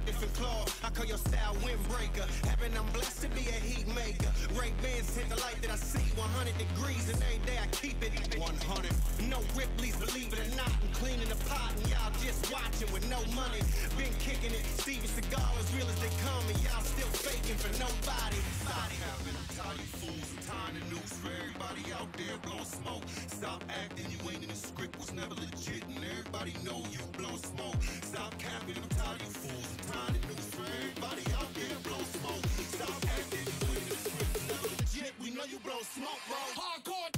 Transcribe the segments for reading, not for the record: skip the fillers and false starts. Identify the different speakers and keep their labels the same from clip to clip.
Speaker 1: Different cloth, I call your style windbreaker. Heaven, I'm blessed to be a heat maker. Ray-Bans hit the light that I see 100 degrees, and every day I keep it 100. No Ripley's, believe it or not. I'm cleaning the pot, and y'all just watching with no money. Been kicking it, Steven Seagal as real as they come, and y'all still faking for nobody. I'm tired of fools, I'm tying the news for everybody out there blowing smoke. Stop acting, you ain't in the script, was never legit, and everybody know you blowing smoke. Stop capping, I'm tired of you fools. Tying the news for everybody out there blowing smoke. Stop acting, you ain't in the script, was never legit, we know you blow smoke, bro. Hardcore.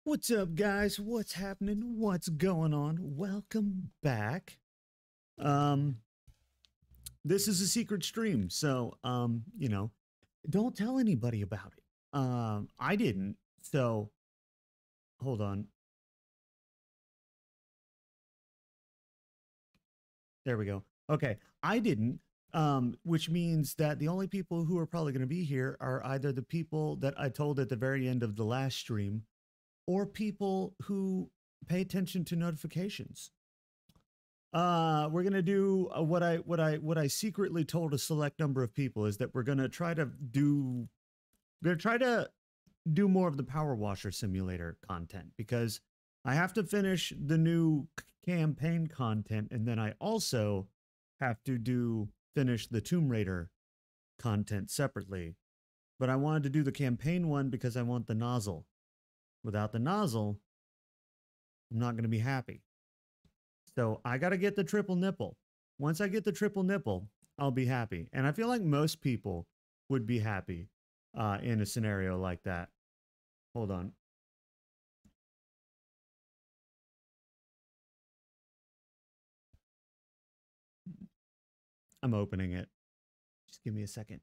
Speaker 2: What's up, guys? What's happening? What's going on? Welcome back. This is a secret stream, so you know, don't tell anybody about it. I didn't, so hold on. There we go. Okay, I didn't, which means that the only people who are probably going to be here are either the people that I told at the very end of the last stream, or people who pay attention to notifications. We're gonna do what I secretly told a select number of people is that we're gonna try to do more of the Power Washer Simulator content because I have to finish the new campaign content, and then I also have to finish the Tomb Raider content separately. But I wanted to do the campaign one because I want the nozzle. Without the nozzle, I'm not going to be happy. So I got to get the triple nipple. Once I get the triple nipple, I'll be happy. And I feel like most people would be happy in a scenario like that. Hold on. I'm opening it. Just give me a second.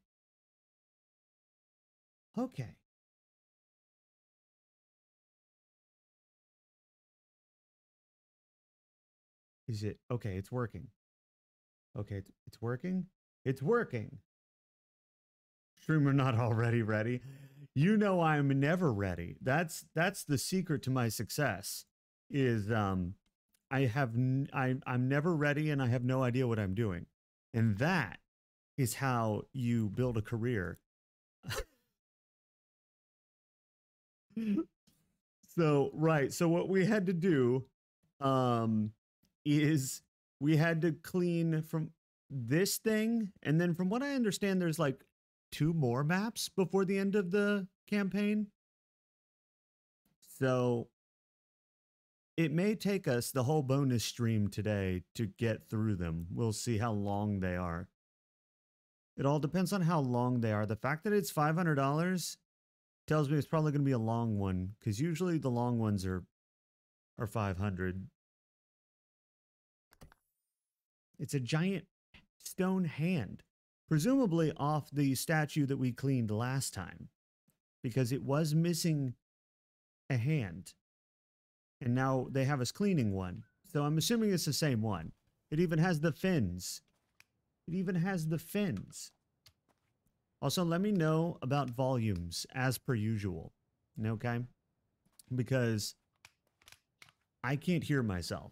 Speaker 2: Okay. Is it okay? It's working. Okay, it's working. It's working. Streamer not already ready. You know I'm never ready. That's the secret to my success. Is I'm never ready and I have no idea what I'm doing, and that is how you build a career. So right. So what we had to do is we had to clean from this thing, and then from what I understand, there's like 2 more maps before the end of the campaign. So it may take us the whole bonus stream today to get through them. We'll see how long they are. It all depends on how long they are. The fact that it's $500 tells me it's probably going to be a long one, because usually the long ones are 500. It's a giant stone hand, presumably off the statue that we cleaned last time, because it was missing a hand. And now they have us cleaning one. So I'm assuming it's the same one. It even has the fins. It even has the fins. Also, let me know about volumes as per usual. Okay? Because I can't hear myself.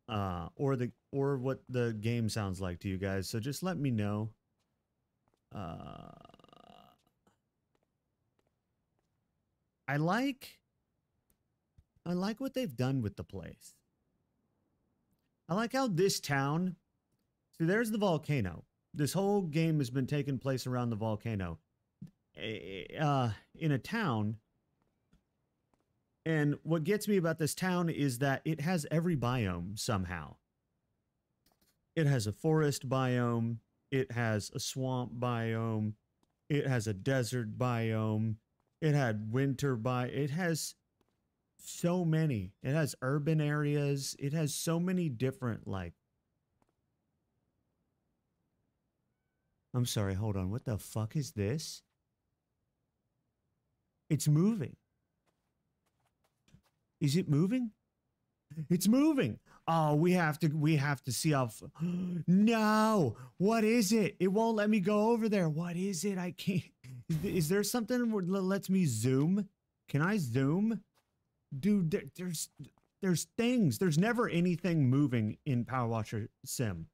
Speaker 2: Or what the game sounds like to you guys. So just let me know. I like what they've done with the place. I like how this town, see, there's the volcano. This whole game has been taking place around the volcano. In a town. And what gets me about this town is that it has every biome somehow. It has a forest biome. It has a swamp biome. It has a desert biome. It had winter it has so many. It has urban areas. It has so many different, like... I'm sorry, hold on. What the fuck is this? It's moving. Is it moving? It's moving. Oh, we have to see how... No! What is it? It won't let me go over there. What is it? I can't... Is there something that lets me zoom? Can I zoom? Dude, there's things. There's never anything moving in Power Washer Sim.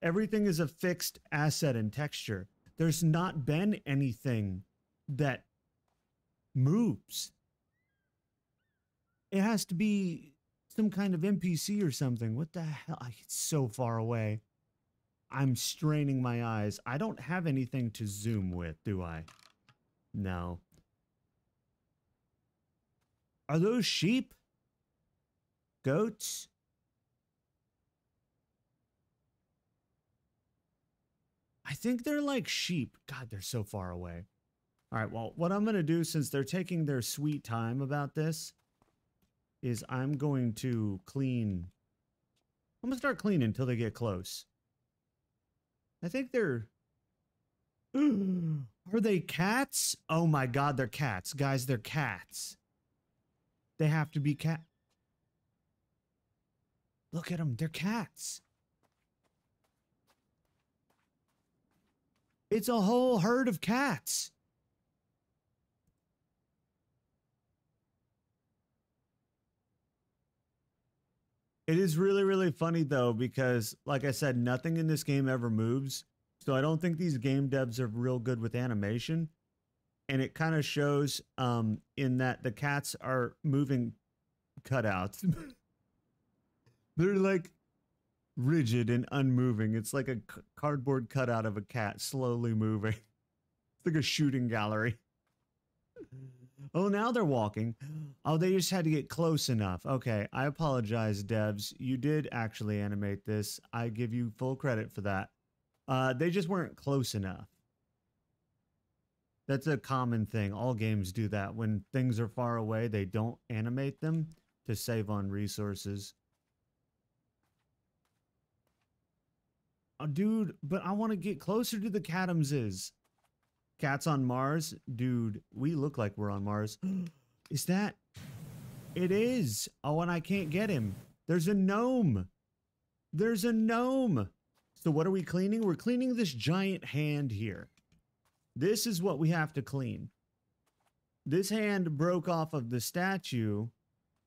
Speaker 2: Everything is a fixed asset and texture. There's not been anything that moves. It has to be some kind of NPC or something. What the hell? It's so far away. I'm straining my eyes. I don't have anything to zoom with, do I? No. Are those sheep? Goats? I think they're like sheep. God, they're so far away. All right, well, what I'm going to do, since they're taking their sweet time about this, is I'm going to clean. I'm going to start cleaning until they get close. I think they're... Are they cats? Oh my God, they're cats. Guys, they're cats. They have to be cat. Look at them. They're cats. It's a whole herd of cats. It is really, really funny though, because like I said, nothing in this game ever moves. So I don't think these game devs are real good with animation. And it kind of shows in that the cats are moving cutouts. They're like rigid and unmoving. It's like a cardboard cutout of a cat slowly moving. It's like a shooting gallery. Oh, now they're walking. Oh, they just had to get close enough. Okay, I apologize, devs. You did actually animate this. I give you full credit for that. They just weren't close enough. That's a common thing. All games do that. When things are far away, they don't animate them to save on resources. Oh, dude, but I want to get closer to the Cadamses. Cats on Mars? Dude, we look like we're on Mars. Is that... It is. Oh, and I can't get him. There's a gnome. There's a gnome. So what are we cleaning? We're cleaning this giant hand here. This is what we have to clean. This hand broke off of the statue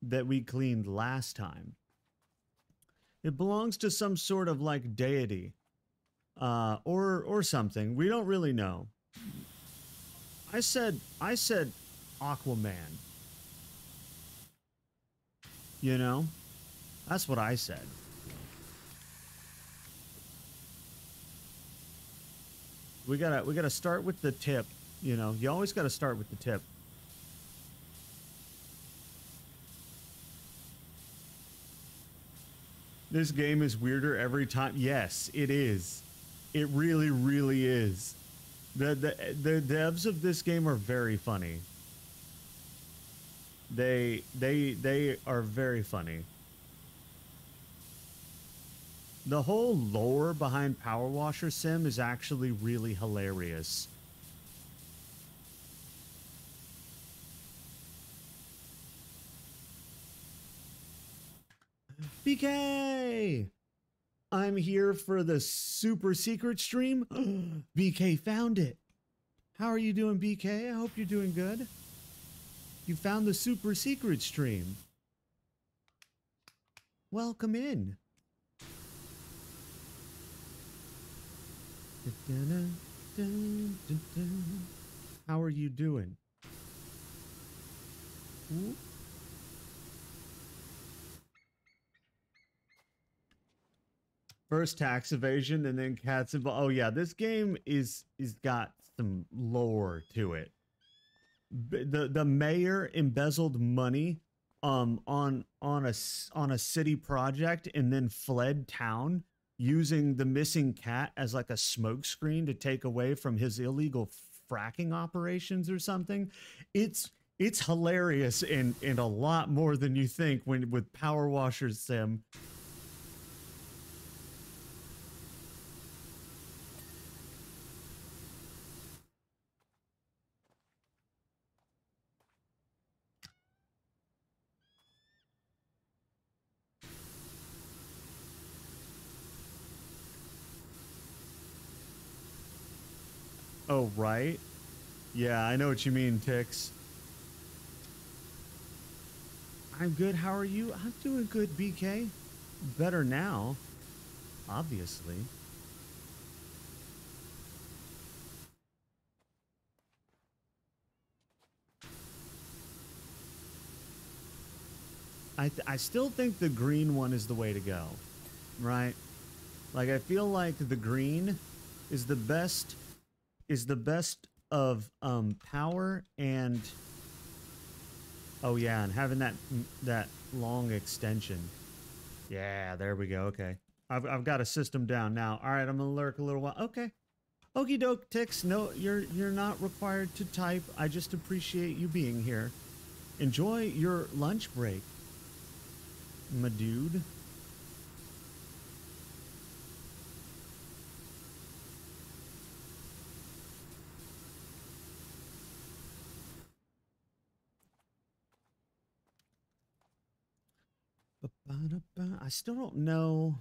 Speaker 2: that we cleaned last time. It belongs to some sort of like deity. Or something. We don't really know. I said Aquaman. You know? That's what I said. We gotta start with the tip. You know, you always gotta start with the tip. This game is weirder every time. Yes, it is. It really, really is. The devs of this game are very funny. They are very funny. The whole lore behind Power Washer Sim is actually really hilarious. BK! I'm here for the super secret stream. BK found it. How are you doing, BK? I hope you're doing good. You found the super secret stream. Welcome in. How are you doing? Ooh. First tax evasion and then cats involved. Oh yeah, this game is got some lore to it. The mayor embezzled money on a city project and then fled town using the missing cat as like a smokescreen to take away from his illegal fracking operations or something. It's hilarious and a lot more than you think when with Power Washer Sim. Oh, right? Yeah, I know what you mean, Tix. I'm good. How are you? I'm doing good, BK. Better now, obviously. I still think the green one is the way to go, right? Like, I feel like the green is the best of power and oh yeah, and having that long extension. Yeah, there we go. Okay, I've got a system down now. All right, I'm gonna lurk a little while. Okay, okie doke, Tix. No, you're not required to type. I just appreciate you being here. Enjoy your lunch break, my dude. I still don't know.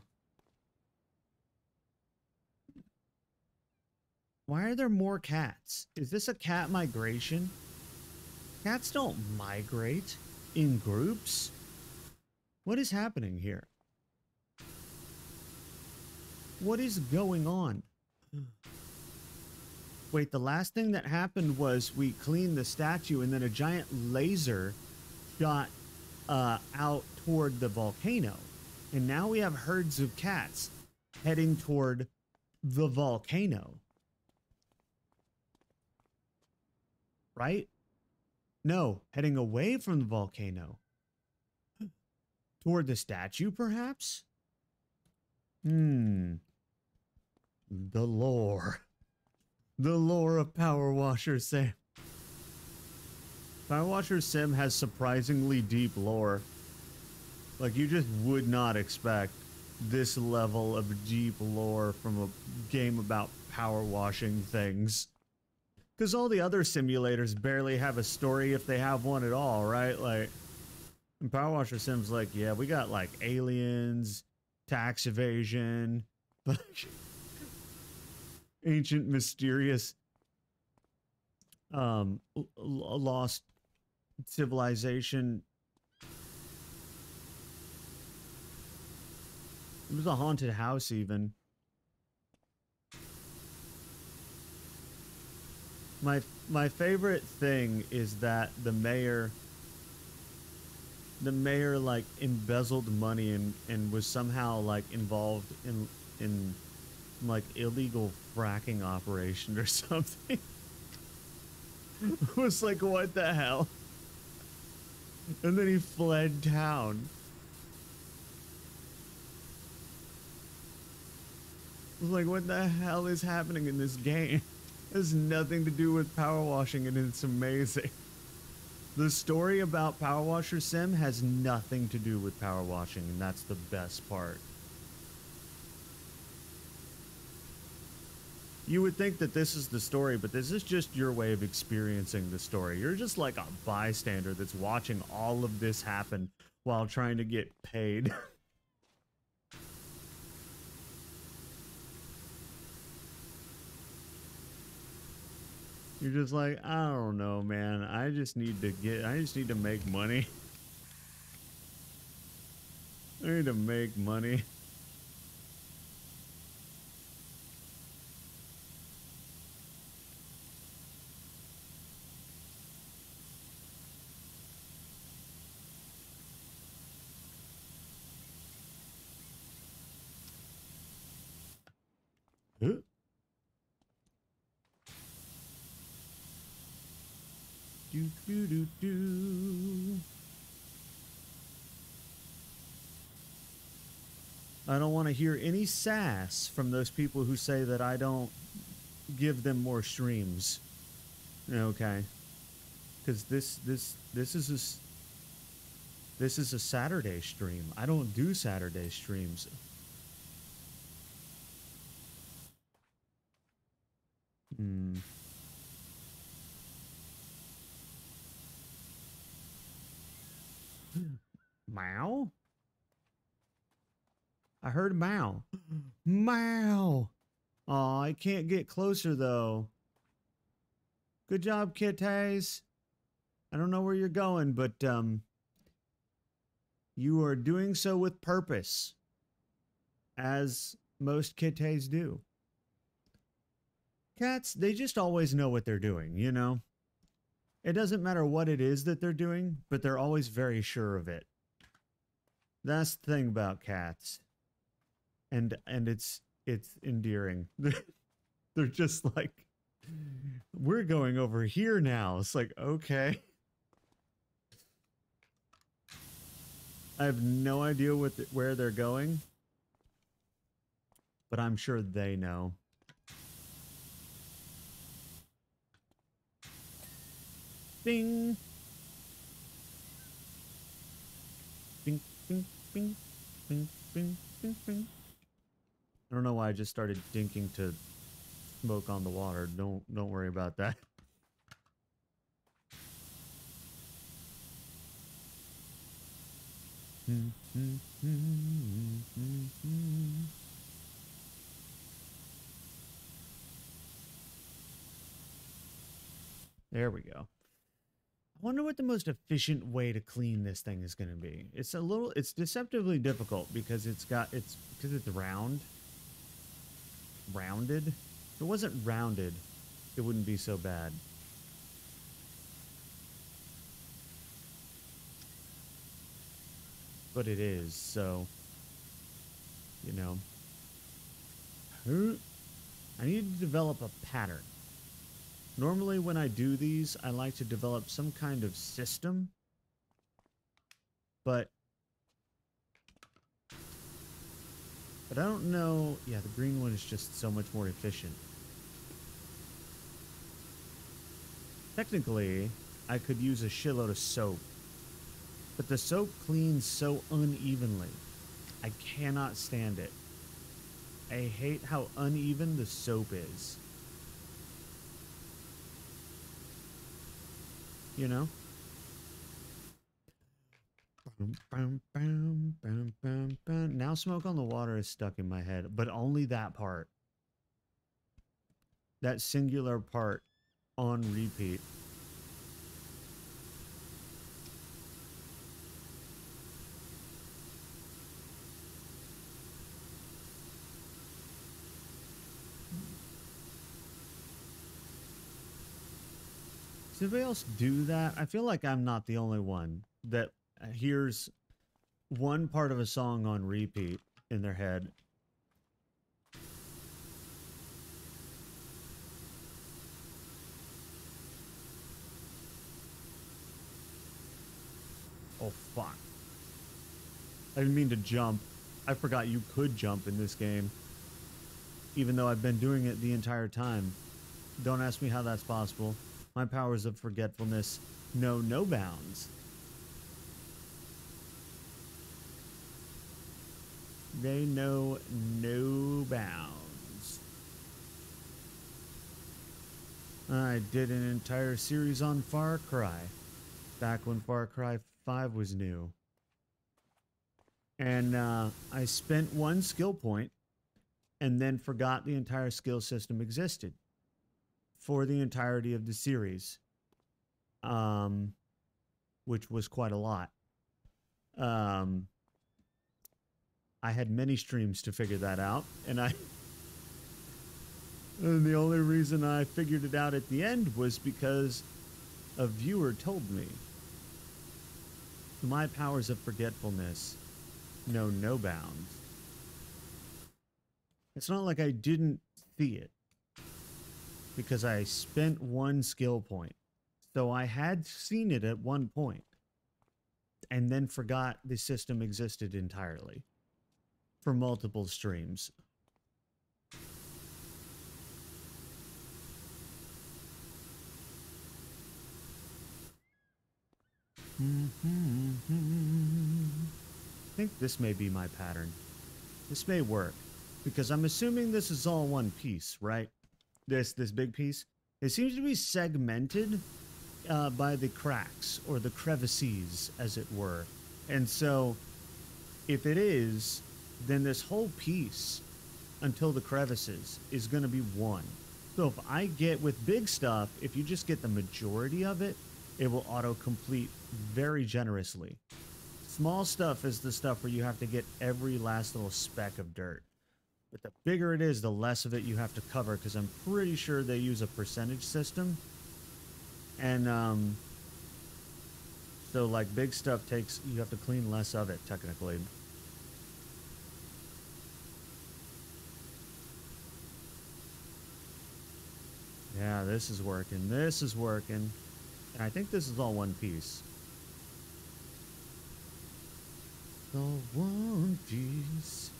Speaker 2: Why are there more cats? Is this a cat migration? Cats don't migrate in groups. What is happening here? What is going on? Wait, the last thing that happened was we cleaned the statue and then a giant laser shot out toward the volcano. And now we have herds of cats heading toward the volcano. Right? No, heading away from the volcano. Toward the statue, perhaps? The lore. The lore of Power Washer Sim. Power Washer Sim has surprisingly deep lore. Like, you just would not expect this level of deep lore from a game about power washing things. Because all the other simulators barely have a story if they have one at all, right? Like, and Power Washer Sim's like, yeah, we got like aliens, tax evasion, like ancient mysterious lost civilization. It was a haunted house even. My favorite thing is that the mayor like embezzled money and was somehow like involved in like illegal fracking operation or something. It was like, what the hell? And then he fled town. It was like, what the hell is happening in this game? It has nothing to do with power washing and it's amazing. The story about Power Washer Sim has nothing to do with power washing, and that's the best part. You would think that this is the story, but this is just your way of experiencing the story. You're just like a bystander that's watching all of this happen while trying to get paid. You're just like, I don't know, man. I just need to make money. I need to make money. Huh? Do, do, do, do. I don't want to hear any sass from those people who say that I don't give them more streams. Okay. Because this is a Saturday stream. I don't do Saturday streams. Meow? I heard meow. Meow. Aw, I can't get closer though. Good job, kitties. I don't know where you're going, but you are doing so with purpose. As most kitties do. Cats, they just always know what they're doing, you know? It doesn't matter what it is that they're doing, but they're always very sure of it. That's the thing about cats. And it's endearing. They're just like, we're going over here now. It's like, okay. I have no idea where they're going, but I'm sure they know. Bing. Bing, bing, bing, bing, bing, bing, bing. I don't know why I just started dinking to smoke on the water. Don't worry about that. There we go. I wonder what the most efficient way to clean this thing is going to be. It's deceptively difficult because it's round. rounded. If it wasn't rounded, it wouldn't be so bad. But it is, so, you know. I need to develop a pattern. Normally when I do these, I like to develop some kind of system. But I don't know. Yeah, the green one is just so much more efficient. Technically, I could use a shitload of soap. But the soap cleans so unevenly. I cannot stand it. I hate how uneven the soap is. You know? Now Smoke on the Water is stuck in my head, but only that part. That singular part on repeat. Does anybody else do that? I feel like I'm not the only one that hears one part of a song on repeat in their head. Oh, fuck. I didn't mean to jump. I forgot you could jump in this game. Even though I've been doing it the entire time. Don't ask me how that's possible. My powers of forgetfulness know no bounds. They know no bounds. I did an entire series on Far Cry. Back when Far Cry 5 was new. And I spent one skill point and then forgot the entire skill system existed for the entirety of the series, which was quite a lot. I had many streams to figure that out, and and the only reason I figured it out at the end was because a viewer told me. My powers of forgetfulness know no bounds. It's not like I didn't see it, because I spent one skill point. So I had seen it at one point and then forgot the system existed entirely for multiple streams. I think this may be my pattern. This may work because I'm assuming this is all one piece, right? This big piece. It seems to be segmented by the cracks or the crevices, as it were. And so if it is, then this whole piece until the crevices is going to be one. So if I get with big stuff, if you just get the majority of it, it will auto-complete very generously. Small stuff is the stuff where you have to get every last little speck of dirt. But the bigger it is, the less of it you have to cover, because I'm pretty sure they use a percentage system. And, so, like, big stuff takes, you have to clean less of it, technically. Yeah, this is working. This is working. And I think this is all one piece. All one piece.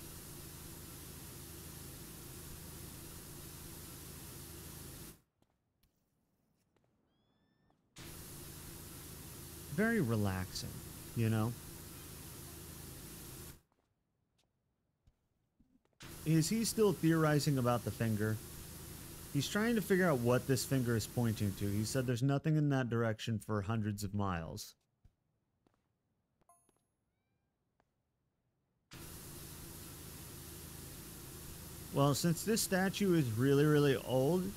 Speaker 2: Very relaxing, you know? Is he still theorizing about the finger? He's trying to figure out what this finger is pointing to. He said there's nothing in that direction for hundreds of miles. Well, since this statue is really, really old,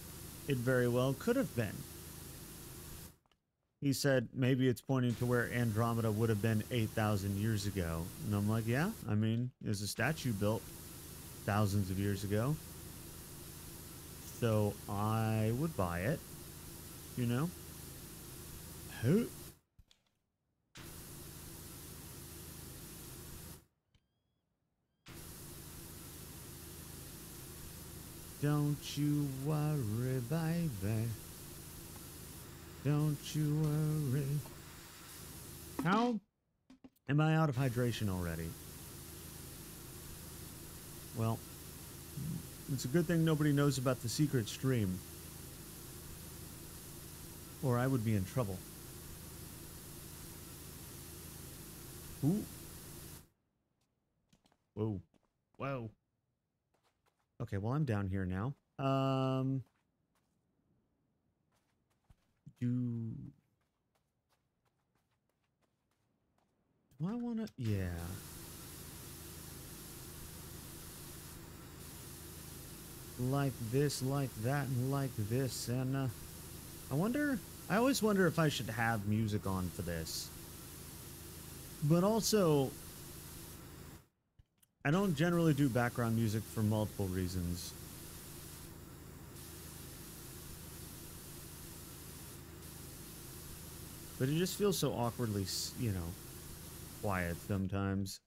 Speaker 2: it very well could have been. He said maybe it's pointing to where Andromeda would have been 8,000 years ago. And I'm like, yeah, I mean, there's a statue built thousands of years ago. So I would buy it, you know? Huh? Don't you worry, baby. Don't you worry. How am I out of hydration already? Well, it's a good thing nobody knows about the secret stream, or I would be in trouble. Ooh. Whoa. Whoa. Okay, well, I'm down here now. Do I want to? Yeah. Like this, like that, and like this, and, I wonder... I always wonder if I should have music on for this. But also, I don't generally do background music for multiple reasons. But it just feels so awkwardly, you know, quiet sometimes.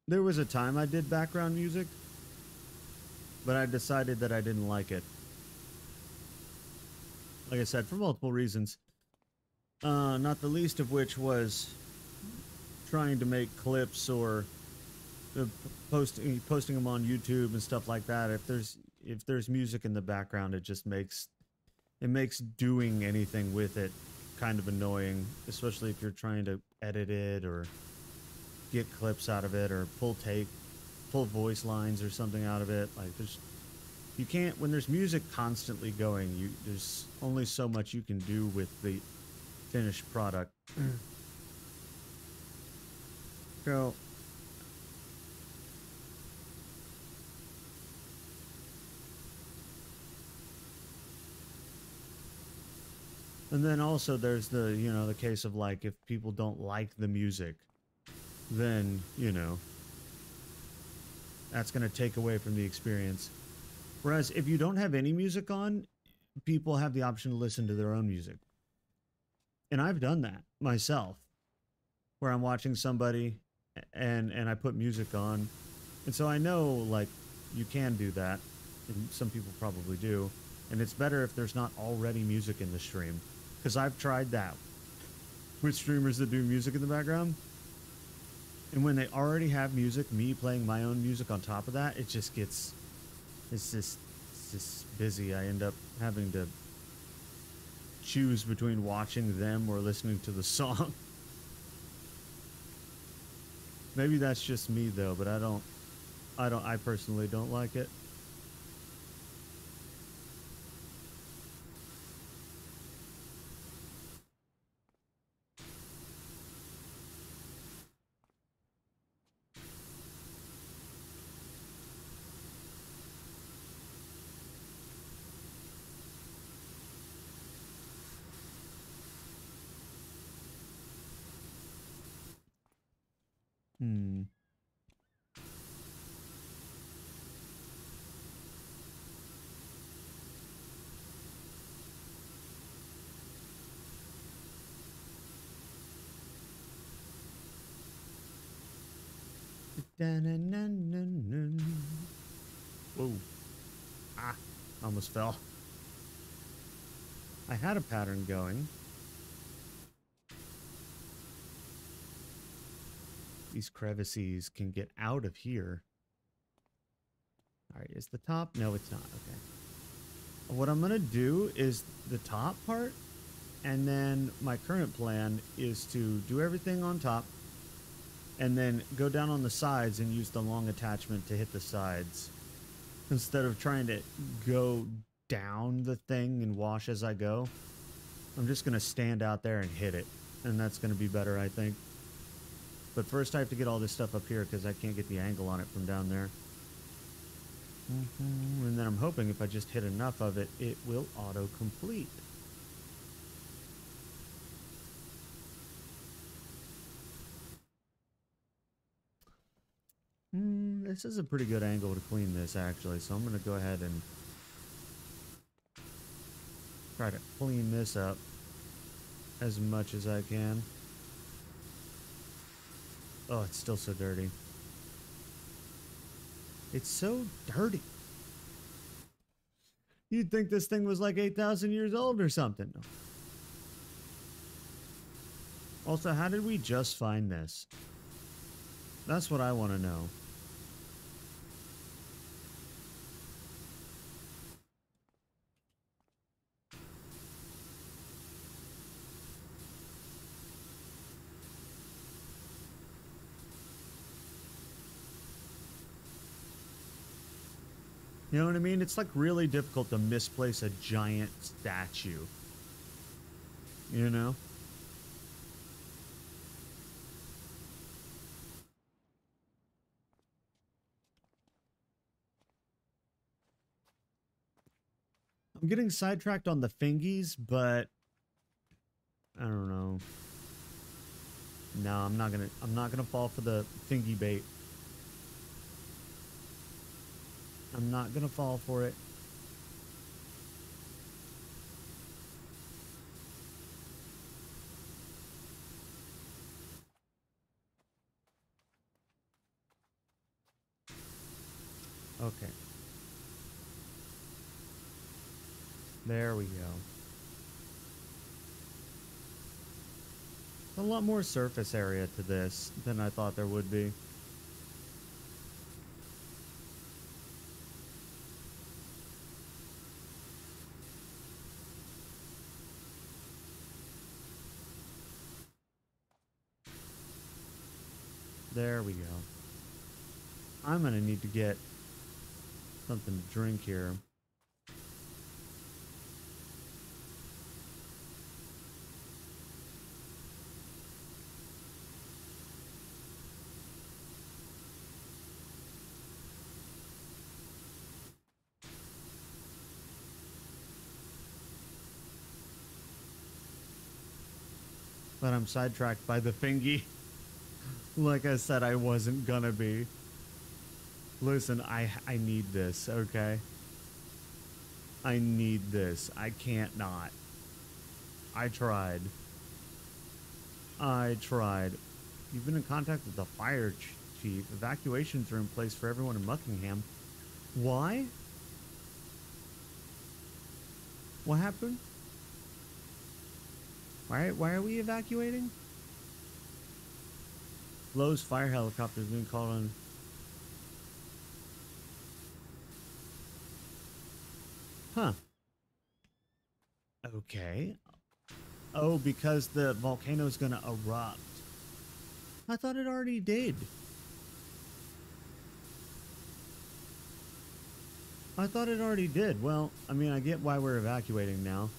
Speaker 2: There was a time I did background music, but I decided that I didn't like it. Like I said, for multiple reasons. Not the least of which was trying to make clips or posting them on YouTube and stuff like that. If there's music in the background, it just makes doing anything with it kind of annoying, especially if you're trying to edit it or get clips out of it or pull voice lines or something out of it. Like you can't, when there's music constantly going, there's only so much you can do with the finished product. So and then also there's the, you know, the case of like if people don't like the music, then, you know, that's going to take away from the experience. Whereas if you don't have any music on, people have the option to listen to their own music. And I've done that myself, where I'm watching somebody and I put music on. And so I know, like, you can do that, and some people probably do. And it's better if there's not already music in the stream, because I've tried that with streamers that do music in the background. And when they already have music, me playing my own music on top of that, it just gets, it's just busy. I end up having to choose between watching them or listening to the song. Maybe that's just me though, but I personally don't like it. Hmm. Whoa. Ah, almost fell. I had a pattern going. These crevices can get out of here. Alright, is the top? No, it's not. Okay. What I'm going to do is the top part, and then my current plan is to do everything on top, and then go down on the sides and use the long attachment to hit the sides. Instead of trying to go down the thing and wash as I go, I'm just going to stand out there and hit it. And that's going to be better, I think. But first I have to get all this stuff up here because I can't get the angle on it from down there. And then I'm hoping if I just hit enough of it, it will auto-complete. This is a pretty good angle to clean this, actually, so I'm going to go ahead and try to clean this up as much as I can. Oh, it's still so dirty. It's so dirty. You'd think this thing was like 8,000 years old or something. Also, how did we just find this? That's what I want to know. You know what I mean? It's like really difficult to misplace a giant statue. You know? I'm getting sidetracked on the fingies, but I don't know. No, I'm not gonna fall for the fingy bait. I'm not gonna fall for it. Okay. There we go. A lot more surface area to this than I thought there would be. There we go. I'm gonna need to get something to drink here. But I'm sidetracked by the fingy. Like I said, I wasn't gonna be. Listen, I need this, okay? I need this. I can't not. I tried. I tried. You've been in contact with the fire chief. Evacuations are in place for everyone in Buckingham. Why? What happened? Why are we evacuating? Lowe's fire helicopter is being called on. Huh. Okay. Oh, because the volcano's gonna erupt. I thought it already did. I thought it already did. Well, I mean, I get why we're evacuating now.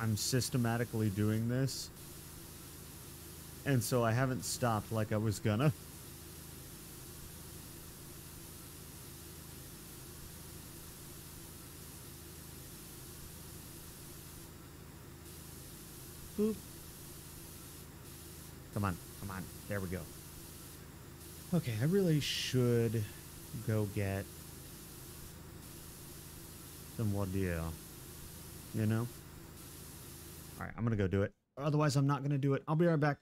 Speaker 2: I'm systematically doing this. And so I haven't stopped like I was gonna. Boop. Come on, come on. There we go. Okay, I really should go get some water. You know? Alright, I'm gonna go do it. Otherwise, I'm not gonna do it. I'll be right back.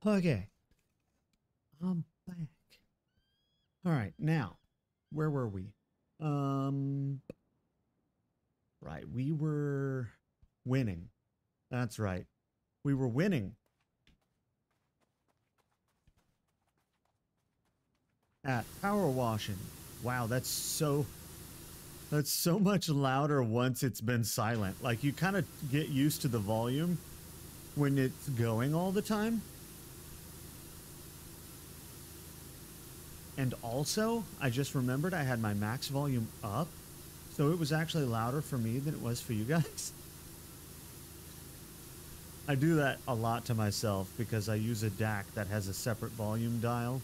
Speaker 2: Okay. I'm back. All right, now, where were we? Right, we were winning. That's right. We were winning at power washing. Wow, that's so much louder once it's been silent. Like you kind of get used to the volume when it's going all the time. And also, I just remembered I had my max volume up, so it was actually louder for me than it was for you guys. I do that a lot to myself because I use a DAC that has a separate volume dial,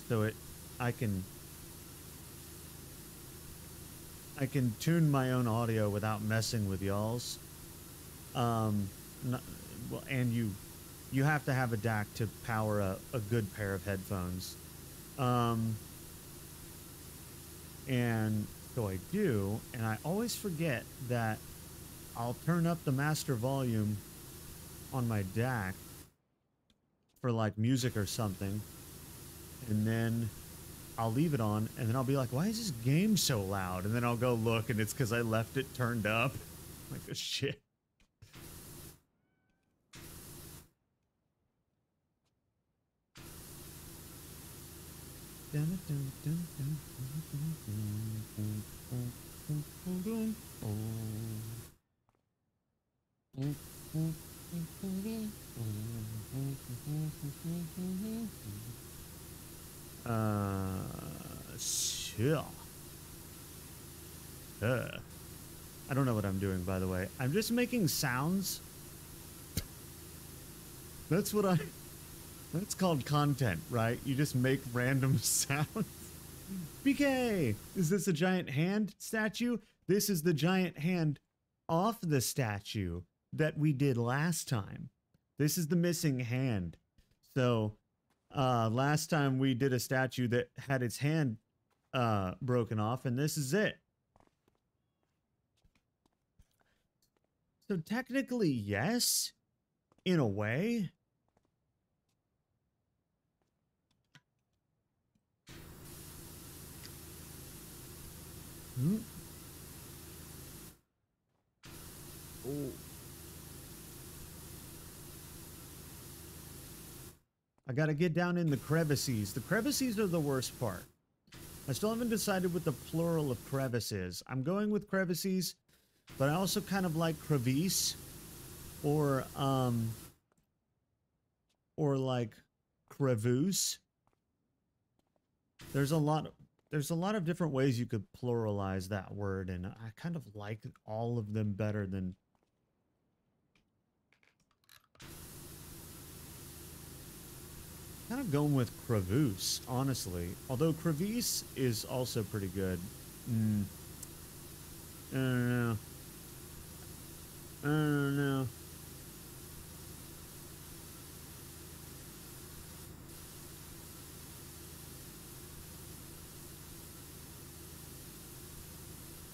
Speaker 2: so I can tune my own audio without messing with y'all's. Not, well, and you have to have a DAC to power a good pair of headphones. And so I do, and I always forget that I'll turn up the master volume on my DAC for like music or something, and then I'll leave it on, and then I'll be like, why is this game so loud? And then I'll go look, and it's because I left it turned up. Like, oh, shit. Sure. I don't know what I'm doing, by the way. I'm just making sounds. That's called content, right? You just make random sounds. BK, is this a giant hand statue? This is the giant hand off the statue that we did last time. This is the missing hand. So, last time we did a statue that had its hand broken off, and this is it. So technically, yes, in a way. Oh. I gotta get down in the crevices. The crevices are the worst part. I still haven't decided what the plural of crevice is. I'm going with crevices, but I also kind of like crevice or like crevouse. There's a lot of different ways you could pluralize that word, and I kind of like all of them better than kind of going with crevouse, honestly. Although crevice is also pretty good. I don't know. I don't know.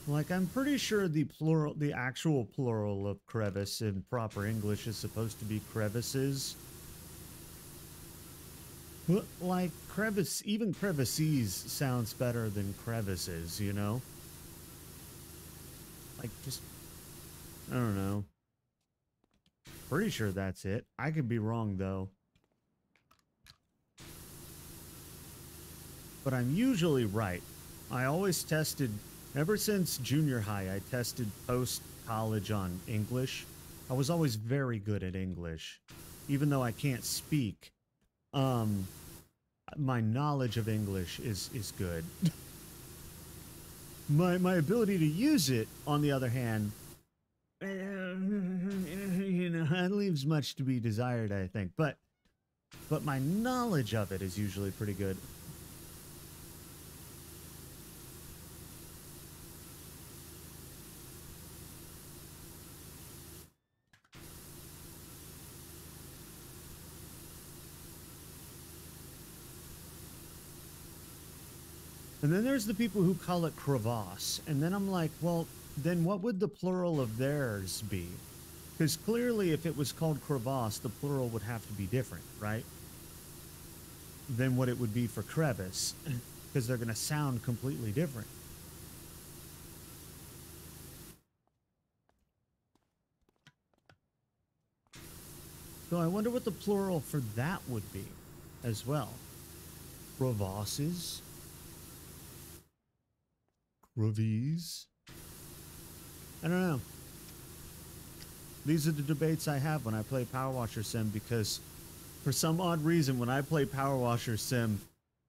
Speaker 2: Like, I'm pretty sure the actual plural of crevice in proper English is supposed to be crevices. But, like, crevice, even crevices sounds better than crevices, you know? Like, just, I don't know. Pretty sure that's it. I could be wrong, though. But I'm usually right. I always tested, ever since junior high, I tested post-college on English. I was always very good at English. Even though I can't speak, my knowledge of English is good. My ability to use it, on the other hand, you know, it leaves much to be desired, I think. But my knowledge of it is usually pretty good. And then there's the people who call it crevasse. And then I'm like, well, then what would the plural of theirs be? Because clearly if it was called crevasse, the plural would have to be different, right? than what it would be for crevice, because they're going to sound completely different. So I wonder what the plural for that would be as well. Crevasses? Crevies? I don't know. These are the debates I have when I play Power Washer Sim, because for some odd reason, when I play Power Washer Sim,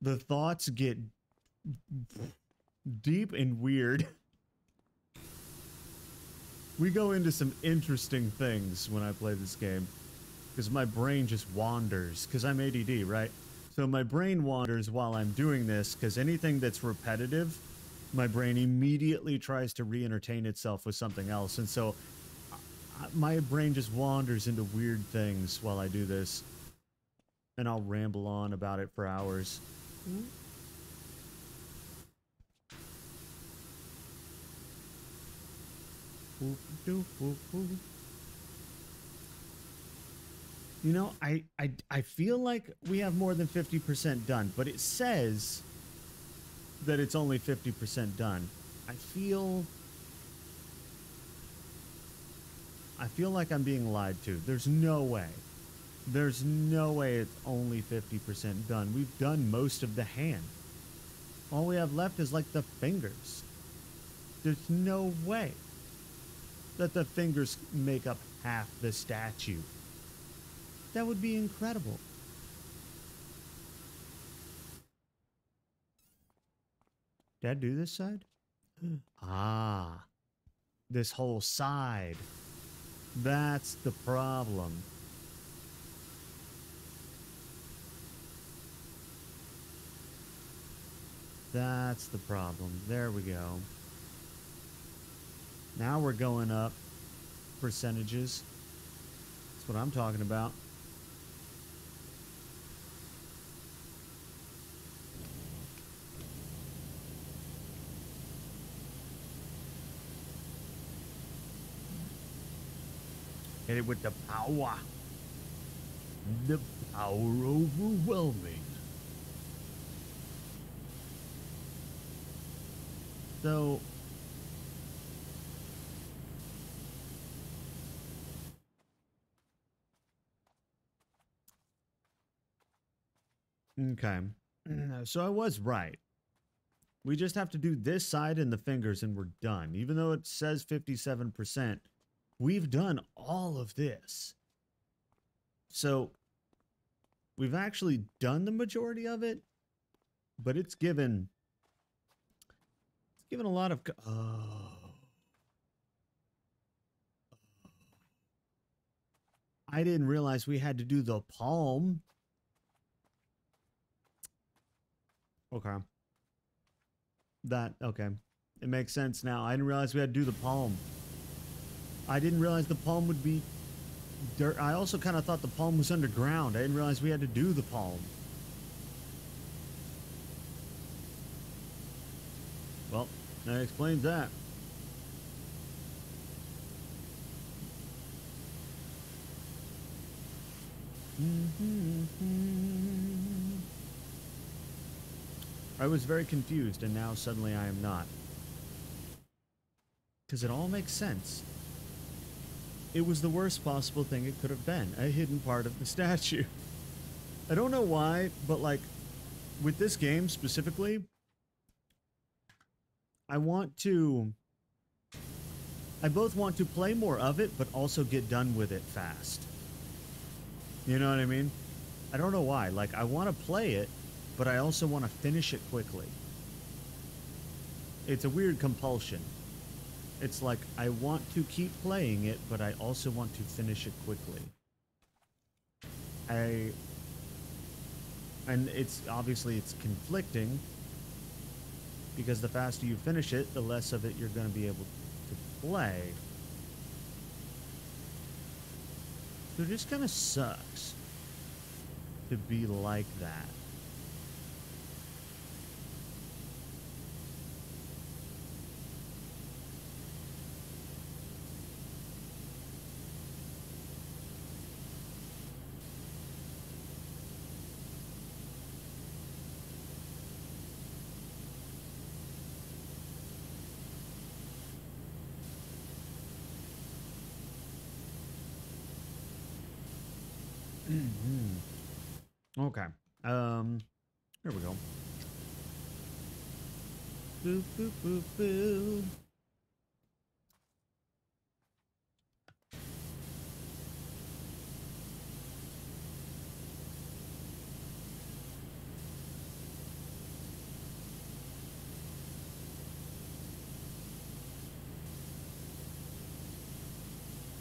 Speaker 2: the thoughts get deep and weird. We go into some interesting things when I play this game, because my brain just wanders, because I'm ADD, right? So my brain wanders while I'm doing this, because anything that's repetitive, my brain immediately tries to re-entertain itself with something else. And so my brain just wanders into weird things while I do this. And I'll ramble on about it for hours. You know, I feel like we have more than 50% done, but it says that it's only 50% done. I feel like I'm being lied to. There's no way. There's no way it's only 50% done. We've done most of the hand. All we have left is like the fingers. There's no way that the fingers make up half the statue. That would be incredible. Did I do this side? Ah, this whole side. That's the problem. That's the problem. There we go. Now we're going up percentages. That's what I'm talking about. Hit it with the power. The power overwhelming. So okay. So I was right. We just have to do this side and the fingers and we're done. Even though it says 57%, we've done all of this. So we've actually done the majority of it, but it's given a lot of I didn't realize we had to do the palm. Okay. Okay. It makes sense now. I didn't realize we had to do the palm. I didn't realize the palm would be dirt. I also kind of thought the palm was underground. I didn't realize we had to do the palm. Well, that explains that. I was very confused, and now suddenly I am not. Because it all makes sense. It was the worst possible thing it could have been, a hidden part of the statue. I don't know why, but like, with this game specifically, I both want to play more of it, but also get done with it fast. You know what I mean? I don't know why. Like, I want to play it, but I also want to finish it quickly. It's a weird compulsion. It's like, I want to keep playing it, but I also want to finish it quickly. And it's obviously it's conflicting, because the faster you finish it, the less of it you're going to be able to play. So it just kind of sucks to be like that. Okay. Here we go. Boo, boo, boo, boo.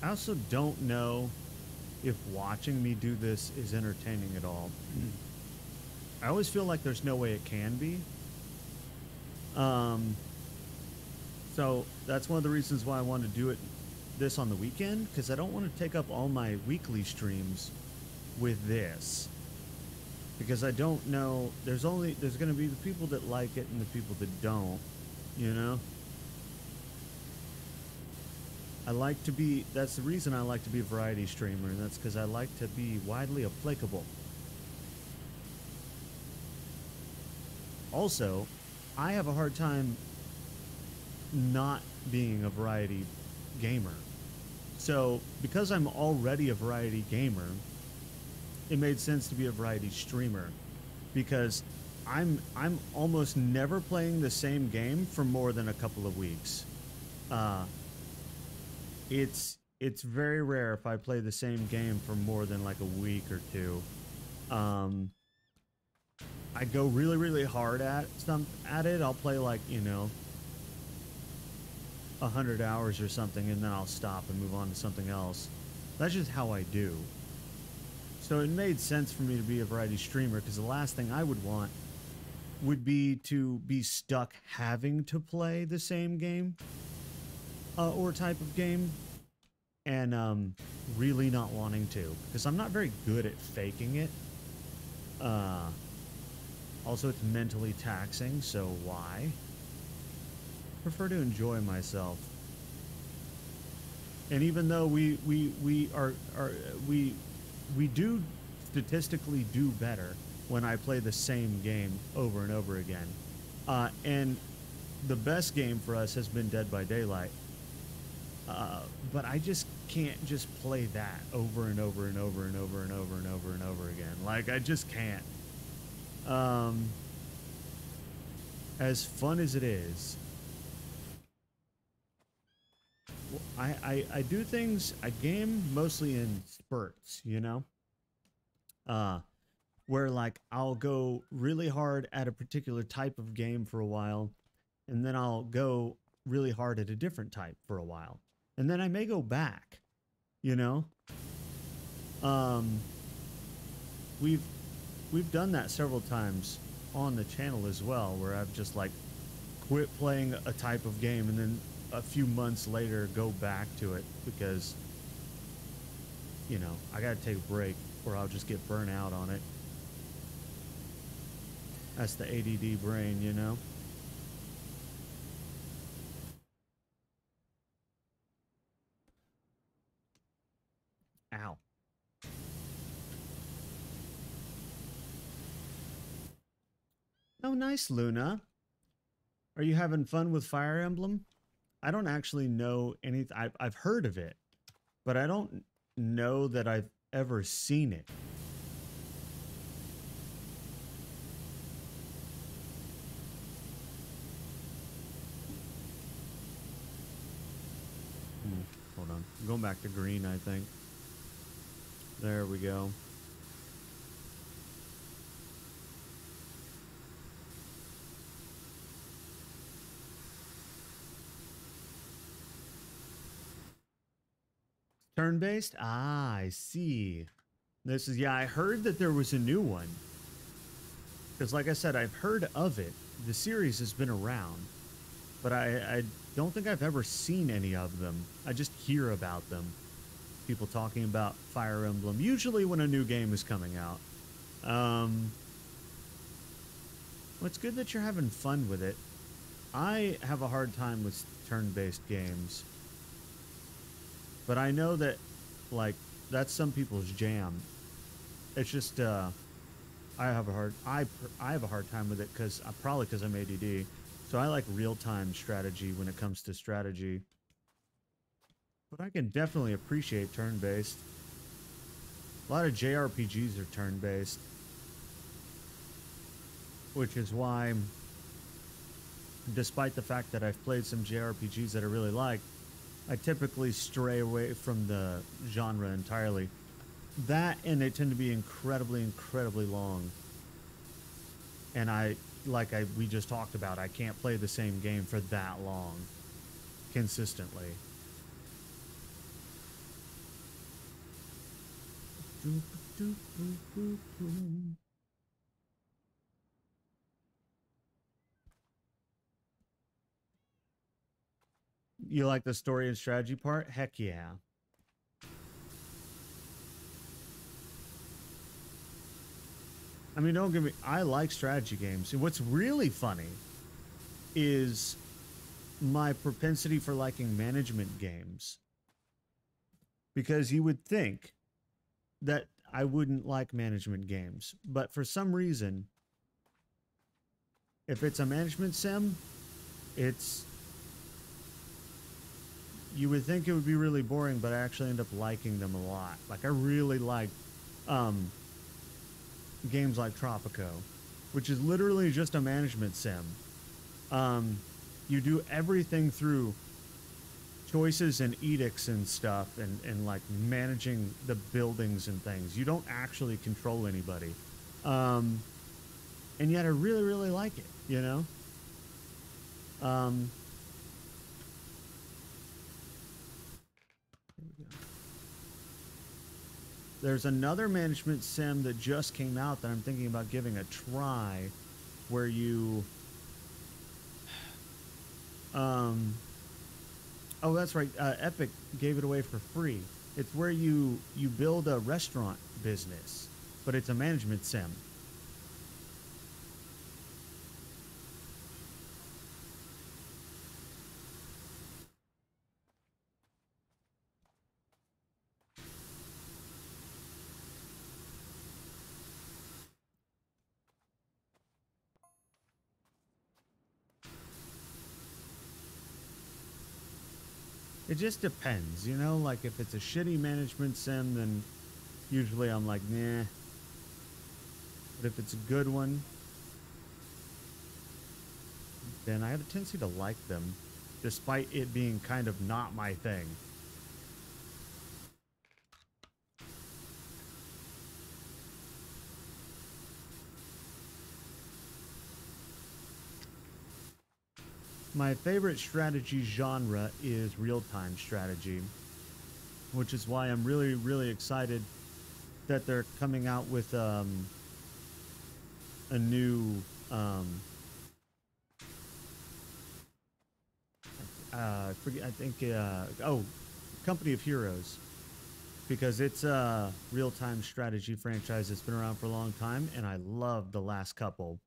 Speaker 2: I also don't know if watching me do this is entertaining at all. I always feel like there's no way it can be. Um, so that's one of the reasons why I want to do this on the weekend, because I don't want to take up all my weekly streams with this. Because I don't know, there's going to be the people that like it and the people that don't, you know? That's the reason I like to be a variety streamer, and that's because I like to be widely applicable. Also, I have a hard time not being a variety gamer. So, because I'm already a variety gamer, it made sense to be a variety streamer, because I'm almost never playing the same game for more than a couple of weeks. It's very rare if I play the same game for more than like a week or two. I go really hard at it. I'll play like, 100 hours or something, and then I'll stop and move on to something else. That's just how I do. So it made sense for me to be a variety streamer, because the last thing I would want would be to be stuck having to play the same game or type of game, and really not wanting to, because I'm not very good at faking it. Also, it's mentally taxing, so why? Prefer to enjoy myself. And even though we do statistically do better when I play the same game over and over again. And the best game for us has been Dead by Daylight. But I just can't just play that over and over and over and over and over and over and over again. Like, I just can't. As fun as it is, I do things, I game mostly in spurts, where like I'll go really hard at a particular type of game for a while, and then I'll go really hard at a different type for a while, and then I may go back, we've done that several times on the channel as well, where I've just like quit playing a type of game and then a few months later go back to it because I gotta take a break or I'll just get burnt out on it. That's the ADD brain. Ow. Oh, nice, Luna. Are you having fun with Fire Emblem? I don't actually know anything. I've heard of it, but I don't know that I've ever seen it. Hold on. I'm going back to green, I think. There we go. Turn-based? Ah, I see. This is, yeah, I heard that there was a new one. Because like I said, I've heard of it. The series has been around. But I don't think I've ever seen any of them. I just hear about them. People talking about Fire Emblem, usually when a new game is coming out. Well, it's good that you're having fun with it. I have a hard time with turn-based games. But I know that, like, that's some people's jam. It's just, I have a hard time with it because I'm ADD. So I like real-time strategy when it comes to strategy. But I can definitely appreciate turn-based. A lot of JRPGs are turn-based, which is why, despite the fact that I've played some JRPGs that I really like, I typically stray away from the genre entirely. That, and they tend to be incredibly, incredibly long. And we just talked about, I can't play the same game for that long consistently. You like the story and strategy part? Heck yeah. I mean, don't get me, I like strategy games. And what's really funny is my propensity for liking management games. Because you would think that I wouldn't like management games. But for some reason, if it's a management sim, you would think it would be really boring, but I actually end up liking them a lot. Like, I really like games like Tropico, which is literally just a management sim. You do everything through choices and edicts and stuff, and like managing the buildings and things. You don't actually control anybody. And yet I really, really like it, you know? There's another management sim that just came out that I'm thinking about giving a try, where you, oh, that's right. Epic gave it away for free. It's where you build a restaurant business, but it's a management sim. It just depends, you know? Like, if it's a shitty management sim, then usually I'm like, nah. But if it's a good one, then I have a tendency to like them, despite it being kind of not my thing. My favorite strategy genre is real-time strategy, which is why I'm really, really excited that they're coming out with a new Company of Heroes, because it's a real-time strategy franchise that's been around for a long time, and I love the last couple.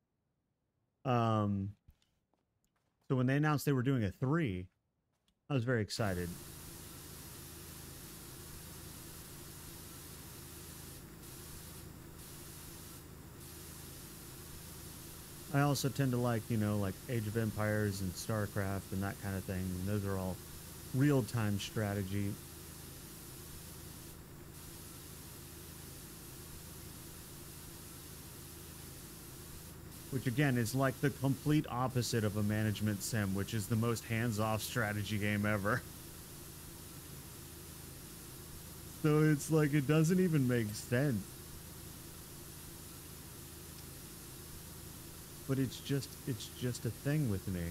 Speaker 2: So when they announced they were doing a 3, I was very excited. I also tend to like, you know, like Age of Empires and StarCraft and that kind of thing. And those are all real-time strategy. Which again is like the complete opposite of a management sim, which is the most hands-off strategy game ever. So it's like, it doesn't even make sense. But it's just a thing with me.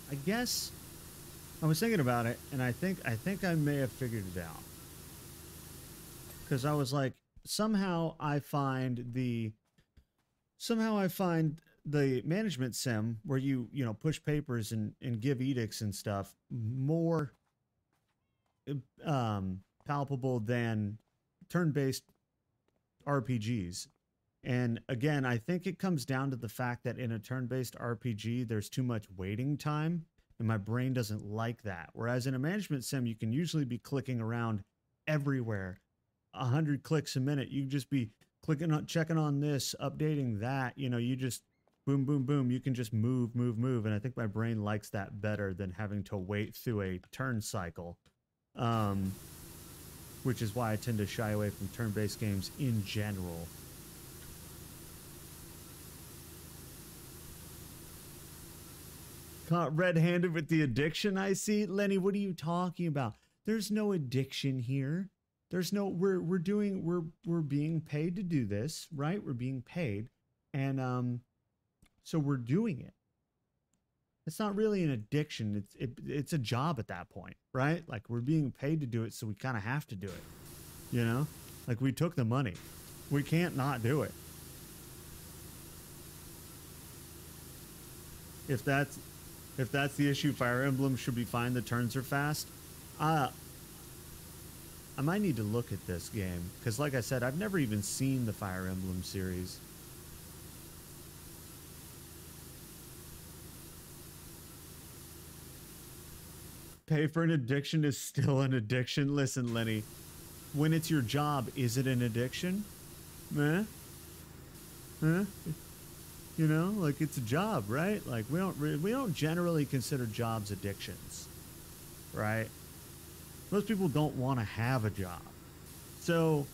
Speaker 2: I guess I was thinking about it, and I think I may have figured it out. Because I was like, somehow I find the management sim where you know, push papers and give edicts and stuff more palpable than turn-based RPGs. And again, I think it comes down to the fact that in a turn-based RPG, there's too much waiting time and my brain doesn't like that. Whereas in a management sim, you can usually be clicking around everywhere. 100 clicks a minute. You can just be clicking on, checking on this, updating that. You know, you just boom, boom, boom. You can just move, move, move. And I think my brain likes that better than having to wait through a turn cycle. Which is why I tend to shy away from turn-based games in general. Caught red-handed with the addiction, I see. Lenny, what are you talking about? There's no addiction here. There's no, we're being paid to do this, right? We're being paid. And so we're doing it. It's not really an addiction. It's a job at that point, right? Like we're being paid to do it, so we kind of have to do it. You know? Like we took the money. We can't not do it. If that's the issue, Fire Emblem should be fine. The turns are fast. I might need to look at this game because, like I said, I've never even seen the Fire Emblem series. Pay for an addiction is still an addiction. Listen, Lenny, when it's your job, is it an addiction? Huh? Huh? You know, like it's a job, right? Like we don't generally consider jobs addictions, right? Most people don't want to have a job. So,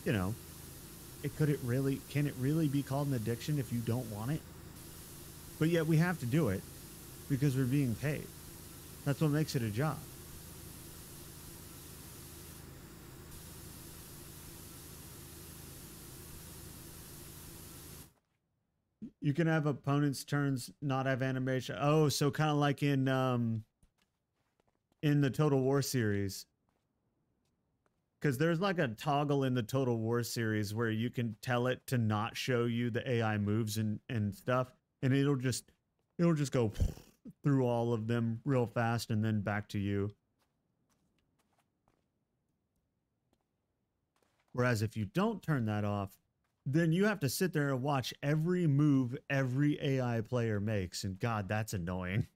Speaker 2: you know, can it really be called an addiction if you don't want it? But yet we have to do it because we're being paid. That's what makes it a job. You can have opponents' turns not have animation. Oh, so kind of like in the Total War series. Because there's like a toggle in the Total War series where you can tell it to not show you the AI moves and stuff, and it'll just go through all of them real fast and then back to you. Whereas if you don't turn that off, then you have to sit there and watch every move every AI player makes, and God, that's annoying.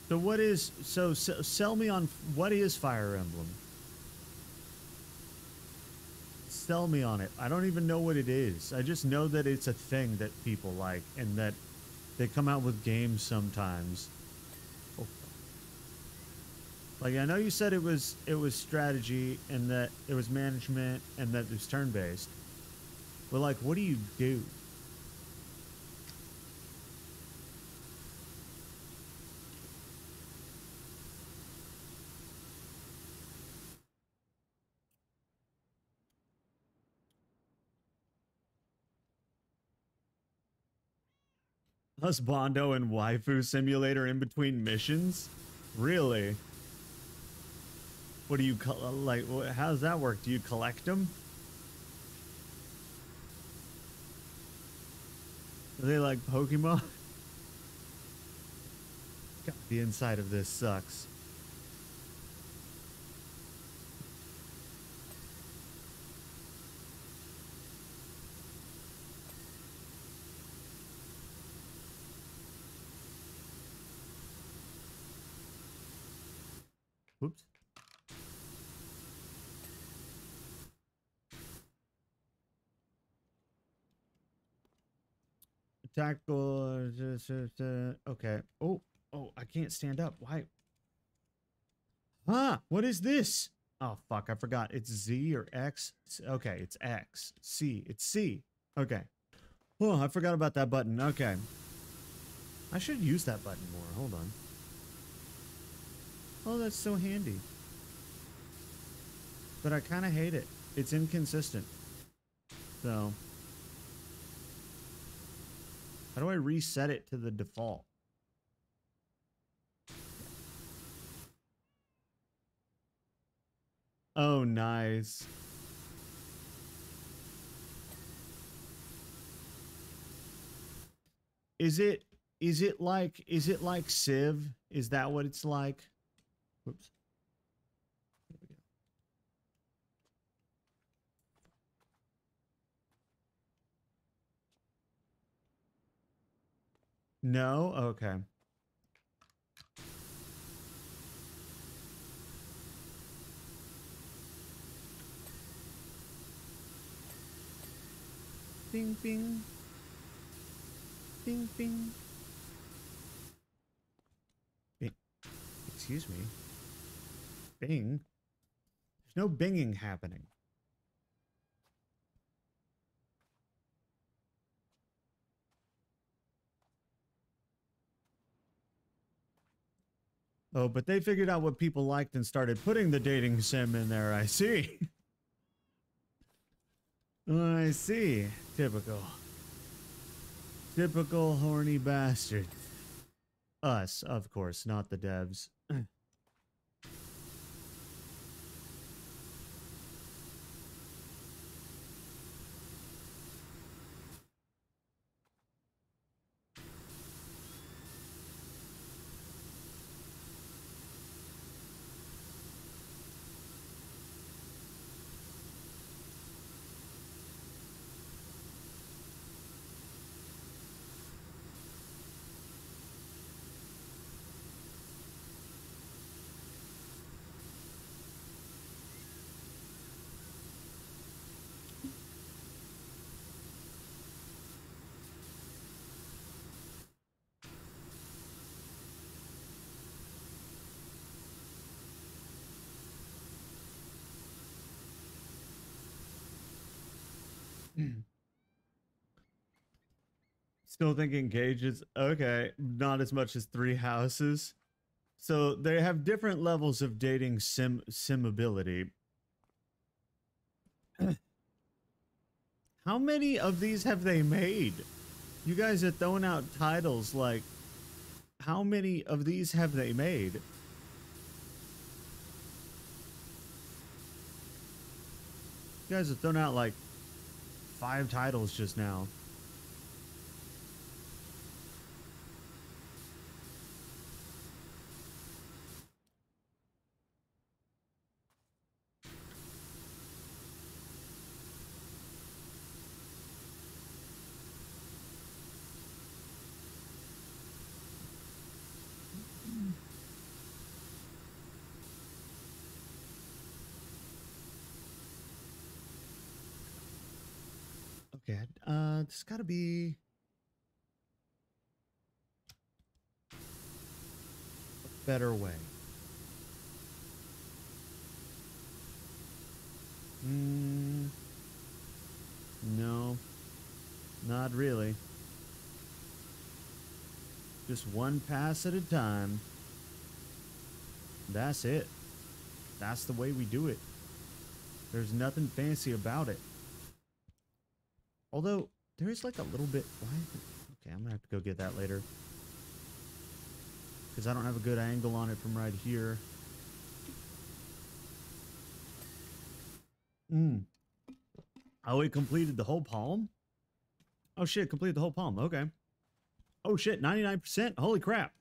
Speaker 2: So what is, so sell me on, what is Fire Emblem? Sell me on it. I don't even know what it is. I just know that it's a thing that people like and that they come out with games sometimes. Oh. Like I know you said it was strategy and that it was management and that it was turn-based. But like, what do you do? Husbando and waifu simulator in between missions? Really? What do you like? How does that work? Do you collect them? Are they like Pokemon? God, the inside of this sucks. Whoops. Tactical. Okay. Oh, I can't stand up. Why? Huh? What is this? Oh, fuck. I forgot. It's Z or X. Okay, it's X. C. It's C. Okay. Oh, I forgot about that button. Okay. I should use that button more. Hold on. Oh, that's so handy. But I kind of hate it. It's inconsistent. So, how do I reset it to the default? Oh, nice. Is it Is it like Civ? Is that what it's like? Whoops. There we go. No? Okay. Bing, bing. Bing, bing. Bing. Excuse me. Bing? There's no binging happening. Oh, but they figured out what people liked and started putting the dating sim in there, I see. I see. Typical. Typical horny bastard. Us, of course, not the devs. Still thinking Cage is okay, not as much as Three Houses. So they have different levels of dating simability. How many of these have they made? You guys are throwing out titles like, how many of these have they made? You guys are throwing out like 5 titles just now. Okay, there's gotta be a better way. No, not really. Just one pass at a time. That's it. That's the way we do it. There's nothing fancy about it. Although, there is like a little bit... Why? Okay, I'm gonna have to go get that later. Because I don't have a good angle on it from right here. Oh, it completed the whole palm? Oh shit, completed the whole palm. Okay. Oh shit, 99%? Holy crap.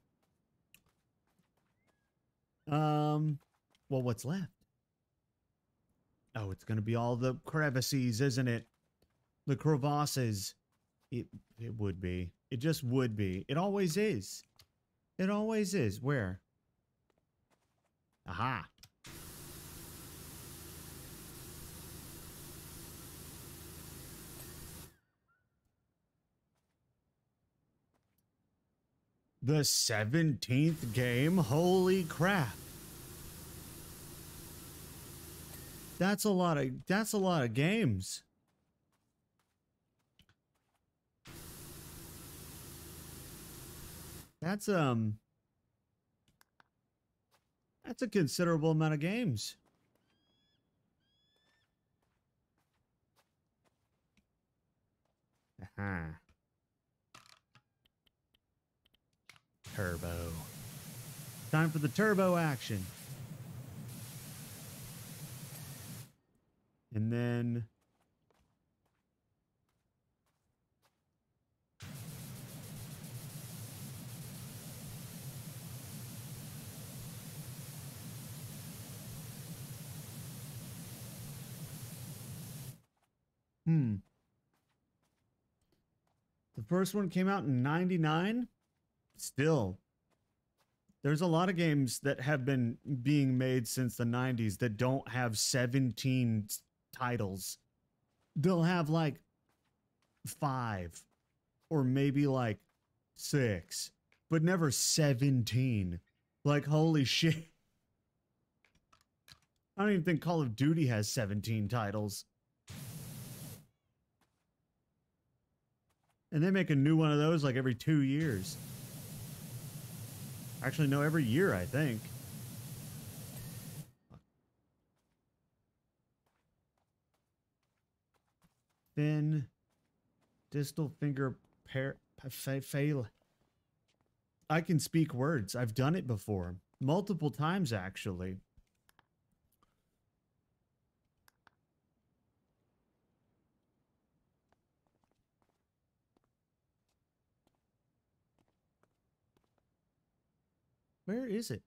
Speaker 2: Well, what's left? Oh, it's gonna be all the crevices, isn't it? The crevasses. It would be. It just would be. It always is. It always is. Where? Aha. The 17th game? Holy crap. That's a lot of games. That's a considerable amount of games. Aha. Turbo. Time for the turbo action. And then... Hmm. The first one came out in 99. Still, there's a lot of games that have been being made since the 90s that don't have 17 titles. They'll have like 5 or maybe like 6, but never 17. Like, holy shit. I don't even think Call of Duty has 17 titles. And they make a new one of those like every 2 years. Actually, no, every year, I think. Thin, distal finger fail. I can speak words. I've done it before. Multiple times, actually. Where is it?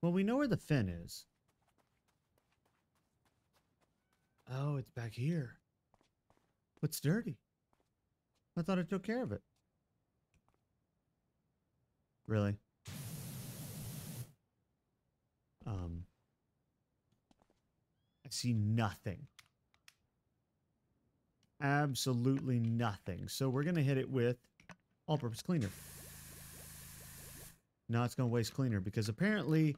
Speaker 2: Well, we know where the fin is. Oh, it's back here. What's dirty? I thought I took care of it. Really? I see nothing. Absolutely nothing. So we're going to hit it with all-purpose cleaner. No, it's going to waste cleaner because apparently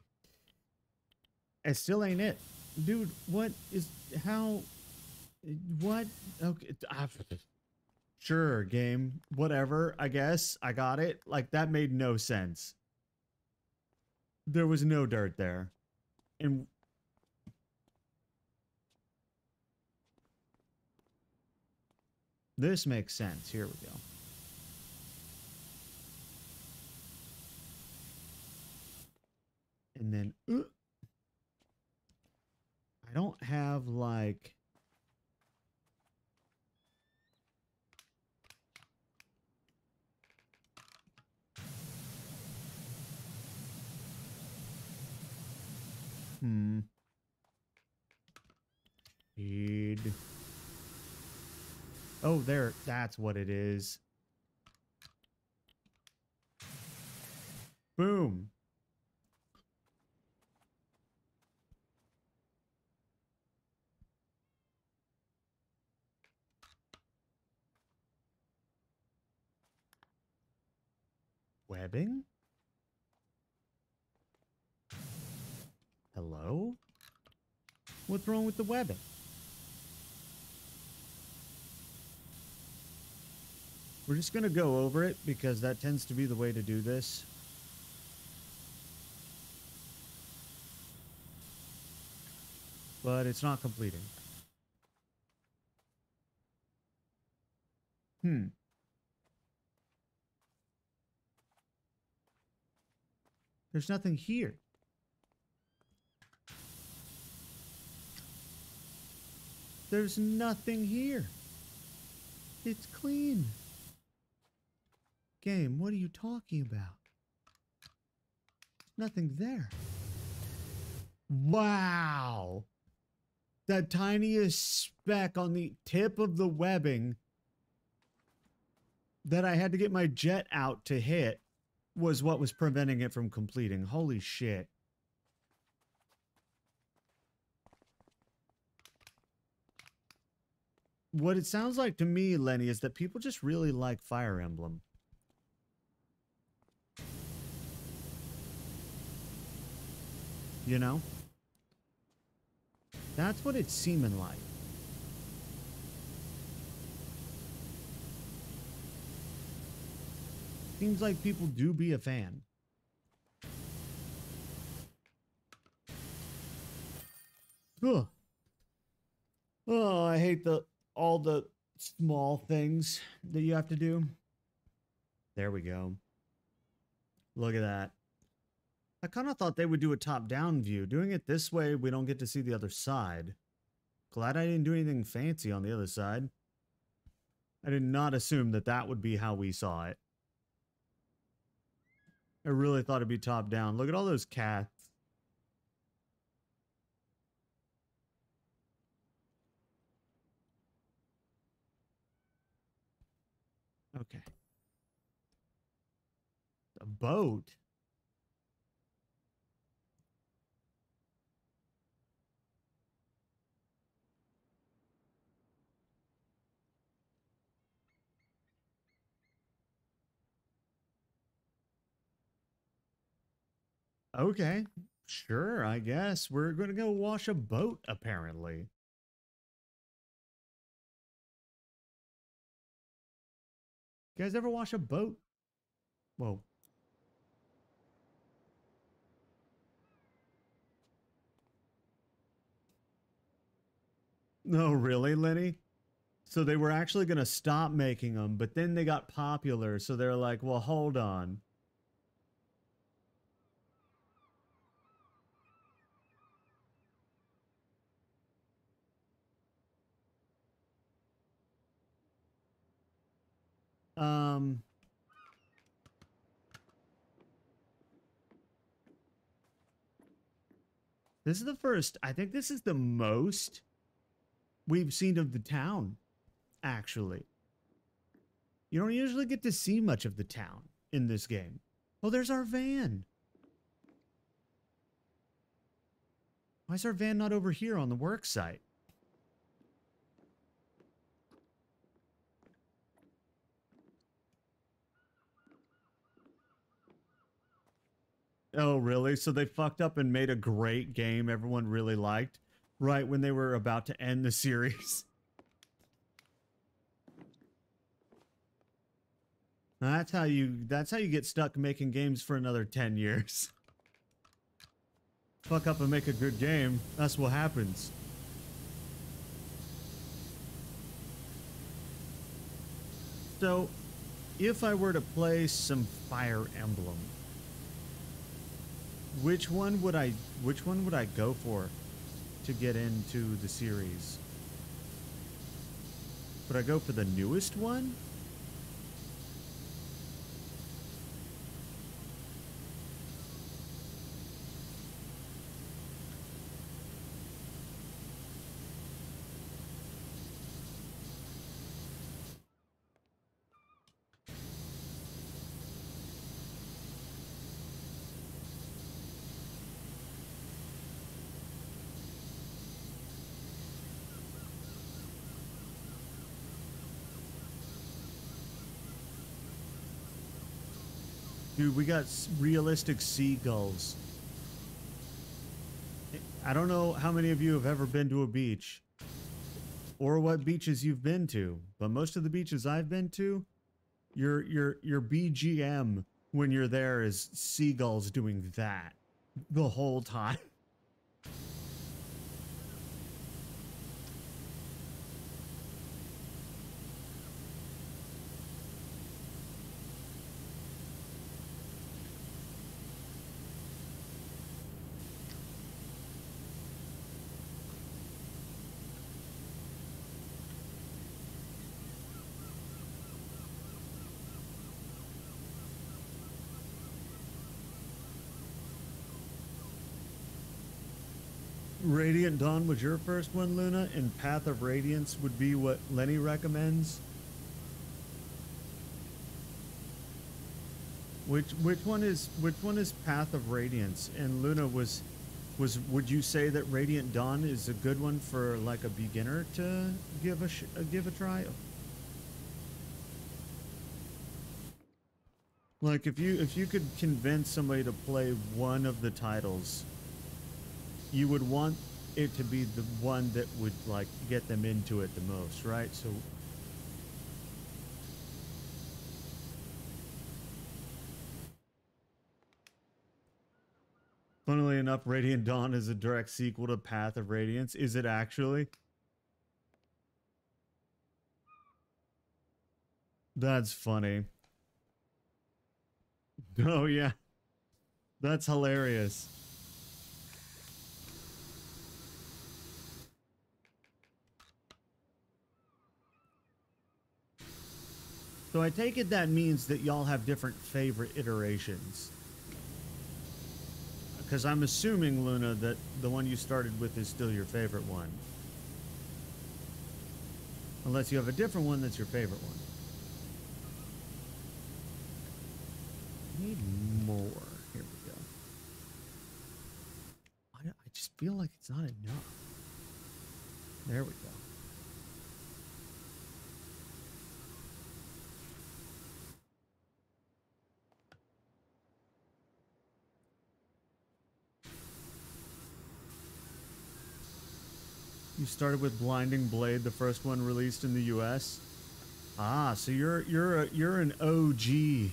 Speaker 2: it still ain't it. Dude, what is... How... What? Okay. Sure, game. Whatever, I guess. I got it. Like, that made no sense. There was no dirt there. And... This makes sense. Here we go. And then... I don't have, like... Feed. Oh, there. That's what it is. Boom. Webbing? Hello? What's wrong with the webbing? We're just going to go over it because that tends to be the way to do this. But it's not completing. There's nothing here. There's nothing here. It's clean. Game, what are you talking about? Nothing there. Wow. That tiniest speck on the tip of the webbing that I had to get my jet out to hit was what was preventing it from completing. Holy shit. What it sounds like to me, Lenny, is that people just really like Fire Emblem. You know? That's what it's seeming like. Seems like people do be a fan. Ugh. Oh, I hate all the small things that you have to do. There we go. Look at that. I kind of thought they would do a top-down view. Doing it this way, we don't get to see the other side. Glad I didn't do anything fancy on the other side. I did not assume that that would be how we saw it. I really thought it'd be top-down. Look at all those cats. Okay. A boat? Okay. Sure, I guess. We're gonna go wash a boat, apparently. You guys ever wash a boat? Whoa. No, really, Lenny? So they were actually gonna stop making them, but then they got popular, so they're like, well, hold on. Um, this is the first, I think this is the most we've seen of the town, actually. You don't usually get to see much of the town in this game. Oh, there's our van. Why is our van not over here on the work site? Oh, really? So they fucked up and made a great game everyone really liked right when they were about to end the series. That's how you get stuck making games for another 10 years. Fuck up and make a good game. That's what happens. So, if I were to play some Fire Emblem, which one would I go for to get into the series? Would I go for the newest one? Dude, we got realistic seagulls. I don't know how many of you have ever been to a beach or what beaches you've been to, but most of the beaches I've been to, your BGM when you're there is seagulls doing that the whole time. Radiant Dawn was your first one, Luna, and Path of Radiance would be what Lenny recommends. Which one is Path of Radiance? And Luna would you say that Radiant Dawn is a good one for like a beginner to give a try? Like if you could convince somebody to play one of the titles, you would want it to be the one that would like get them into it the most, right? So funnily enough, Radiant Dawn is a direct sequel to Path of Radiance. Is it actually? That's funny. Oh yeah. That's hilarious. So I take it that means that y'all have different favorite iterations. Because I'm assuming, Luna, that the one you started with is still your favorite one. Unless you have a different one that's your favorite one. feel like it's not enough. There we go. You started with Blinding Blade, the first one released in the US. Ah, so you're an OG.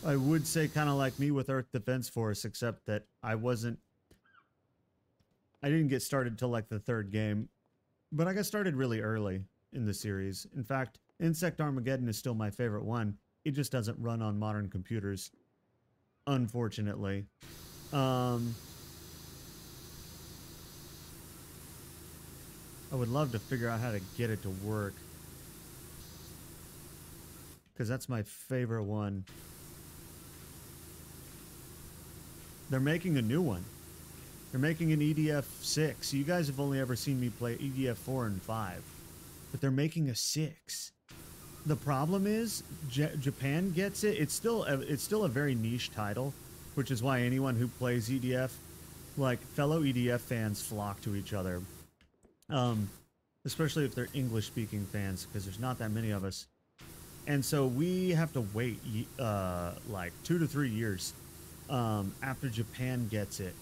Speaker 2: I would say kind of like me with Earth Defense Force, except that I didn't get started till like the third game, but I got started really early in the series. In fact, Insect Armageddon is still my favorite one. It just doesn't run on modern computers, unfortunately. I would love to figure out how to get it to work, because that's my favorite one. They're making a new one. They're making an EDF 6. You guys have only ever seen me play EDF 4 and 5. But they're making a 6. The problem is, Japan gets it. It's still a very niche title, which is why anyone who plays EDF, like fellow EDF fans, flock to each other. Especially if they're English-speaking fans, because there's not that many of us. And so we have to wait like 2 to 3 years after Japan gets it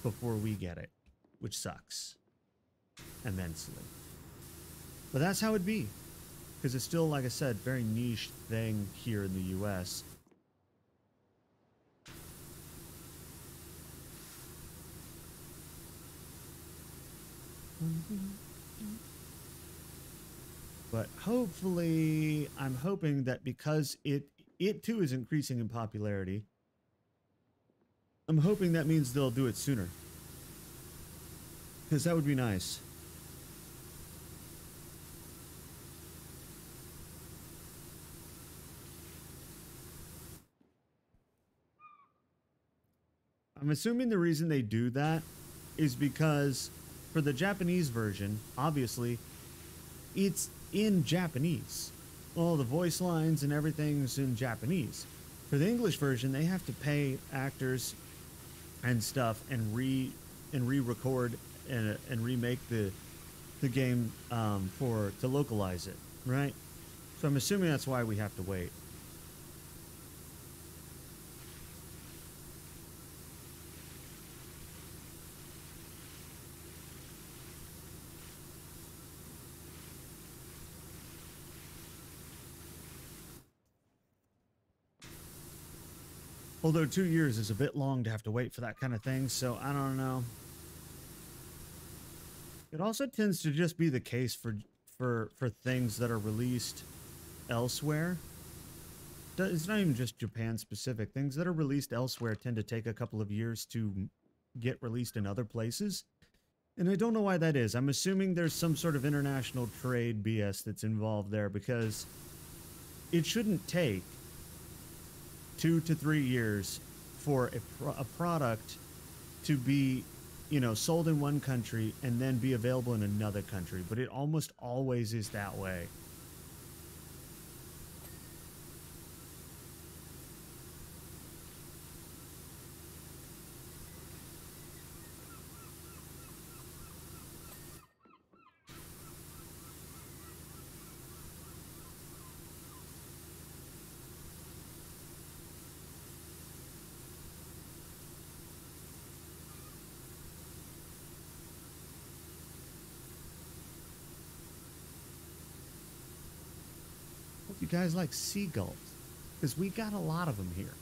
Speaker 2: before we get it, which sucks immensely. But that's how it be, because it's still, like I said, very niche thing here in the US. But hopefully, I'm hoping that because it too is increasing in popularity, I'm hoping that means they'll do it sooner. Because that would be nice. I'm assuming the reason they do that is because for the Japanese version, obviously, it's in Japanese. All the voice lines and everything's in Japanese. For the English version, they have to pay actors and stuff and re-record and remake the game to localize it, right? So I'm assuming that's why we have to wait. Although 2 years is a bit long to have to wait for that kind of thing, so I don't know. It also tends to just be the case for things that are released elsewhere. It's not even just Japan specific. Things that are released elsewhere tend to take a couple of years to get released in other places. And I don't know why that is. I'm assuming there's some sort of international trade BS that's involved there, because it shouldn't take 2 to 3 years for a product to be, you know, sold in one country and then be available in another country. But it almost always is that way. Hope you guys like seagulls, because we got a lot of them here.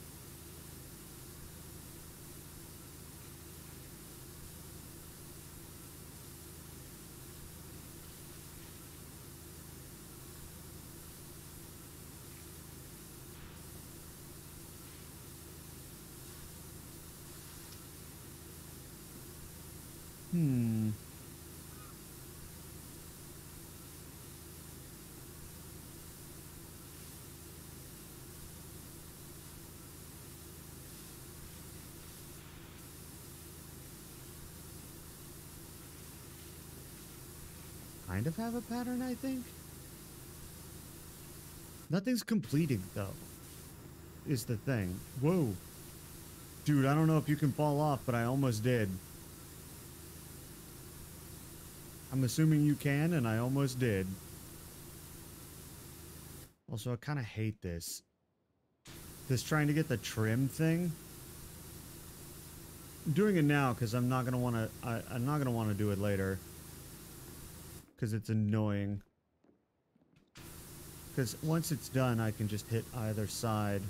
Speaker 2: Kind of have a pattern, I think. Nothing's completing, though, is the thing. Whoa. Dude, I don't know if you can fall off, but I almost did. I'm assuming you can, and I almost did. Also, I kind of hate this. This trying to get the trim thing. I'm doing it now because I'm not gonna want to. I'm not gonna want to do it later because it's annoying. Because once it's done, I can just hit either side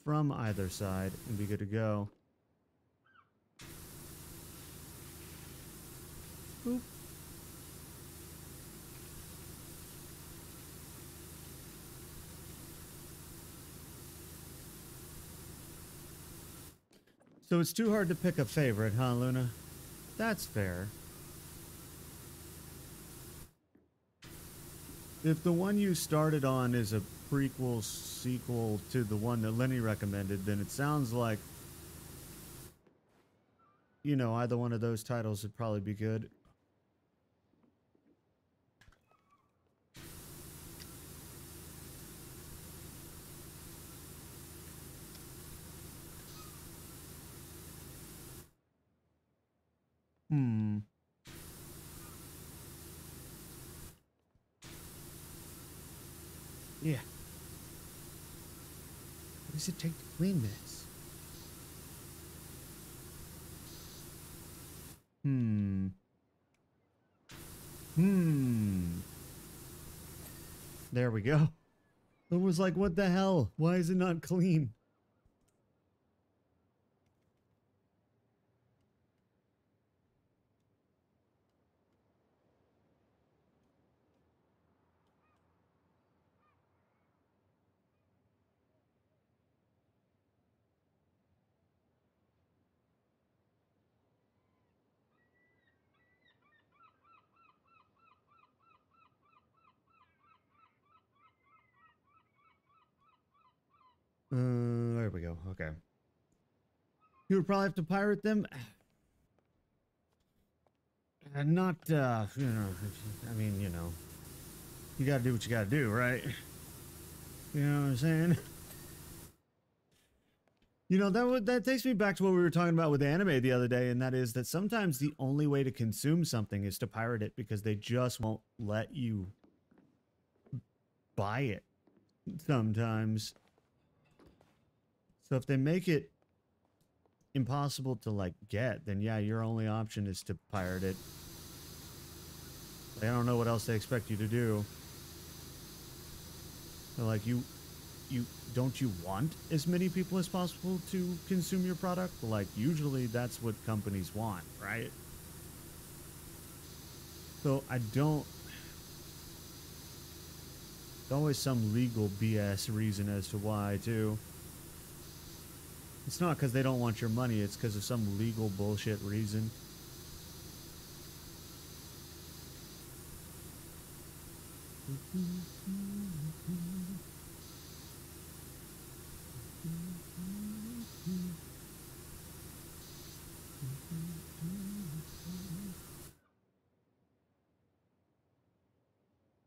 Speaker 2: from either side and be good to go. Boop. So it's too hard to pick a favorite, huh, Luna? That's fair. If the one you started on is a prequel sequel to the one that Lenny recommended, then it sounds like, you know, either one of those titles would probably be good. Yeah. What does it take to clean this? There we go. It was like, what the hell? Why is it not clean? There we go. Okay. You would probably have to pirate them. And not, you know, I mean, you know, you gotta do what you gotta do, right? You know what I'm saying? You know, that takes me back to what we were talking about with anime the other day, and that is that sometimes the only way to consume something is to pirate it because they just won't let you buy it sometimes. So if they make it impossible to, like, get, then yeah, your only option is to pirate it. I don't know what else they expect you to do. So, like, you don't you want as many people as possible to consume your product? Like, usually that's what companies want, right? So I don't. There's always some legal BS reason as to why, too. It's not because they don't want your money, it's because of some legal bullshit reason.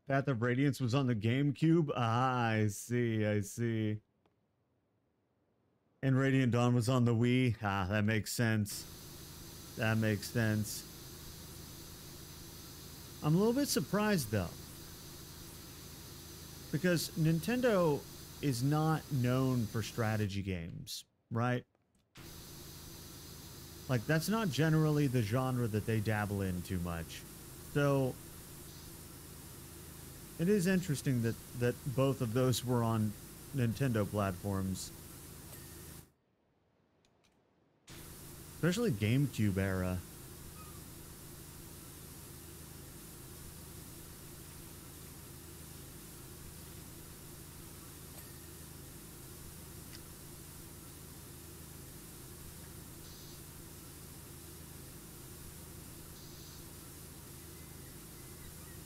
Speaker 2: Path of Radiance was on the GameCube? Ah, I see, I see. And Radiant Dawn was on the Wii? Ah, that makes sense. That makes sense. I'm a little bit surprised, though. Because Nintendo is not known for strategy games, right? Like, that's not generally the genre that they dabble in too much. So it is interesting that both of those were on Nintendo platforms. Especially GameCube era.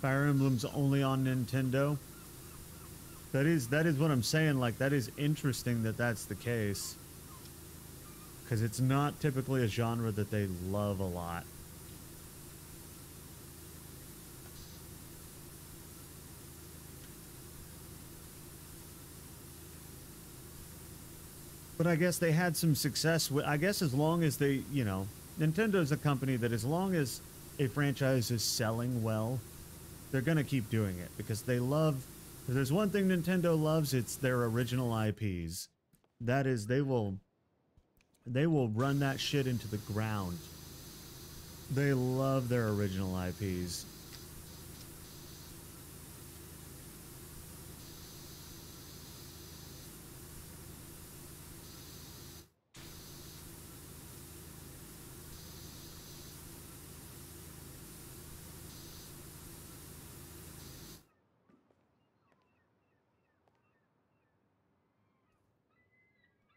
Speaker 2: Fire Emblem's only on Nintendo. That is what I'm saying. Like, that is interesting that that's the case. Because it's not typically a genre that they love a lot. But I guess they had some success with, I guess as long as they, you know, Nintendo's a company that as long as a franchise is selling well, they're going to keep doing it because they love, if there's one thing Nintendo loves, it's their original IPs. That is, they will run that shit into the ground. They love their original IPs.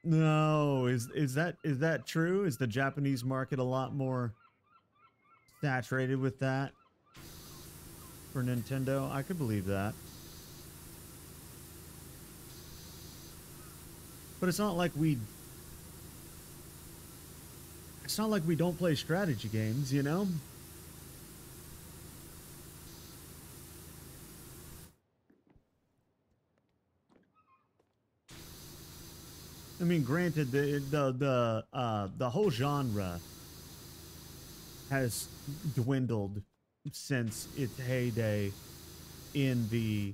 Speaker 2: No, is that true? Is the Japanese market a lot more saturated with that for Nintendo? I could believe that. But it's not like we don't play strategy games, you know? I mean, granted, the whole genre has dwindled since its heyday in the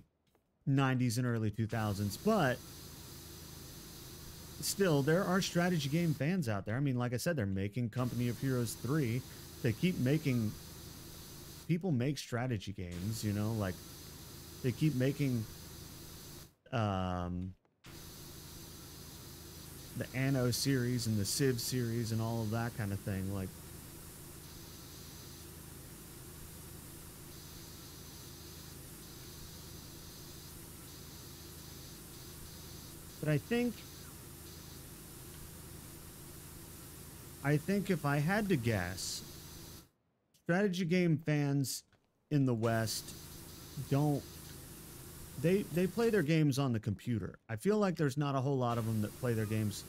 Speaker 2: 90s and early 2000s, but still, there are strategy game fans out there. I mean, like I said, they're making Company of Heroes 3. They keep making, people make strategy games, you know, like they keep making um the Anno series and the Civ series and all of that kind of thing. Like, but I think if I had to guess, strategy game fans in the West don't, they play their games on the computer. I feel like there's not a whole lot of them that play their games,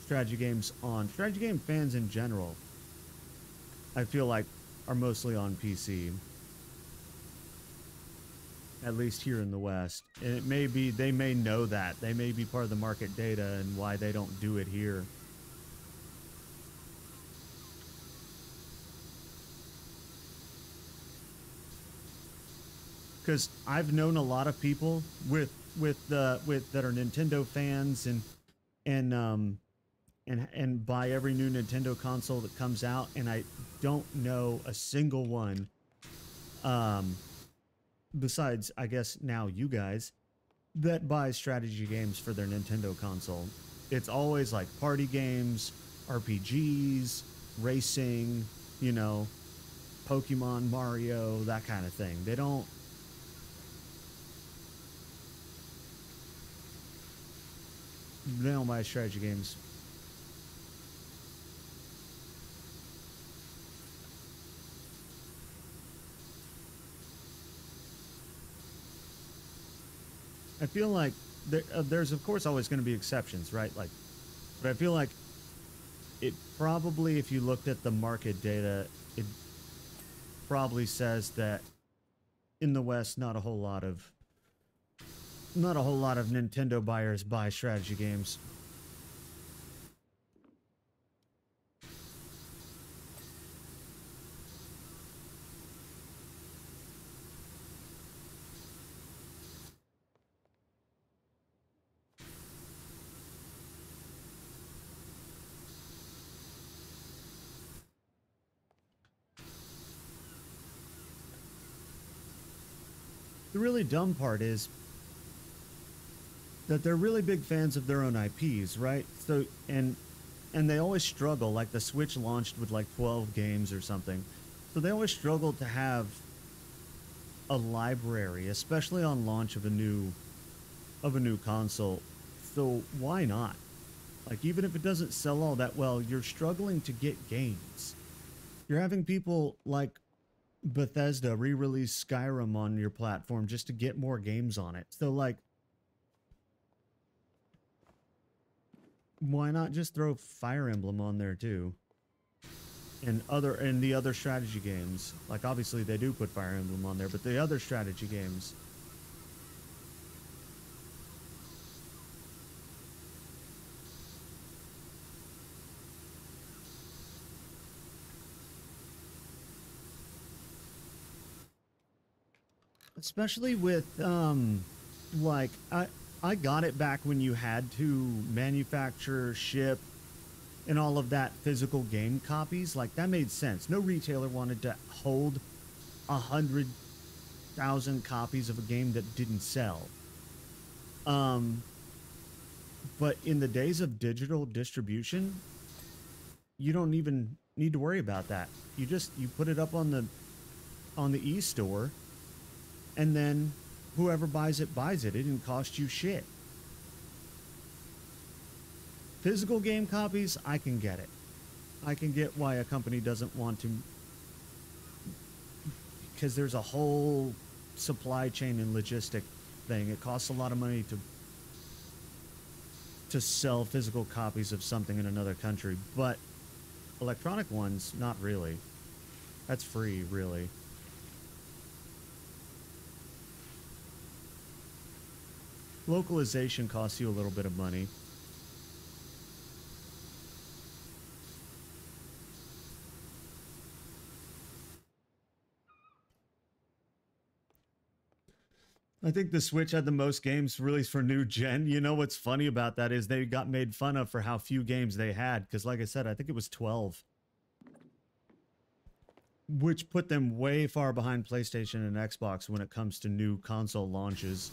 Speaker 2: strategy games, on strategy game fans in general. I feel like are mostly on PC, at least here in the West. And it may be they may know that. They may be part of the market data and why they don't do it here. Because I've known a lot of people with that are Nintendo fans and buy every new Nintendo console that comes out, and I don't know a single one, um, besides I guess now you guys, that buys strategy games for their Nintendo console. It's always like party games, RPGs, racing, you know, Pokemon, Mario, that kind of thing. They don't buy strategy games. I feel like there's of course always going to be exceptions, right? Like, but I feel like it probably, if you looked at the market data, it probably says that in the West, not a whole lot of Nintendo buyers buy strategy games. The really dumb part is that they're really big fans of their own IPs, right? So and they always struggle. Like the Switch launched with like 12 games or something, so they always struggle to have a library, especially on launch of a new console. So why not? Like, even if it doesn't sell all that well, you're struggling to get games. You're having people like Bethesda re-release Skyrim on your platform just to get more games on it. So like, why not just throw Fire Emblem on there too? And the other strategy games. Like, obviously they do put Fire Emblem on there, but the other strategy games. Especially with like I got it back when you had to manufacture, ship, and all of that physical game copies. Like that made sense. No retailer wanted to hold 100,000 copies of a game that didn't sell. Um, but in the days of digital distribution, you don't even need to worry about that. You put it up on the e-store, and then whoever buys it buys it. It didn't cost you shit. Physical game copies, I can get it. I can get why a company doesn't want to, because there's a whole supply chain and logistic thing. It costs a lot of money to sell physical copies of something in another country, but electronic ones, not really. That's free, really. Localization costs you a little bit of money. I think the Switch had the most games released for new gen. You know what's funny about that is they got made fun of for how few games they had. Because like I said, I think it was 12. Which put them way far behind PlayStation and Xbox when it comes to new console launches.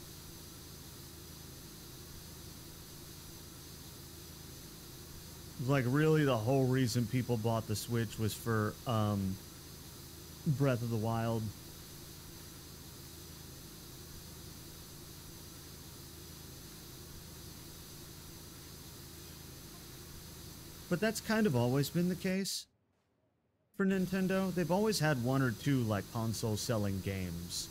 Speaker 2: Like really the whole reason people bought the Switch was for Breath of the Wild. But that's kind of always been the case for Nintendo. They've always had one or two like console selling games.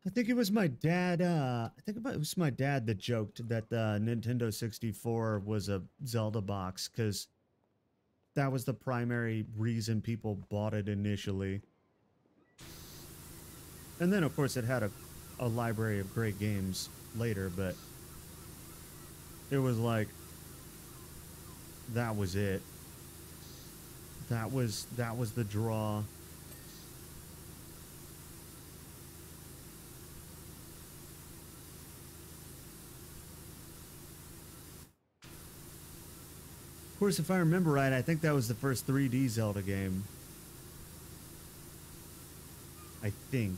Speaker 2: I think it was my dad, it was my dad that joked that the Nintendo 64 was a Zelda box, because that was the primary reason people bought it initially. And then, of course, it had a library of great games later, but it was like, that was it. That was the draw. Of course, if I remember right, I think that was the first 3D Zelda game. I think.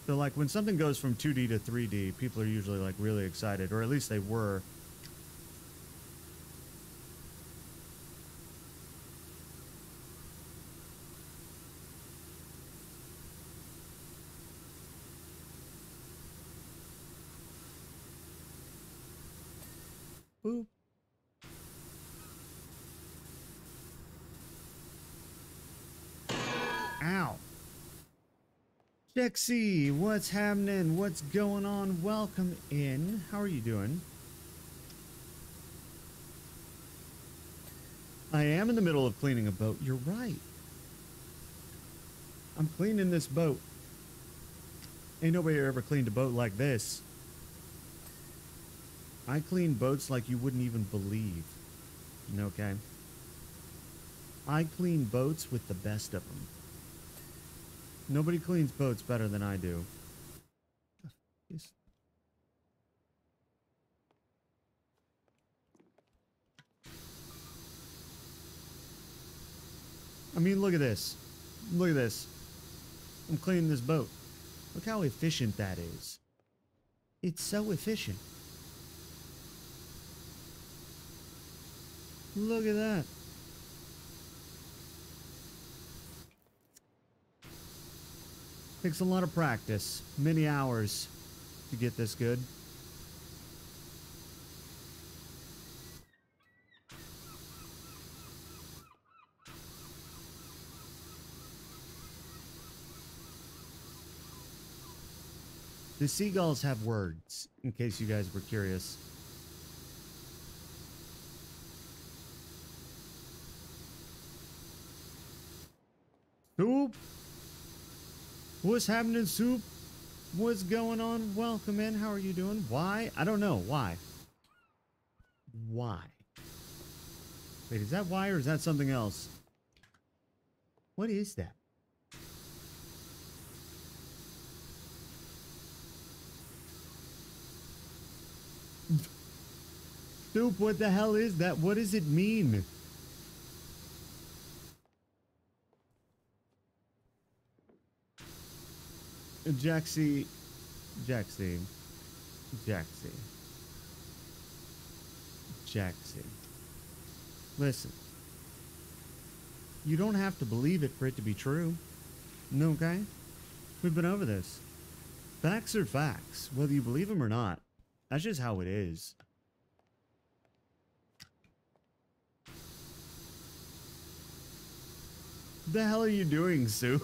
Speaker 2: So, like, when something goes from 2D to 3D, people are usually, like, really excited, or at least they were. Boop. Ow. Jexy, what's happening? What's going on? Welcome in. How are you doing? I am in the middle of cleaning a boat. You're right. I'm cleaning this boat. Ain't nobody ever cleaned a boat like this. I clean boats like you wouldn't even believe. Okay? I clean boats with the best of them. Nobody cleans boats better than I do. I mean, look at this. Look at this. I'm cleaning this boat. Look how efficient that is. It's so efficient. Look at that. Takes a lot of practice. Many hours to get this good. The seagulls have words, in case you guys were curious. Soup? What's happening, Soup? What's going on? Welcome in. How are you doing? Why? I don't know. Why? Why? Wait, is that why or is that something else? What is that? Soup, what the hell is that? What does it mean? Jaxie. Jaxie. Jaxie. Jaxie. Listen. You don't have to believe it for it to be true. Okay? We've been over this. Facts are facts, whether you believe them or not. That's just how it is. What the hell are you doing, Sue?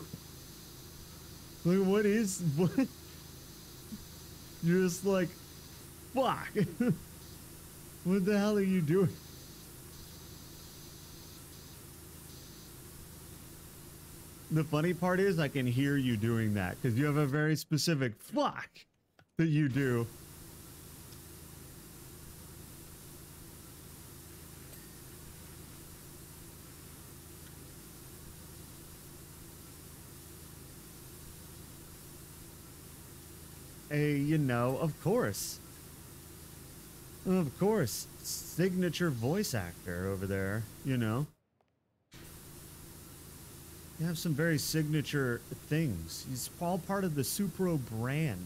Speaker 2: Like, what is... What? You're just like... Fuck! What the hell are you doing? The funny part is I can hear you doing that, because you have a very specific fuck that you do. You know, of course. Of course. Signature voice actor over there, you know. You have some very signature things. It's all part of the Supro brand.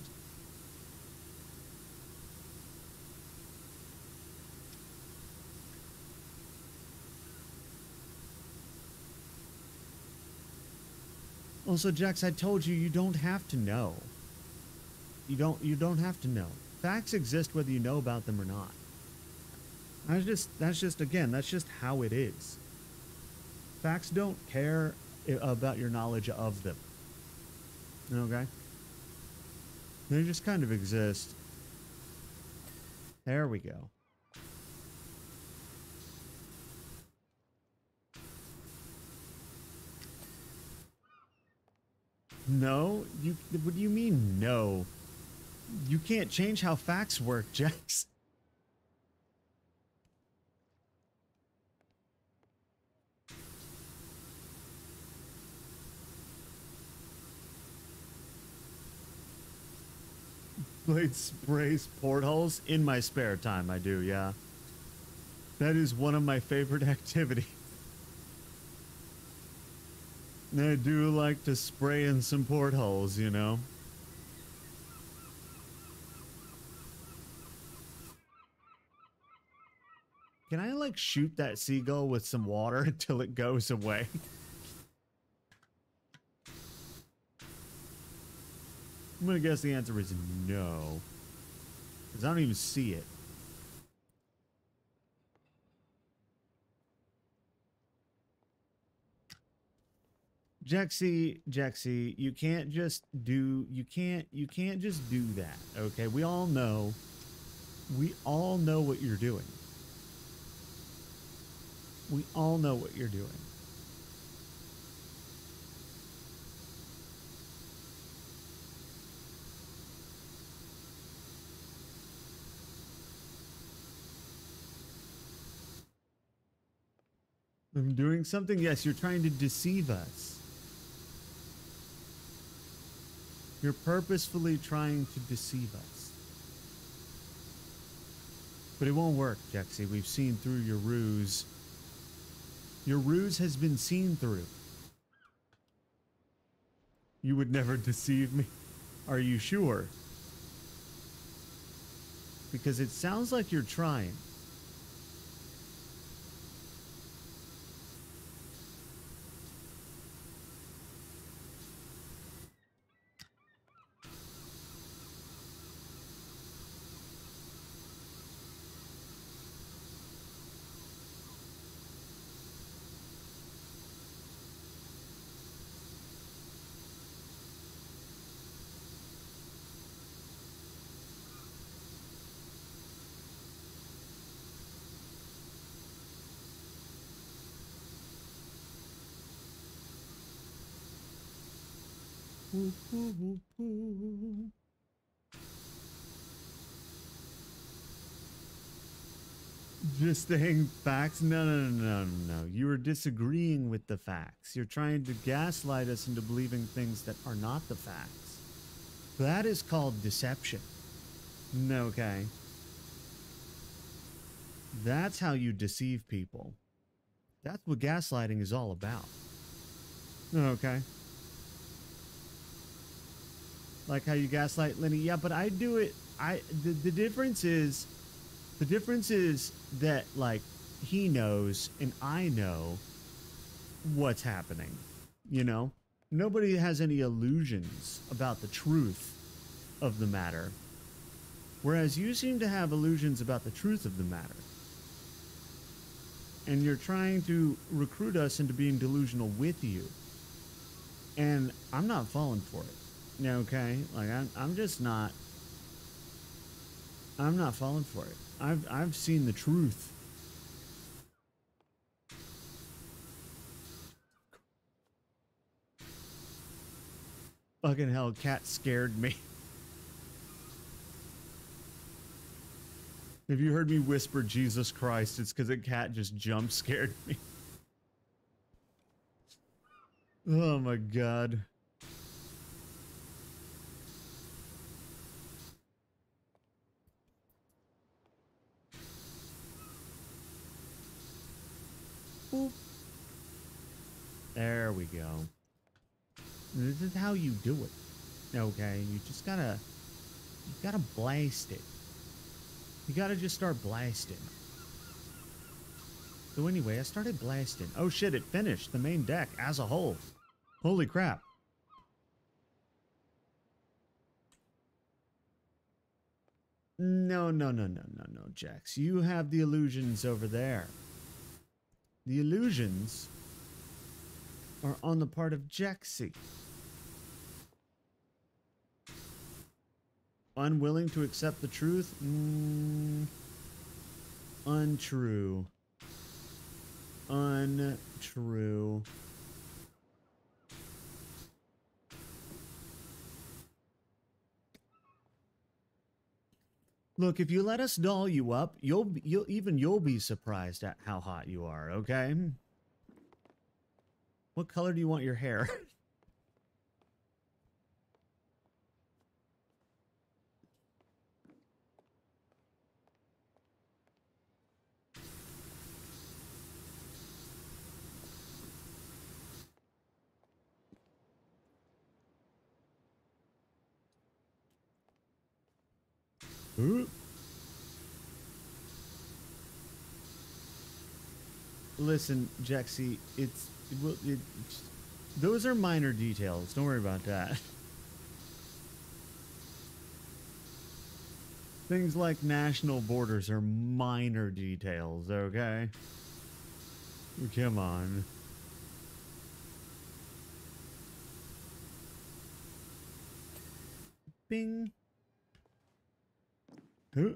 Speaker 2: Also, Jax, I told you, you don't have to know. You don't have to know. Facts exist whether you know about them or not. That's just how it is. Facts don't care about your knowledge of them. Okay? They just kind of exist. There we go. No? What do you mean, no? You can't change how facts work, Jax. Blade sprays portholes in my spare time, I do, yeah. That is one of my favorite activities. I do like to spray in some portholes, you know. Can I, like, shoot that seagull with some water until it goes away? I'm gonna guess the answer is no. Because I don't even see it. Jaxie, you can't just do that, okay? We all know what you're doing. We all know what you're doing. I'm doing something? Yes, you're trying to deceive us. You're purposefully trying to deceive us. But it won't work, Jaxie. We've seen through your ruse. Your ruse has been seen through. You would never deceive me? Are you sure? Because it sounds like you're trying. Just saying facts? No, no, no, no, no. You are disagreeing with the facts. You're trying to gaslight us into believing things that are not the facts. That is called deception. Okay. That's how you deceive people. That's what gaslighting is all about. Okay. Like how you gaslight Lenny. Yeah, but I do it. The difference is that like he knows and I know what's happening. You know? Nobody has any illusions about the truth of the matter. Whereas you seem to have illusions about the truth of the matter. And you're trying to recruit us into being delusional with you. And I'm not falling for it. Okay? Like I'm just not. I'm not falling for it. I've seen the truth. Fucking hell, cat scared me. If you heard me whisper Jesus Christ, it's because a cat just jump scared me. Oh my god. Boop. There we go. This is how you do it. Okay, you just gotta blast it. You gotta just start blasting. So anyway, I started blasting. Oh shit, it finished the main deck as a whole. Holy crap. No, no, no, no, no, no, Jax. You have the illusions over there. The illusions are on the part of Jaxie. Unwilling to accept the truth? Untrue. Untrue. Look, if you let us doll you up, you'll be surprised at how hot you are, okay? What color do you want your hair? Ooh. Listen, Jaxie, those are minor details. Don't worry about that. Things like national borders are minor details, okay? Come on. Bing. Huh?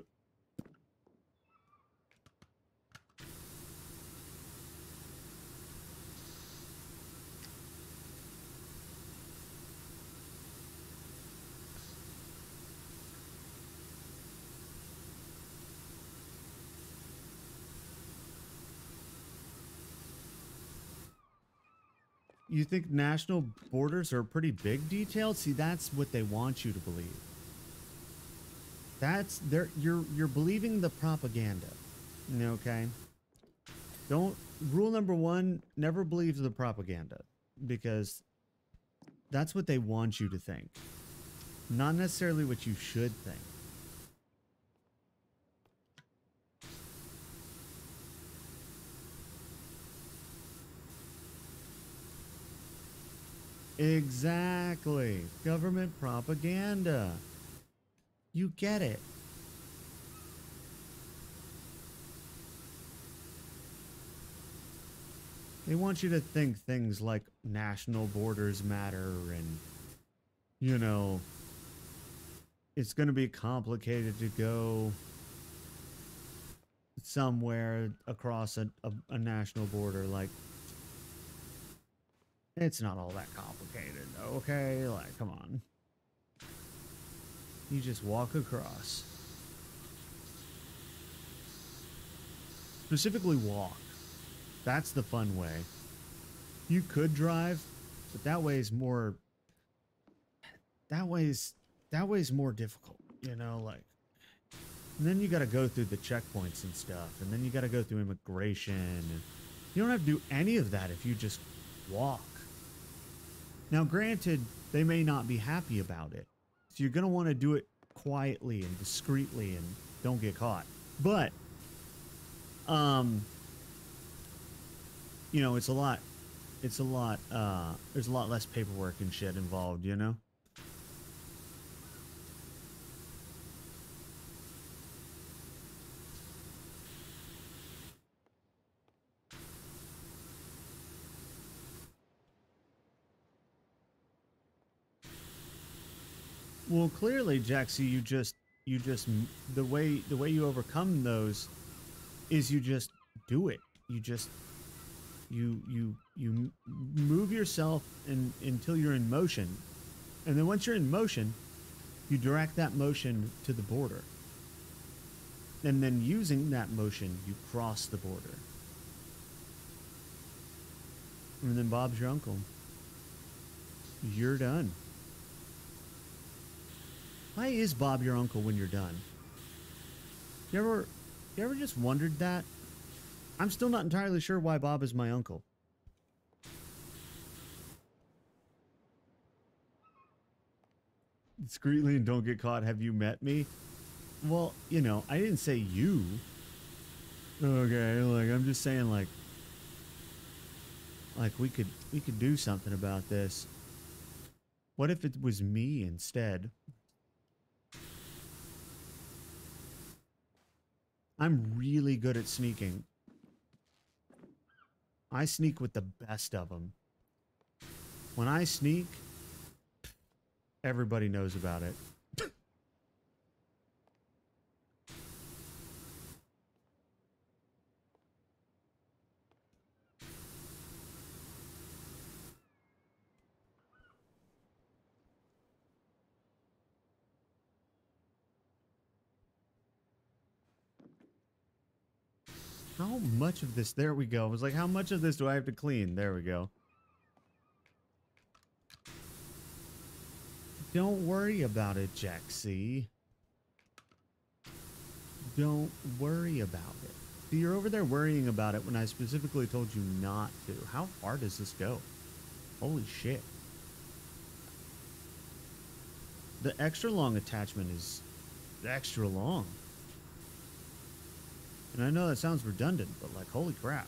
Speaker 2: You think national borders are a pretty big detail? See, that's what they want you to believe. You're believing the propaganda. Okay? Rule number 1, never believe the propaganda, because that's what they want you to think. Not necessarily what you should think. Exactly. Government propaganda. You get it. They want you to think things like national borders matter and, you know, it's going to be complicated to go somewhere across a national border. Like, It's not all that complicated, okay? Like, come on. You just walk across. Specifically walk. That's the fun way. You could drive, but that way is more... That way's more difficult, you know, like... And then you gotta go through the checkpoints and stuff, and then you gotta go through immigration. You don't have to do any of that if you just walk. Now, granted, they may not be happy about it. So you're going to want to do it quietly and discreetly and don't get caught. But, you know, there's a lot less paperwork and shit involved, you know? Well, clearly, Jaxie, the way you overcome those is you just do it. You move yourself until you're in motion, and then once you're in motion, you direct that motion to the border, and then using that motion, you cross the border, and then Bob's your uncle. You're done. Why is Bob your uncle when you're done? You ever just wondered that? I'm still not entirely sure why Bob is my uncle. Discreetly and don't get caught. Have you met me? Well, you know, I didn't say you. Okay, like I'm just saying like we could do something about this. What if it was me instead? I'm really good at sneaking. I sneak with the best of them. When I sneak, everybody knows about it. How much of this? There we go. I was like, how much of this do I have to clean? There we go. Don't worry about it, Jaxie. Don't worry about it. See, you're over there worrying about it when I specifically told you not to. How far does this go? Holy shit. The extra long attachment is extra long. And I know that sounds redundant, but like, holy crap.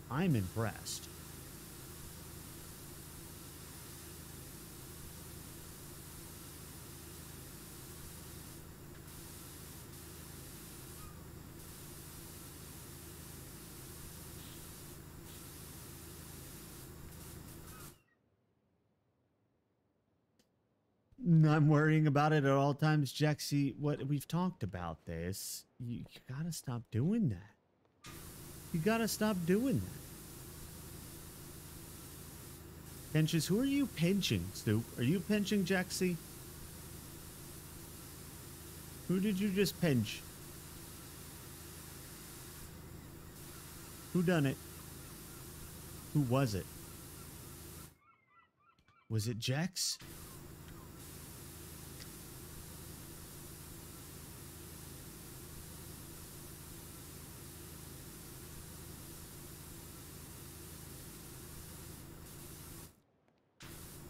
Speaker 2: I'm impressed. I'm worrying about it at all times, Jaxie. What we've talked about this. You gotta stop doing that. You gotta stop doing that. Pinches, who are you pinching, Stoop? Are you pinching Jaxie? Who did you just pinch? Who done it? Who was it? Was it Jax?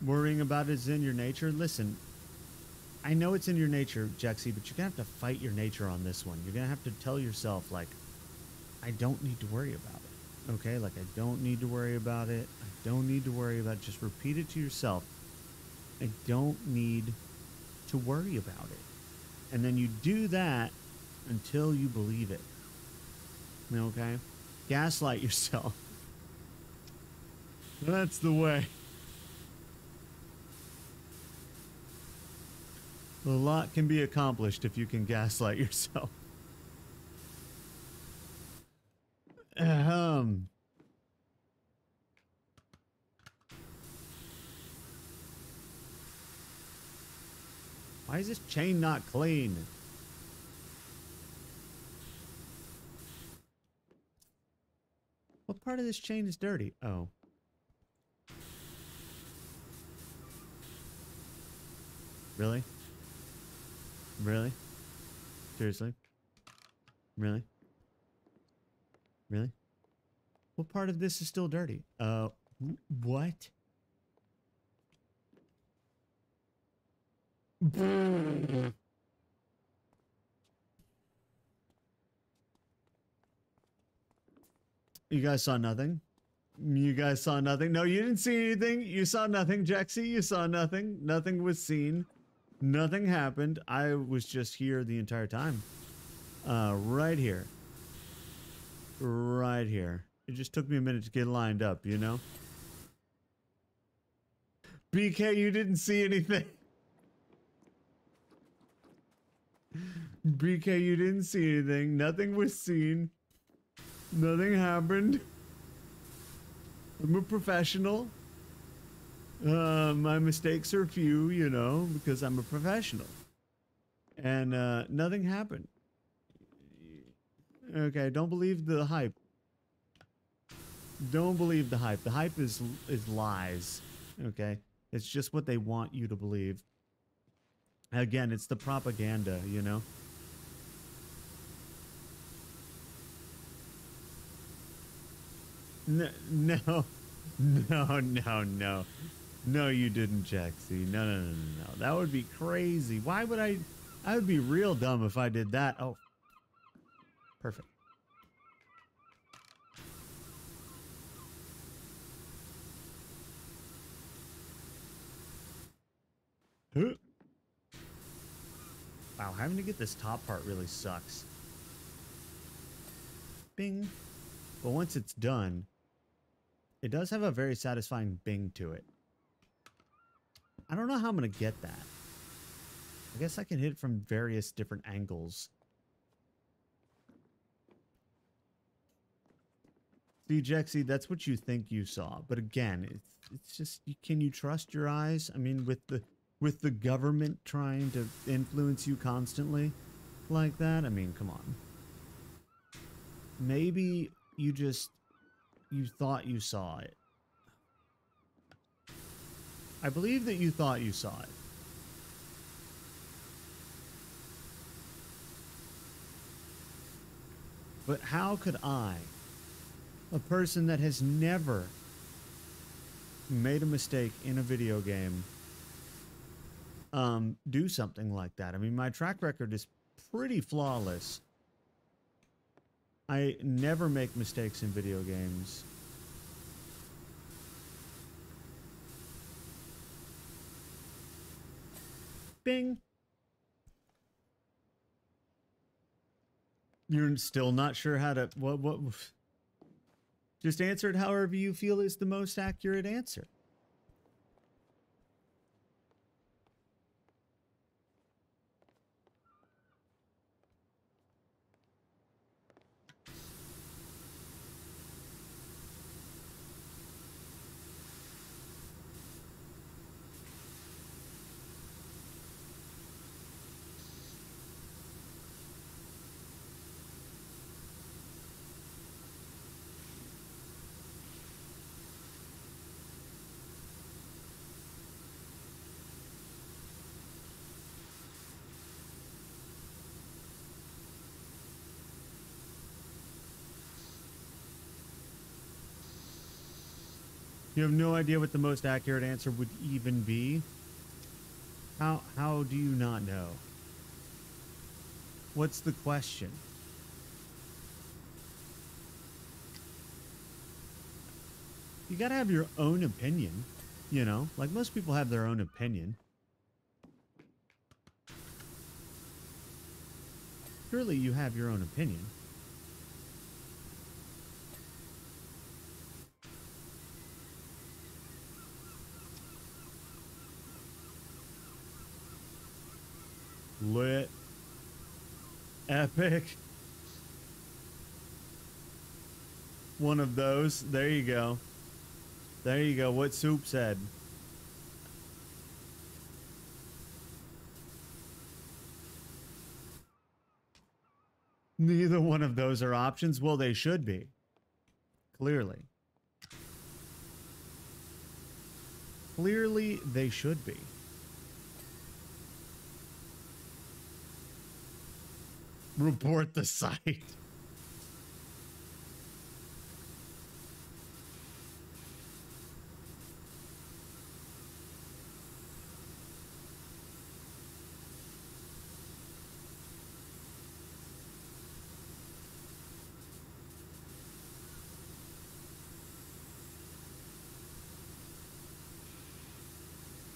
Speaker 2: Worrying about it is in your nature? Listen, I know it's in your nature, Jaxie, but you're going to have to fight your nature on this one. You're going to have to tell yourself, like, I don't need to worry about it. Okay? Like, I don't need to worry about it. I don't need to worry about it. Just repeat it to yourself. I don't need to worry about it. And then you do that until you believe it. Okay? Gaslight yourself. That's the way. A lot can be accomplished if you can gaslight yourself. Why is this chain not clean? What part of this chain is dirty? Oh. Really? Really? Seriously? Really? Really? What part of this is still dirty? What? You guys saw nothing? You guys saw nothing? No, you didn't see anything. You saw nothing, Jexy. You saw nothing. Nothing was seen. Nothing happened. I was just here the entire time. Right here. Right here. It just took me a minute to get lined up, you know? BK, you didn't see anything. BK, you didn't see anything. Nothing was seen. Nothing happened. I'm a professional. My mistakes are few, you know, because I'm a professional. And nothing happened. Okay, don't believe the hype. Don't believe the hype. The hype is lies. Okay? It's just what they want you to believe. Again, it's the propaganda, you know? No, no, no, no, no. No, you didn't, Jaxie. No, no, no, no, no. That would be crazy. Why would I would be real dumb if I did that. Oh. Perfect. Huh. Wow, having to get this top part really sucks. Bing. But once it's done, it does have a very satisfying bing to it. I don't know how I'm going to get that. I guess I can hit it from various different angles. See, Jexy, that's what you think you saw. But again, it's just, can you trust your eyes? I mean, with the government trying to influence you constantly like that? I mean, come on. Maybe you thought you saw it. I believe that you thought you saw it. But how could I, a person that has never made a mistake in a video game, do something like that? I mean, my track record is pretty flawless. I never make mistakes in video games. Bing. You're still not sure how to... What? Just answer it however you feel is the most accurate answer. You have no idea what the most accurate answer would even be? How do you not know? What's the question? You gotta have your own opinion, you know? Like, most people have their own opinion. Surely you have your own opinion. Lit. Epic. One of those. There you go. There you go. What Soup said. Neither one of those are options. Well, they should be. Clearly. Clearly, they should be. Report the site.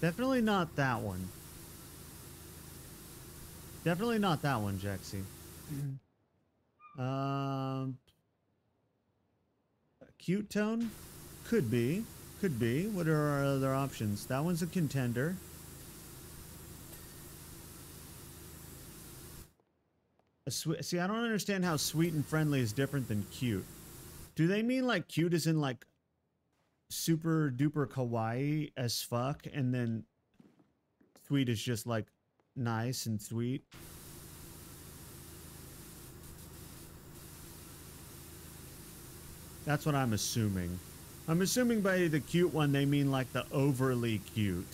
Speaker 2: Definitely not that one. Definitely not that one, Jexy. Cute tone? Could be. Could be. What are our other options? That one's a contender. See, I don't understand how sweet and friendly is different than cute. Do they mean like cute as in like super duper kawaii as fuck, and then sweet is just like nice and sweet? That's what I'm assuming. I'm assuming by the cute one they mean like the overly cute.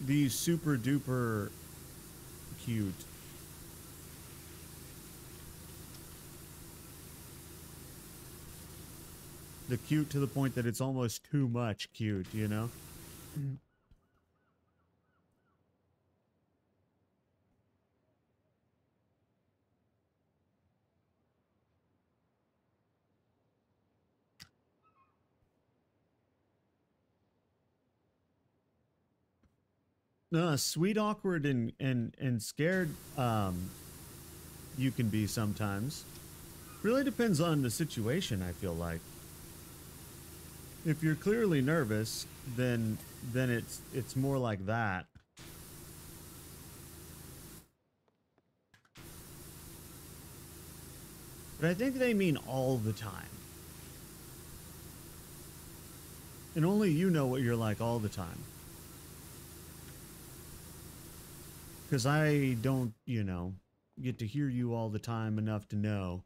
Speaker 2: The super duper cute. The cute to the point that it's almost too much cute, you know? Sweet, awkward, and scared, you can be sometimes. Really depends on the situation, I feel like. If you're clearly nervous, then it's more like that. But I think they mean all the time. And only you know what you're like all the time. Because I don't, you know, get to hear you all the time enough to know.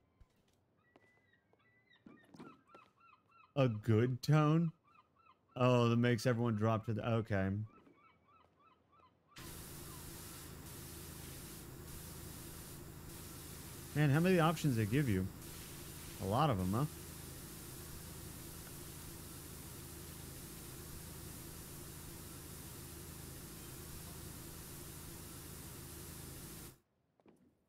Speaker 2: A good tone? Oh, that makes everyone drop to the... Okay. Man, how many options they give you? A lot of them, huh?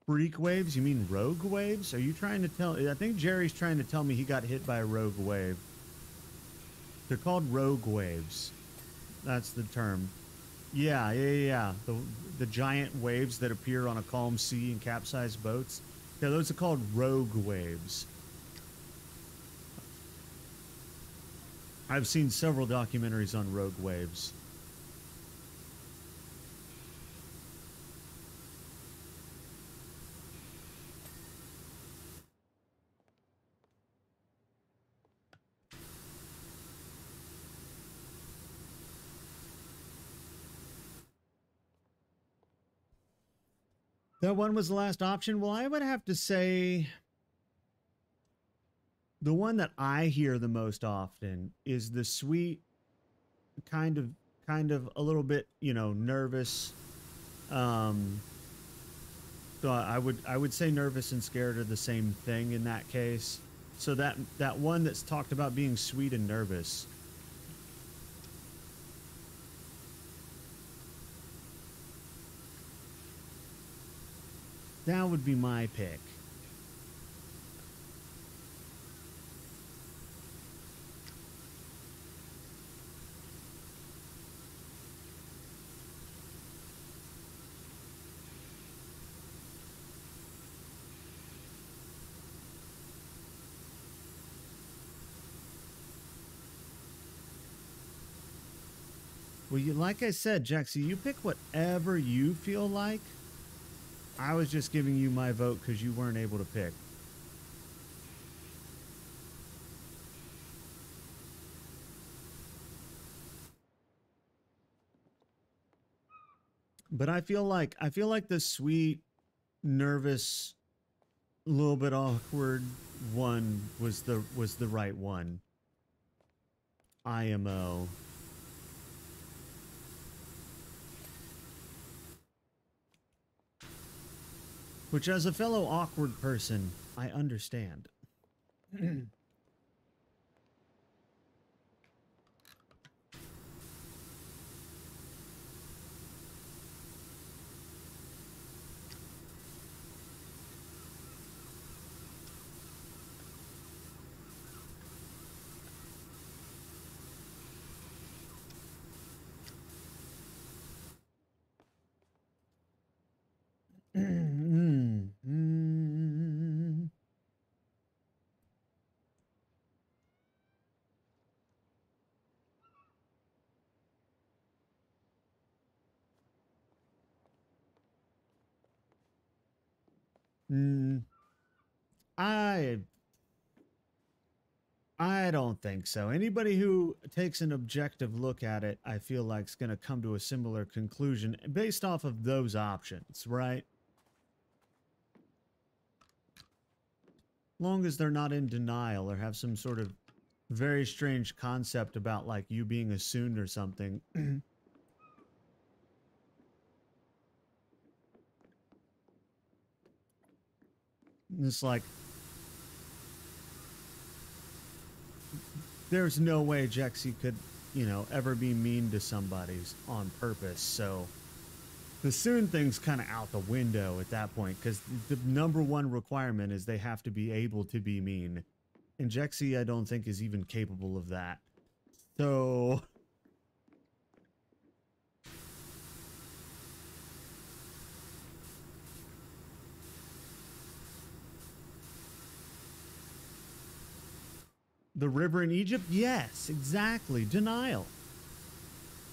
Speaker 2: Freak waves? You mean rogue waves? Are you trying to tell... I think Jerry's trying to tell me he got hit by a rogue wave. They're called rogue waves. That's the term. Yeah. The giant waves that appear on a calm sea and capsized boats. Yeah, those are called rogue waves. I've seen several documentaries on rogue waves. That one was the last option. Well, I would have to say the one that I hear the most often is the sweet, kind of a little bit, you know, nervous. So I would say nervous and scared are the same thing in that case. So that one that's talked about being sweet and nervous. That would be my pick. Well, like I said, Jaxie, you pick whatever you feel like. I was just giving you my vote because you weren't able to pick. But I feel like the sweet, nervous A little bit awkward one was the right one. IMO. Which, as a fellow awkward person, I understand. I I don't think so. Anybody who takes an objective look at it, I feel like is going to come to a similar conclusion based off of those options, right? Long as they're not in denial or have some sort of very strange concept about like you being assumed or something. It's like there's no way Jexy could, you know, ever be mean to somebody's on purpose. So the soon thing's kind of out the window at that point because the number one requirement is they have to be able to be mean. And Jexy, I don't think, is even capable of that. So the river in Egypt? Yes, exactly. Denial.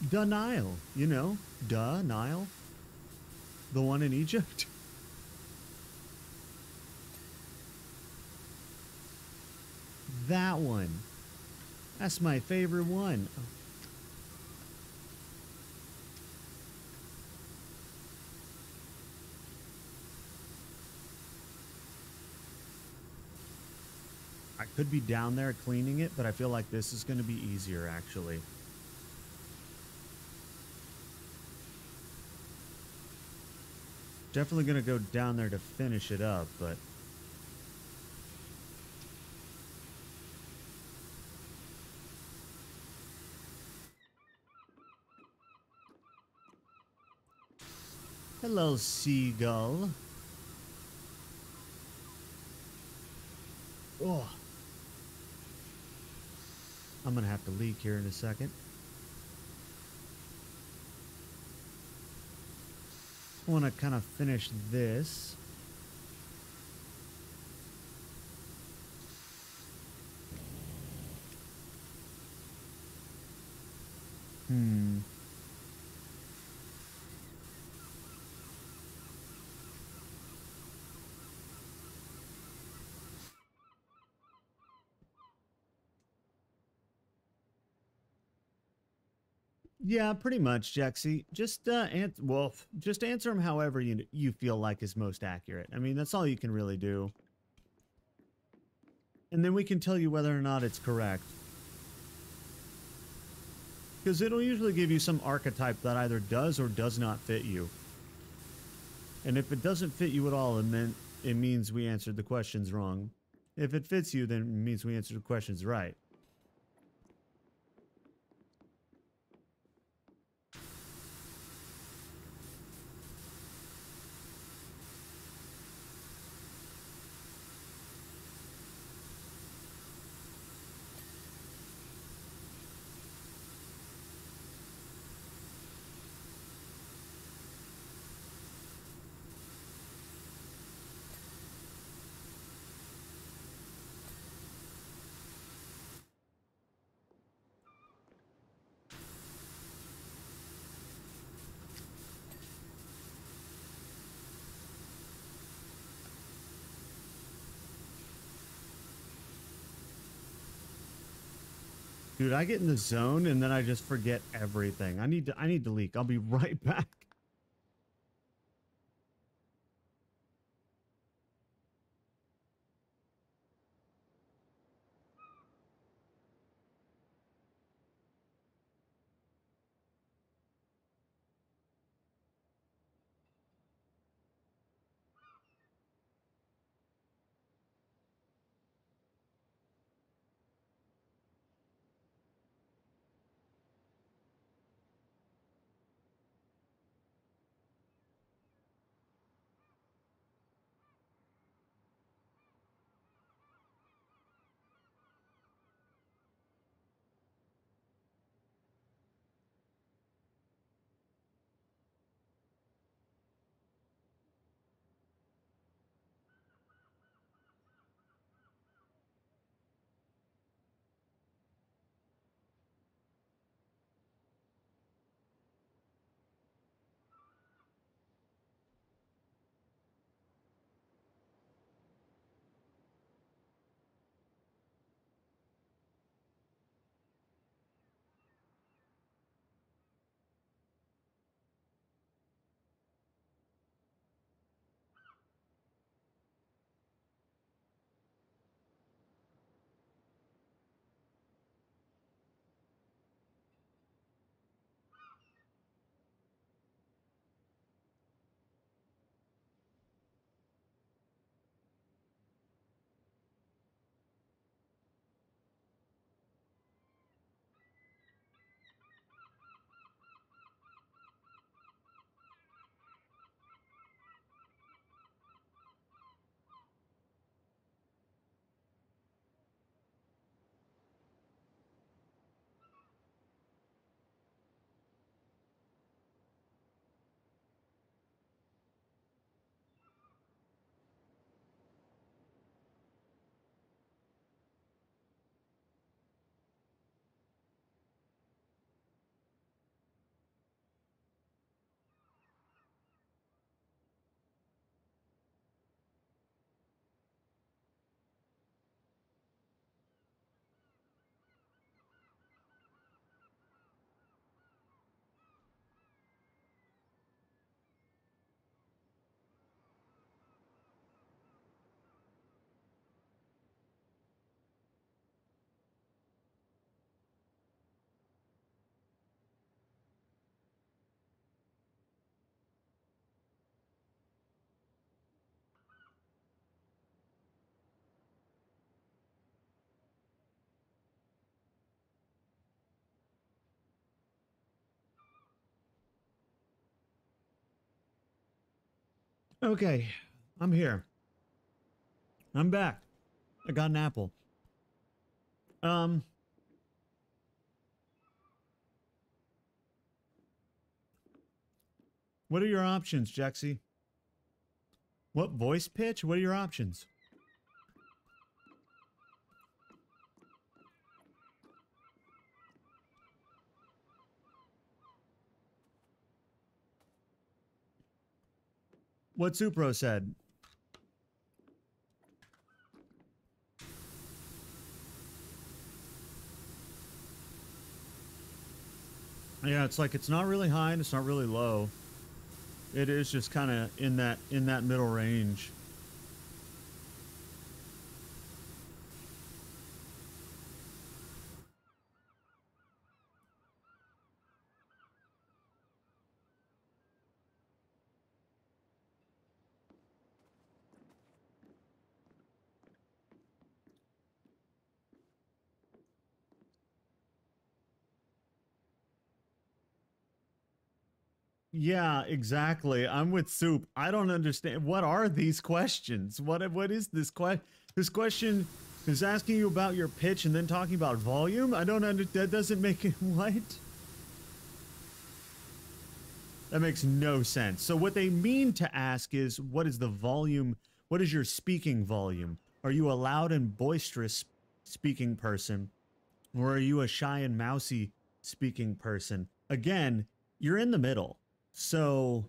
Speaker 2: Denial, you know, duh, Nile. The one in Egypt. That one. That's my favorite one. I could be down there cleaning it, but I feel like this is going to be easier, actually. Definitely going to go down there to finish it up, but... Hello, seagull. Oh. I'm going to have to leak here in a second. I want to kind of finish this. Yeah, pretty much, Jexy. Just just answer them however you feel like is most accurate. I mean, that's all you can really do. And then we can tell you whether or not it's correct. Because it'll usually give you some archetype that either does or does not fit you. And if it doesn't fit you at all, it means we answered the questions wrong. If it fits you, then it means we answered the questions right. Dude, I get in the zone and then I just forget everything. I need to leak. I'll be right back. Okay, I'm here. I'm back. I got an apple. Um, what are your options, Jaxie? What voice pitch? What are your options? What Supro said. Yeah, it's like it's not really high and it's not really low. It is just kind of in that middle range. Yeah, exactly. I'm with Soup. I don't understand. What are these questions? What is this question? This question is asking you about your pitch and then talking about volume? I don't understand. That doesn't make it what? That makes no sense. So what they mean to ask is what is the volume? What is your speaking volume? Are you a loud and boisterous speaking person? Or are you a shy and mousy speaking person? Again, you're in the middle. So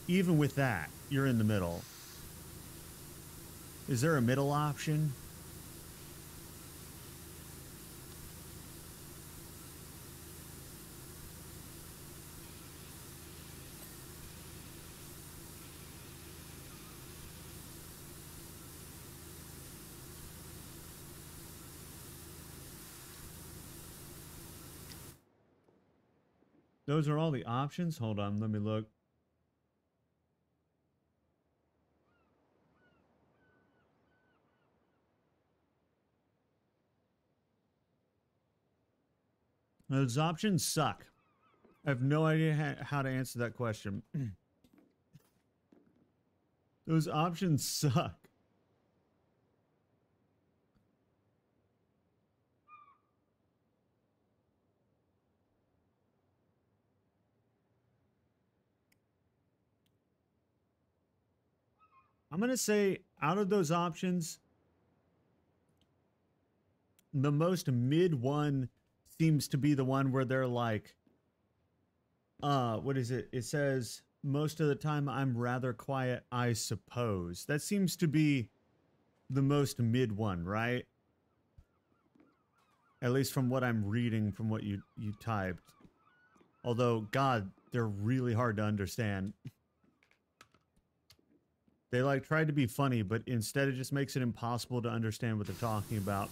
Speaker 2: even with that, you're in the middle. Is there a middle option? Those are all the options. Hold on, let me look. Those options suck. I have no idea how to answer that question. Those options suck. I'm going to say out of those options, the most mid one seems to be the one where they're like, what is it? It says, most of the time I'm rather quiet, I suppose. That seems to be the most mid one, right? At least from what I'm reading from what you typed. Although, God, they're really hard to understand. They like tried to be funny, but instead it just makes it impossible to understand what they're talking about.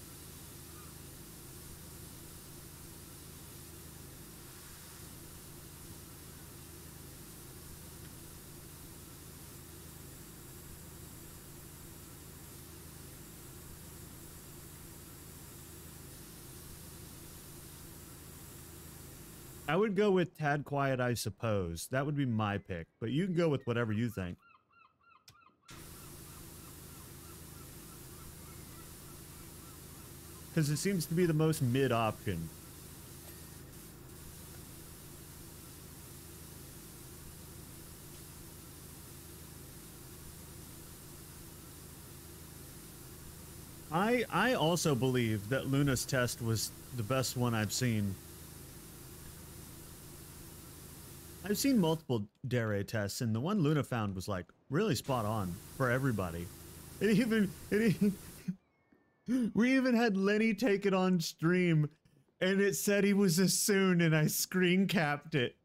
Speaker 2: I would go with Tad Quiet, I suppose. That would be my pick, but you can go with whatever you think. Because it seems to be the most mid option. I also believe that Luna's test was the best one I've seen. I've seen multiple Dare tests, and the one Luna found was like really spot on for everybody. We even had Lenny take it on stream, and it said he was a soon, and I screen capped it.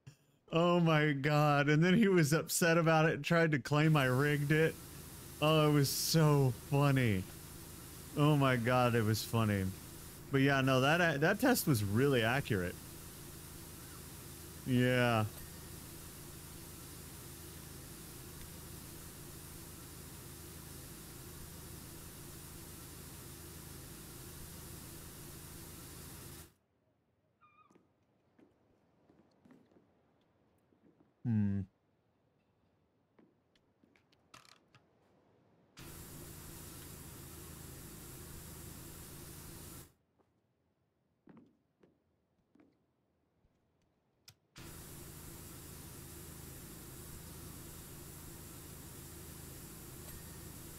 Speaker 2: Oh my god! And then he was upset about it and tried to claim I rigged it. Oh, it was so funny. Oh my god, it was funny. But yeah, no, that test was really accurate. Yeah. Hmm.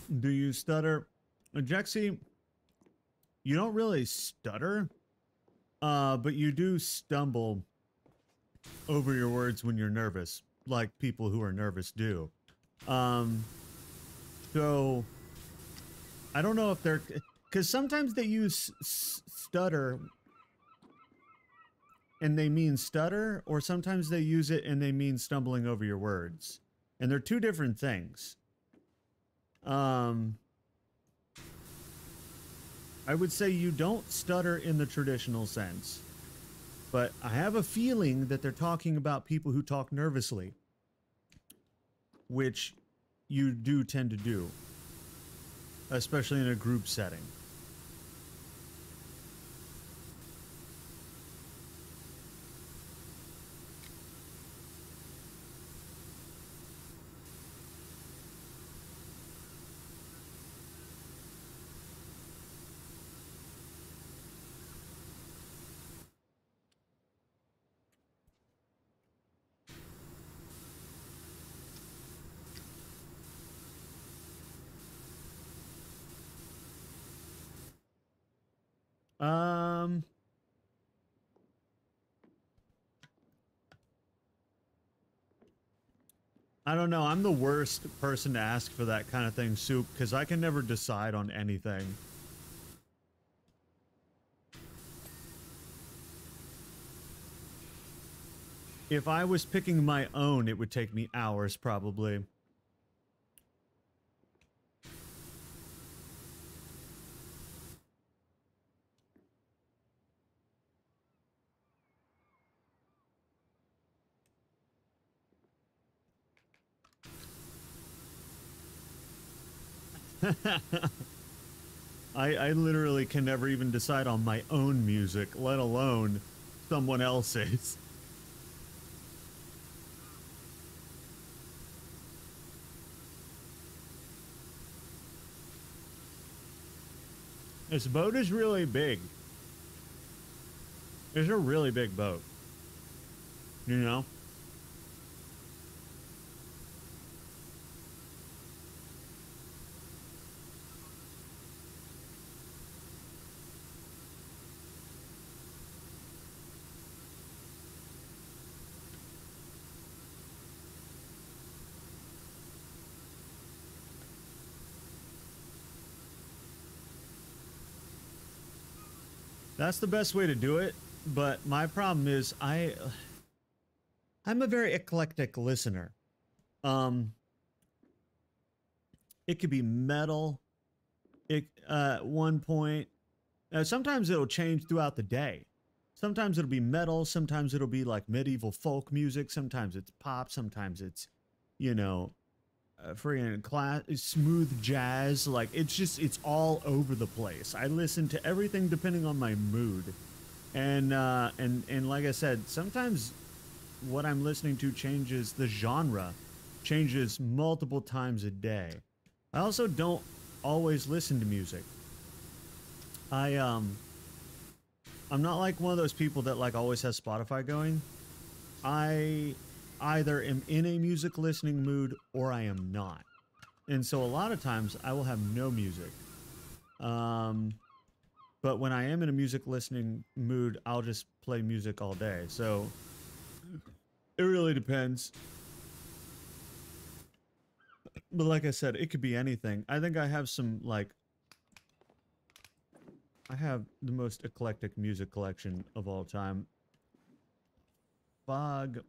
Speaker 2: Do you stutter? Jexy, you don't really stutter, but you do stumble over your words when you're nervous, like people who are nervous do. Um, so I don't know if they're, because sometimes they use stutter and they mean stutter, or sometimes they use it and they mean stumbling over your words. And they're two different things. I would say you don't stutter in the traditional sense, but I have a feeling that they're talking about people who talk nervously, which you do tend to do, especially in a group setting. Um, I don't know. I'm the worst person to ask for that kind of thing, Soup, because I can never decide on anything. If I was picking my own, it would take me hours, probably. I literally can never even decide on my own music, let alone someone else's. This boat is really big. It's a really big boat. You know? That's the best way to do it, but my problem is I'm a very eclectic listener. Um it could be metal at one point. Sometimes it'll change throughout the day. Sometimes it'll be metal, sometimes it'll be like medieval folk music, sometimes it's pop, sometimes it's, you know, freaking smooth jazz. Like it's all over the place. I listen to everything depending on my mood, and like I said, sometimes what I'm listening to changes. The genre changes multiple times a day. I also don't always listen to music. I'm not like one of those people that like always has Spotify going. I either am in a music listening mood or I am not. And so a lot of times I will have no music. But when I am in a music listening mood, I'll just play music all day. So it really depends. But like I said, it could be anything. I think I have some like I have the most eclectic music collection of all time. Fog.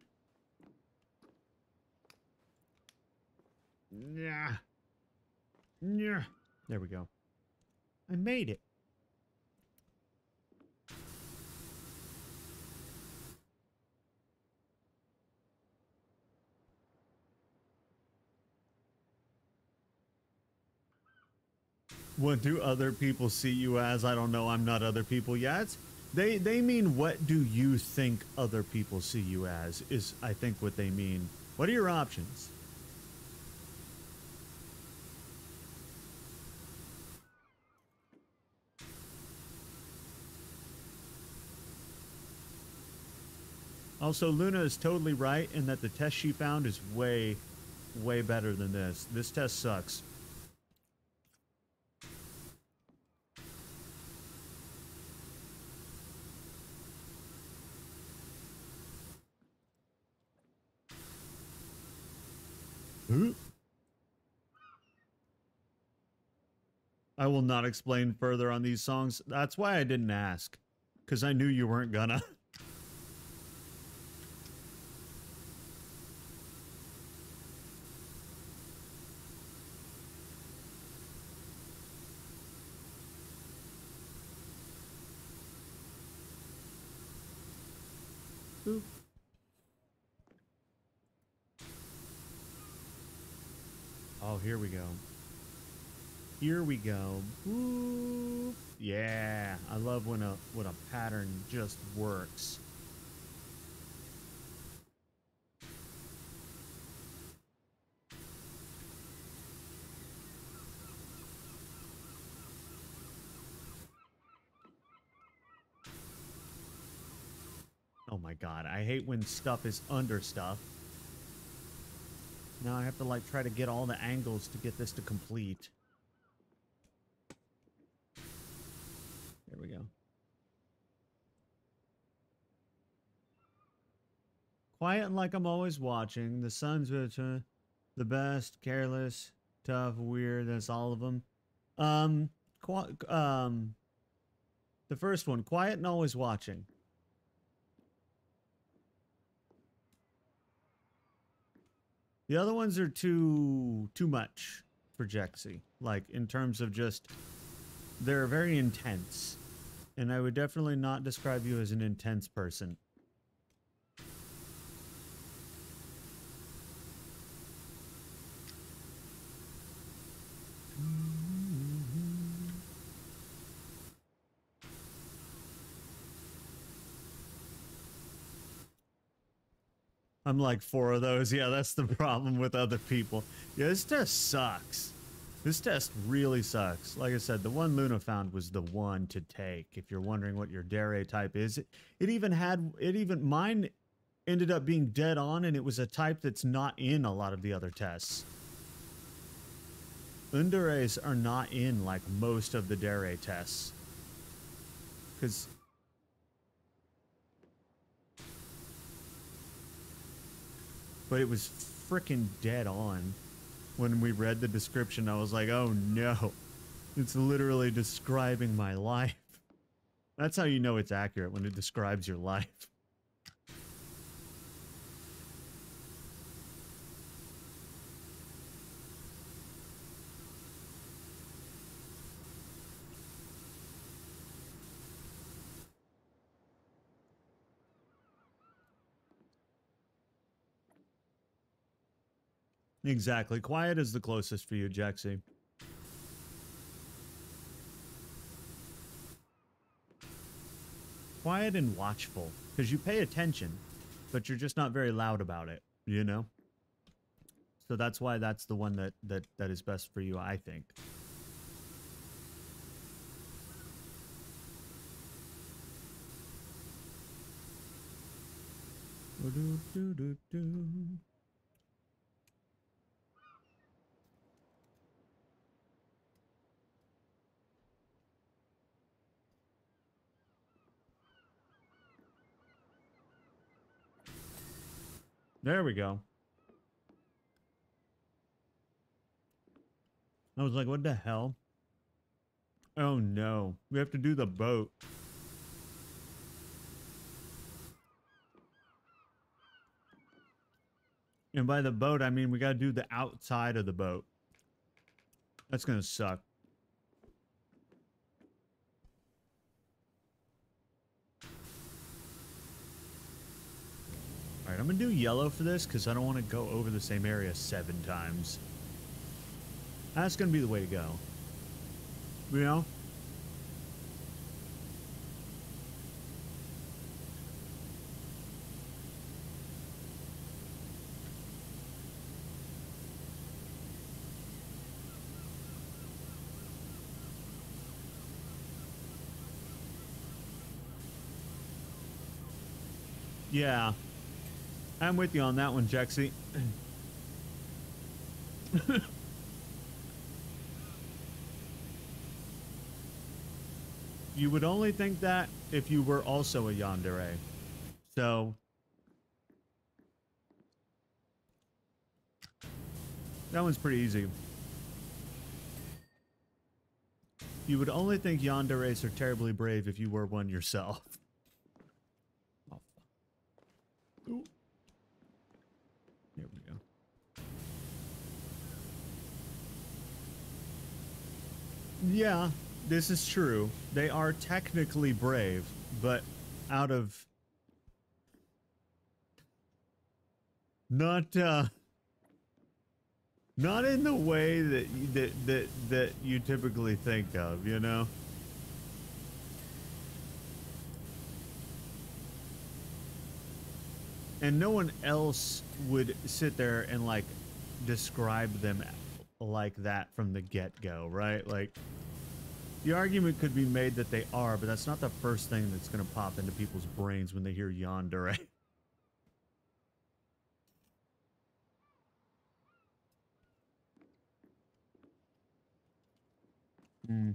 Speaker 2: Yeah. Yeah. There we go. I made it. What do other people see you as? I don't know. I'm not other people. Yeah, it's they mean what do you think other people see you as is I think what they mean. What are your options? Also, Luna is totally right in that the test she found is way, way better than this. This test sucks. Huh? I will not explain further on these songs. That's why I didn't ask. Because I knew you weren't gonna. Boop. Oh, here we go. Here we go. Boop. Yeah, I love when a pattern just works. Oh my god, I hate when stuff is under stuff. Now I have to like try to get all the angles to get this to complete. There we go. Quiet and like I'm always watching. The sun's the best, careless, tough, weird. That's all of them. The first one, quiet and always watching. The other ones are too much for Jexy. Like in terms of just, they're very intense, and I would definitely not describe you as an intense person. I'm like 4 of those. Yeah, that's the problem with other people. Yeah, this test sucks. This test really sucks. Like I said, the one Luna found was the one to take. If you're wondering what your dere type is, mine ended up being dead on, and it was a type that's not in a lot of the other tests. Undares are not in like most of the dere tests. Because but it was freaking dead on. When we read the description, I was like, oh no, it's literally describing my life. That's how you know it's accurate, when it describes your life. Exactly. Quiet is the closest for you, Jexy. Quiet and watchful, because you pay attention, but you're just not very loud about it, you know? So that's why that's the one that is best for you, I think. There we go. I was like, what the hell? Oh no, we have to do the boat. And by the boat, I mean we gotta do the outside of the boat. That's gonna suck. Alright, I'm gonna do yellow for this because I don't want to go over the same area 7 times. That's gonna be the way to go. You know? Yeah. I'm with you on that one, Jexy. You would only think that if you were also a yandere. So That one's pretty easy. You would only think yanderes are terribly brave if you were one yourself. Oh, fuck. Ooh. There we go. Yeah, this is true. They are technically brave, but out of not in the way that you typically think of, you know? And no one else would sit there and like describe them like that from the get-go, right? Like the argument could be made that they are, but that's not the first thing that's going to pop into people's brains when they hear yandere. Hmm.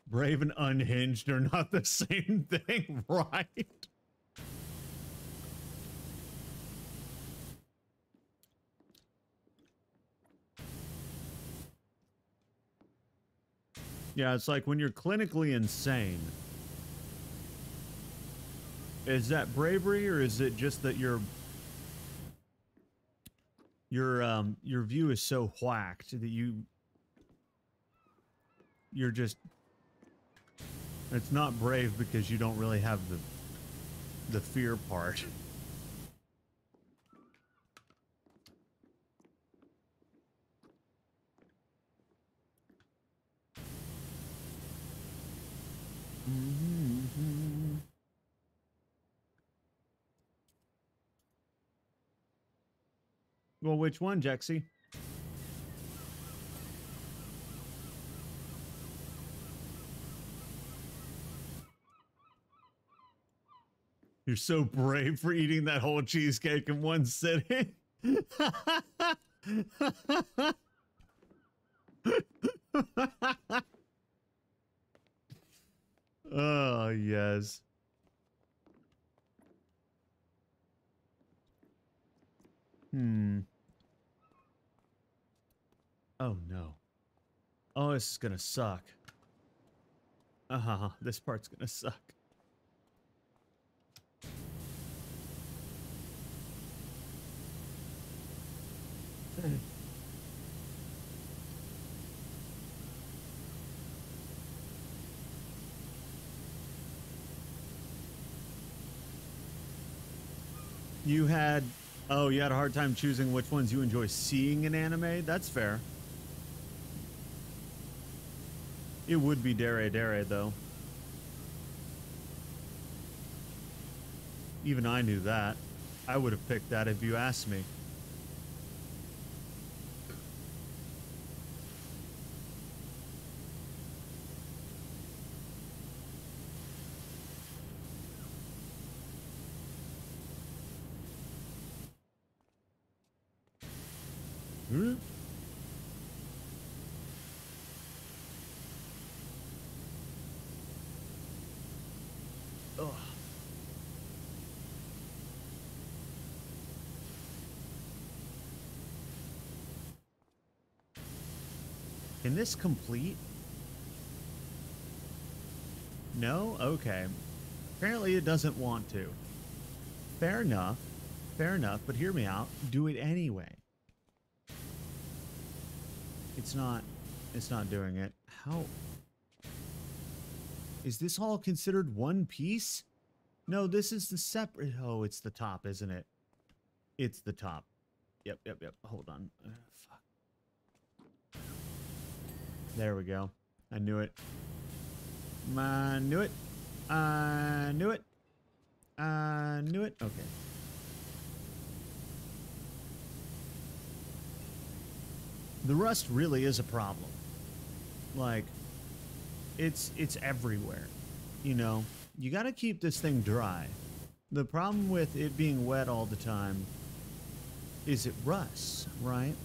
Speaker 2: Brave and unhinged are not the same thing, right? Yeah, it's like when you're clinically insane. Is that bravery, or is it just that your view is so whacked that you're just, it's not brave because you don't really have the fear part. Well, which one, Jexy? You're so brave for eating that whole cheesecake in one sitting. Oh, yes. Hmm. Oh, no. Oh, this is gonna suck. This part's gonna suck. You had, oh, you had a hard time choosing which ones you enjoy seeing in anime? That's fair. It would be Dere Dere, though. Even I knew that. I would have picked that if you asked me. Hmm? Ugh. Can this complete? No? Okay. Apparently it doesn't want to. Fair enough. Fair enough, but hear me out. Do it anyway. It's not doing it. How? Is this all considered one piece? No, this is the separate. Oh, it's the top, isn't it? It's the top. Yep. Hold on. Fuck. There we go. I knew it. I knew it. I knew it. I knew it. Okay. The rust really is a problem. Like, it's everywhere. You know, you got to keep this thing dry. The problem with it being wet all the time is it rusts, right?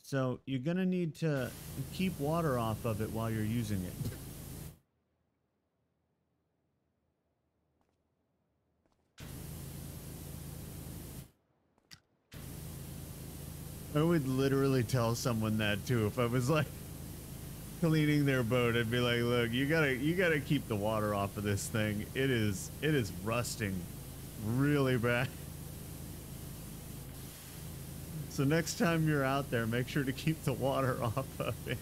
Speaker 2: So you're gonna need to keep water off of it while you're using it. I would literally tell someone that too if I was like cleaning their boat. I'd be like, look, you gotta keep the water off of this thing. It is rusting really bad. So next time you're out there, make sure to keep the water off of it.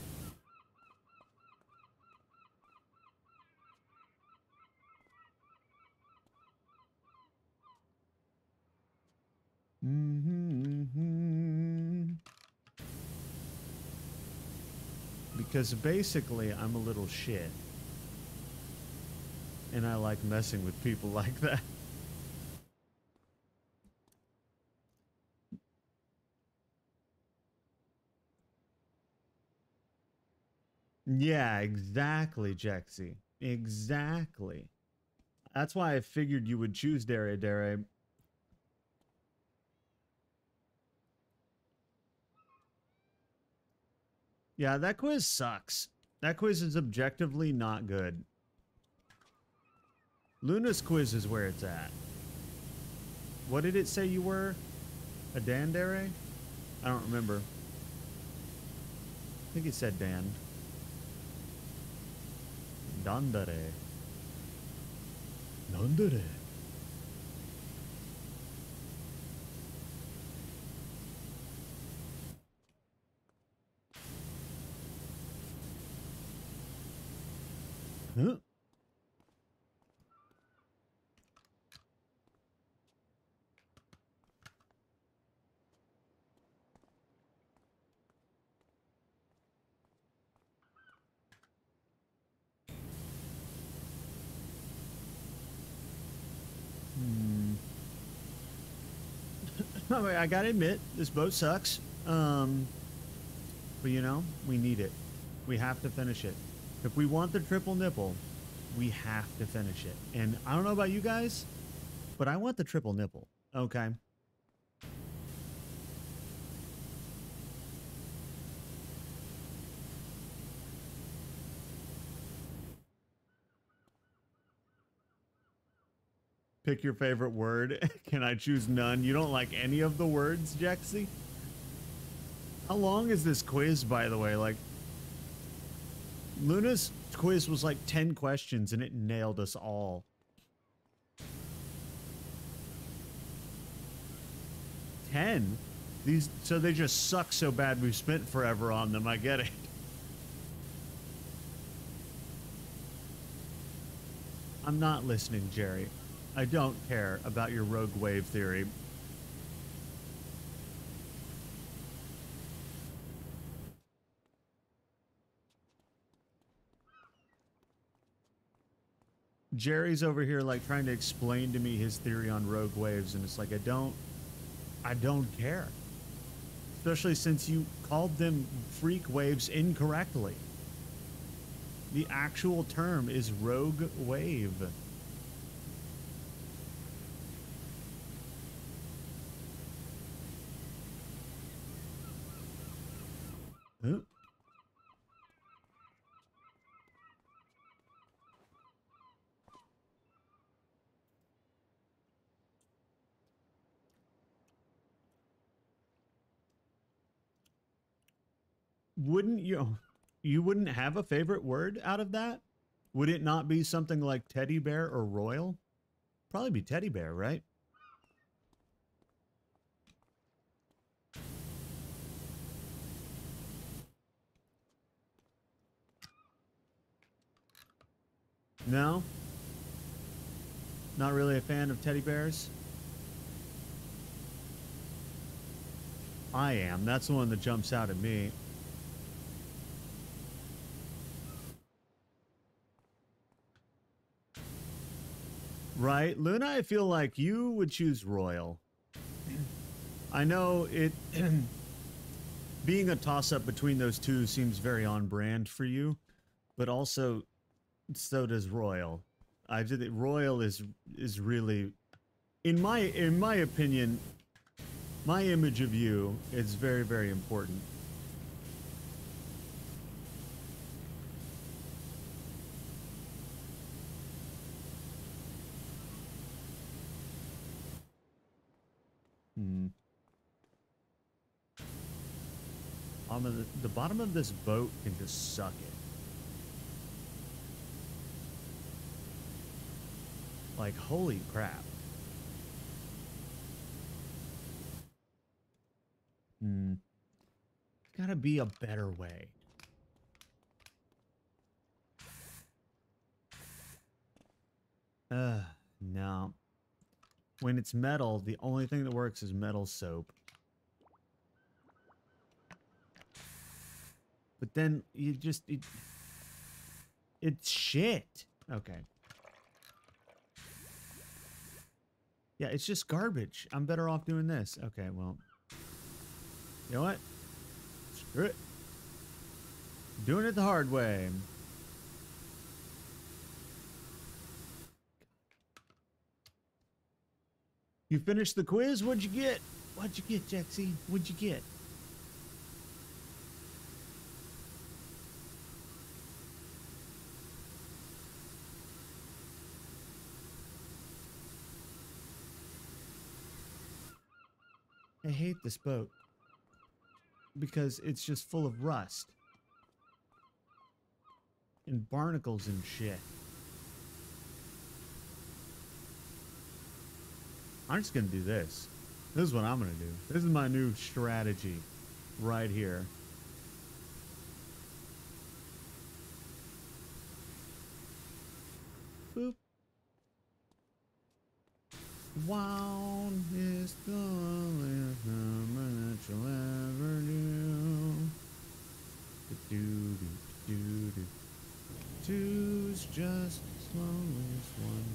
Speaker 2: Because basically, I'm a little shit. And I like messing with people like that. Yeah, exactly, Jexy. Exactly. That's why I figured you would choose Dere Dere. Yeah, that quiz sucks. That quiz is objectively not good. Luna's quiz is where it's at. What did it say you were? A Dandere? I don't remember. I think it said Dan. Dandere. Dandere. Huh? I gotta admit, this boat sucks. But you know, we need it. We have to finish it. If we want the triple nipple, we have to finish it. And I don't know about you guys, but I want the triple nipple. Okay. Pick your favorite word. Can I choose none? You don't like any of the words, Jexy? How long is this quiz, by the way? Like, Luna's quiz was like 10 questions and it nailed us all. 10? So they just suck so bad we've spent forever on them. I get it. I'm not listening, Jerry. I don't care about your rogue wave theory. Jerry's over here like trying to explain to me his theory on rogue waves, and it's like I don't care. Especially since you called them freak waves incorrectly. The actual term is rogue wave. Huh? Wouldn't you wouldn't have a favorite word out of that? Would it not be something like teddy bear or royal? Probably be teddy bear, right? No? Not really a fan of teddy bears? I am. That's the one that jumps out at me. Right? Luna, I feel like you would choose royal. I know it... being a toss-up between those two seems very on brand for you, but also so does royal. I did it. Royal is really, in my opinion, my image of you is very, very important. The bottom of this boat can just suck it. Like, holy crap. Gotta be a better way. No. When it's metal, the only thing that works is metal soap. But then you just... it's shit. Okay. Yeah, it's just garbage. I'm better off doing this. Okay, well... you know what? Screw it. Doing it the hard way. You finished the quiz? What'd you get? What'd you get, Jexy? What'd you get? I hate this boat. Because it's just full of rust. And barnacles and shit. I'm just gonna do this. This is what I'm gonna do. This is my new strategy. Right here. Boop. Wow, is the last number that you'll ever do. Do. Two's just as long as one.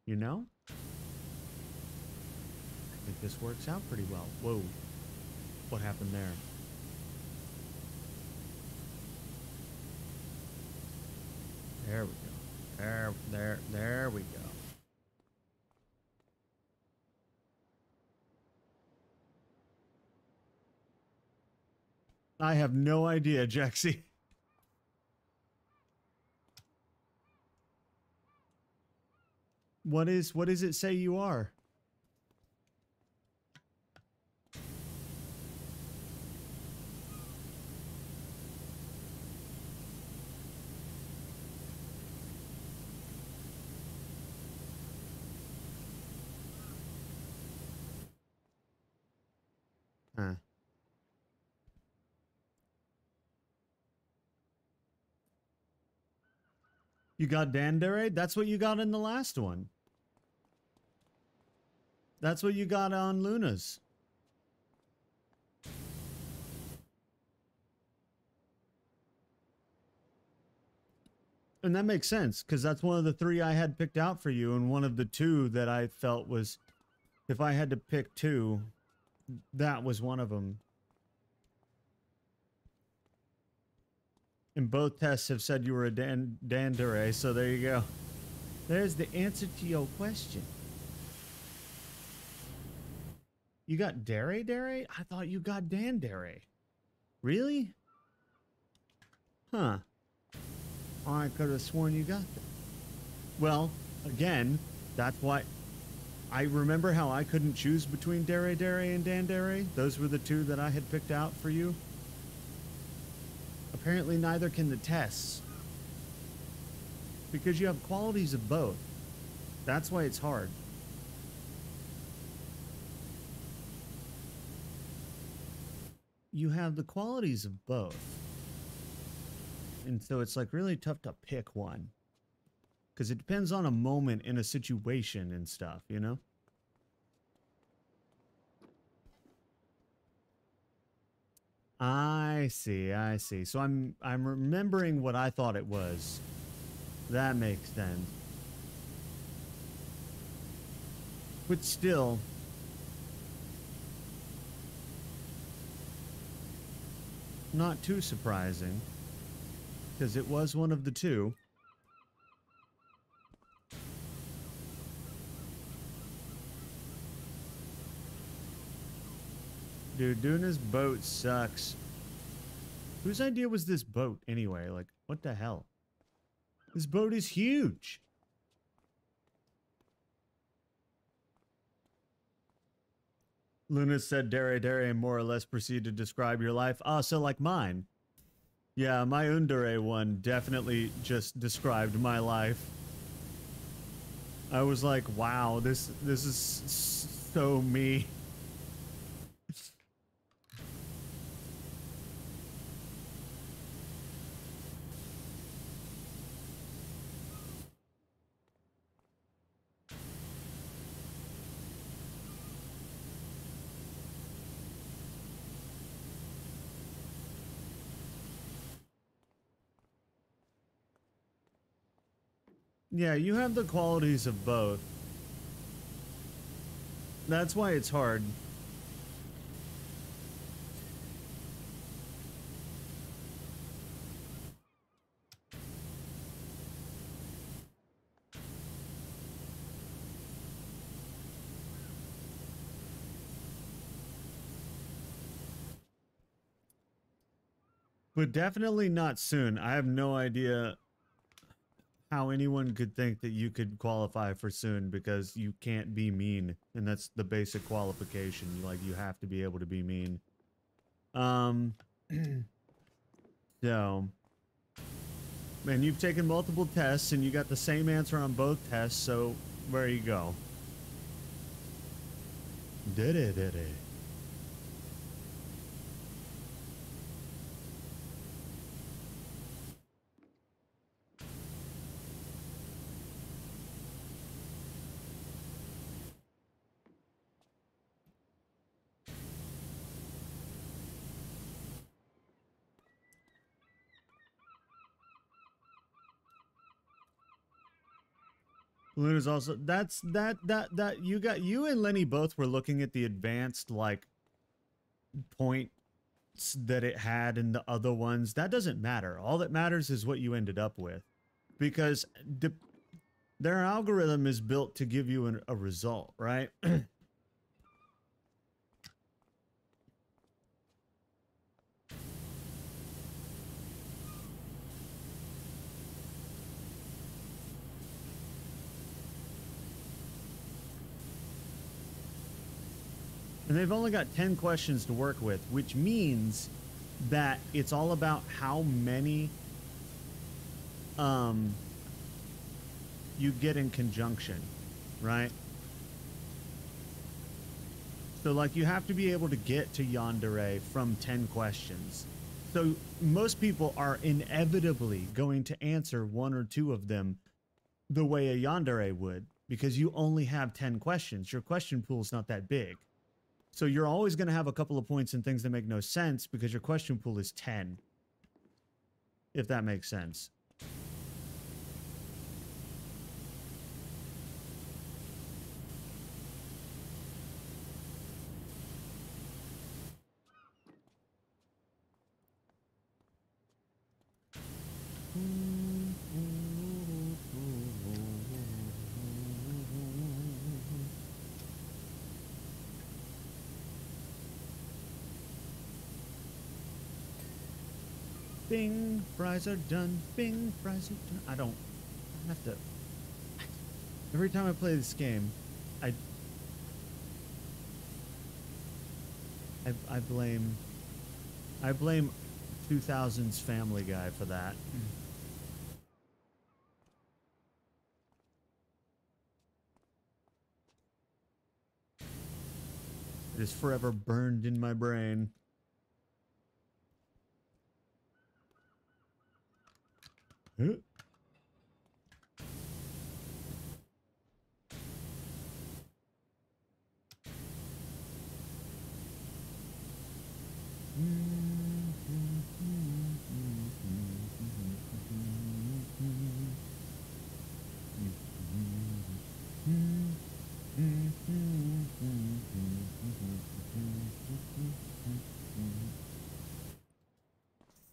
Speaker 2: You know? I think this works out pretty well. Whoa. What happened there? There we go. There we go. I have no idea, Jexy. What does it say you are? Huh. You got Dandere? That's what you got in the last one. That's what you got on Luna's. And that makes sense, because that's one of the 3 I had picked out for you, and one of the 2 that I felt was, if I had to pick 2, that was one of them. And both tests have said you were a Dandere, so there you go. There's the answer to your question. You got Dere? I thought you got Dandere. Really? Huh. I could have sworn you got that. Well, again, that's why... I remember how I couldn't choose between Dere and Dandere? Those were the 2 that I had picked out for you. Apparently neither can the tests. Because you have qualities of both. That's why it's hard. You have the qualities of both. And so it's like really tough to pick one. Because it depends on a moment in a situation and stuff, you know? I see. So I'm remembering what I thought it was. That makes sense. But still... not too surprising. Because it was one of the 2. Dude, doing this boat sucks. Whose idea was this boat anyway? Like, what the hell? This boat is huge. Luna said, Dere Dere, and more or less proceed to describe your life. Oh, so like mine. Yeah, my Undere one definitely just described my life. I was like, wow, this is so me. Yeah, you have the qualities of both. That's why it's hard. But definitely not soon. I have no idea how anyone could think that you could qualify for soon, because you can't be mean, and that's the basic qualification. Like, you have to be able to be mean. So, man, you've taken multiple tests and you got the same answer on both tests, so where you go? Did it. Luna's also, that you and Lenny both were looking at the advanced, like, points that it had in the other ones. That doesn't matter. All that matters is what you ended up with, because their algorithm is built to give you a result, right? And they've only got 10 questions to work with, which means that it's all about how many you get in conjunction, right? So, like, you have to be able to get to Yandere from 10 questions. So most people are inevitably going to answer one or two of them the way a Yandere would, because you only have 10 questions. Your question pool is not that big. So you're always going to have a couple of points in things that make no sense because your question pool is 10. If that makes sense. Bing, fries are done. Bing, fries are done. I don't have to. Every time I play this game, I blame 2000's Family Guy for that. It is forever burned in my brain. Huh?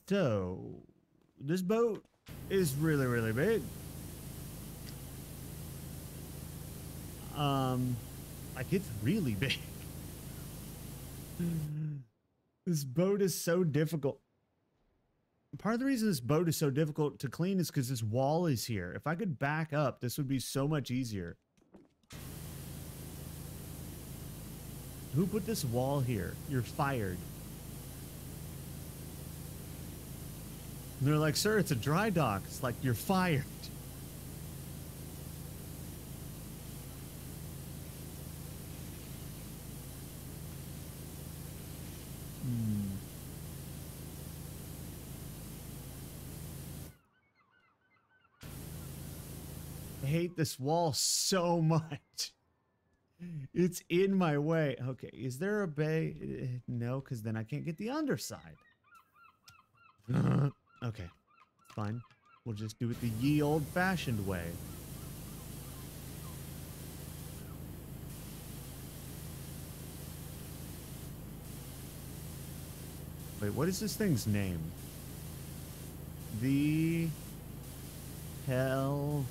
Speaker 2: So, this boat is really, really big. Like, it's really big. This boat is so difficult. Part of the reason this boat is so difficult to clean is because this wall is here. If I could back up, this would be so much easier. Who put this wall here? You're fired. And they're like, sir, it's a dry dock. It's like, you're fired. I hate this wall so much. It's in my way. Okay, is there a bay? No, because then I can't get the underside. Okay, fine. We'll just do it the ye old-fashioned way. Wait, what is this thing's name? The hell...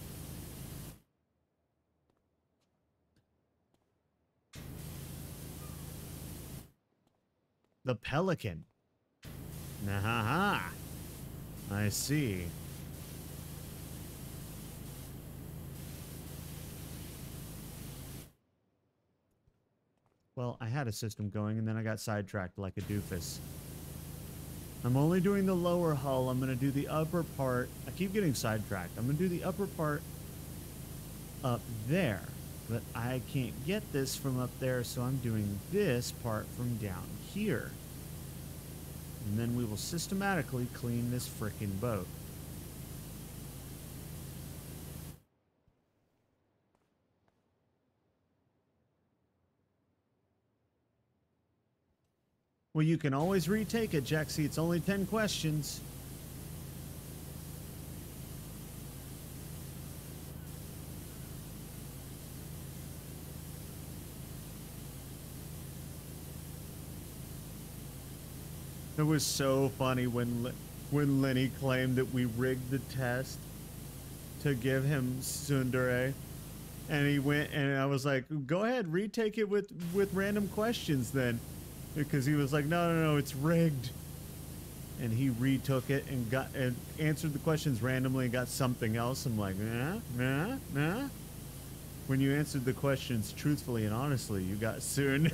Speaker 2: The Pelican. Nahaha. I see. Well, I had a system going and then I got sidetracked like a doofus. I'm only doing the lower hull. I'm going to do the upper part. I keep getting sidetracked. I'm going to do the upper part up there. But I can't get this from up there, so I'm doing this part from down here. And then we will systematically clean this frickin' boat. Well, you can always retake it, Jaxie. It's only 10 questions. It was so funny when Lenny claimed that we rigged the test to give him tsundere, and he went and I was like, "Go ahead, retake it with random questions then," because he was like, "No, it's rigged," and he retook it and answered the questions randomly and got something else. I'm like, nah. When you answered the questions truthfully and honestly, you got soon.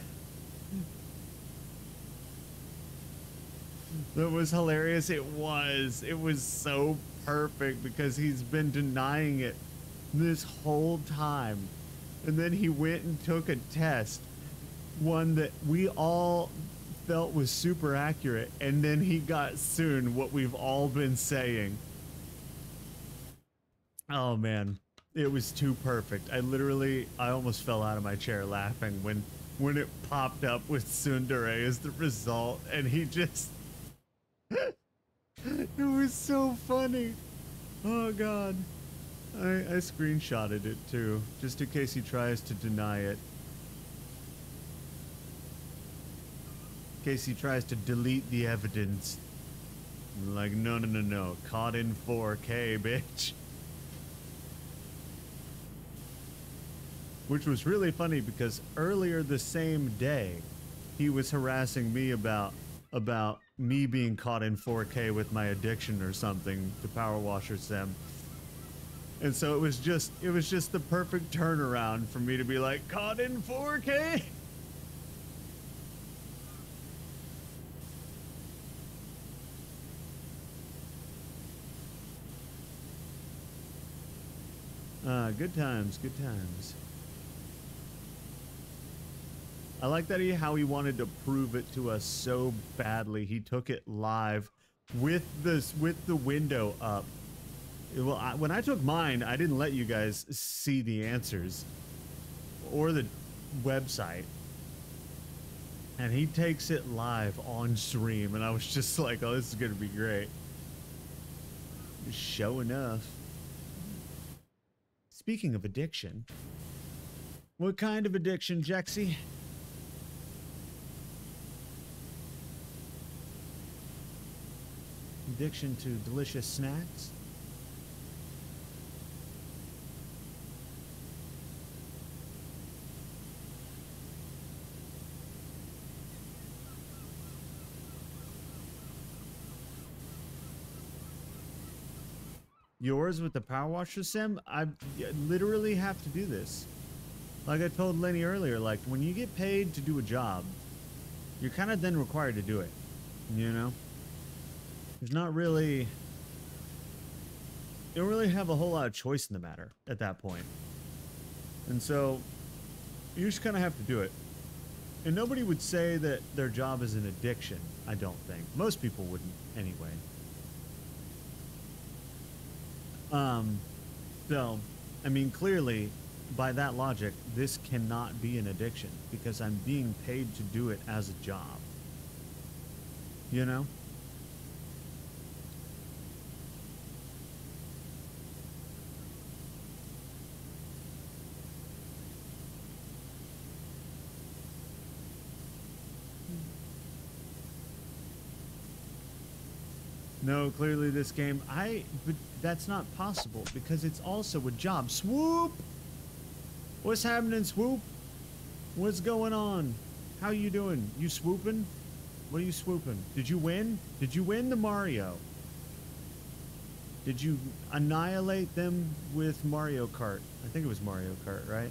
Speaker 2: That was hilarious. It was so perfect because he's been denying it this whole time. And then he went and took a test, one that we all felt was super accurate, and then he got soon what we've all been saying. Oh man, it was too perfect. I almost fell out of my chair laughing when it popped up with tsundere as the result, and he just it was so funny. Oh god. I screenshotted it too, just in case he tries to deny it. In case he tries to delete the evidence. Like, no. Caught in 4K, bitch. Which was really funny because earlier the same day, he was harassing me about me being caught in 4K with my addiction or something to Power Washer Sim. And so it was just the perfect turnaround for me to be like, caught in 4K? Good times, good times. I like that how he wanted to prove it to us so badly. He took it live with the window up. Well, when I took mine, I didn't let you guys see the answers or the website. And he takes it live on stream, and I was just like, oh, this is going to be great. Show enough. Speaking of addiction, what kind of addiction, Jaxie? Addiction to delicious snacks? Yours with the Power Washer Sim? I literally have to do this. Like I told Lenny earlier, like when you get paid to do a job, you're kind of then required to do it. You know? There's not really... You don't really have a whole lot of choice in the matter at that point. And so, you just kind of have to do it. And nobody would say that their job is an addiction, I don't think. Most people wouldn't, anyway. So, I mean, clearly, by that logic, this cannot be an addiction because I'm being paid to do it as a job. You know? No, clearly this game, but that's not possible because it's also a job. Swoop! What's happening, Swoop? What's going on? How you doing? You swooping? What are you swooping? Did you win? Did you win the Mario? Did you annihilate them with Mario Kart? I think it was Mario Kart, right?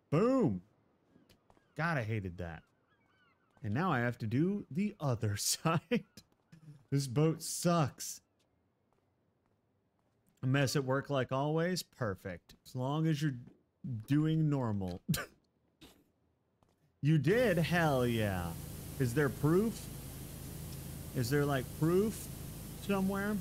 Speaker 2: Boom! God, I hated that. And now I have to do the other side. This boat sucks. A mess at work like always? Perfect. As long as you're doing normal. You did? Hell yeah. Is there proof? Is there like proof somewhere?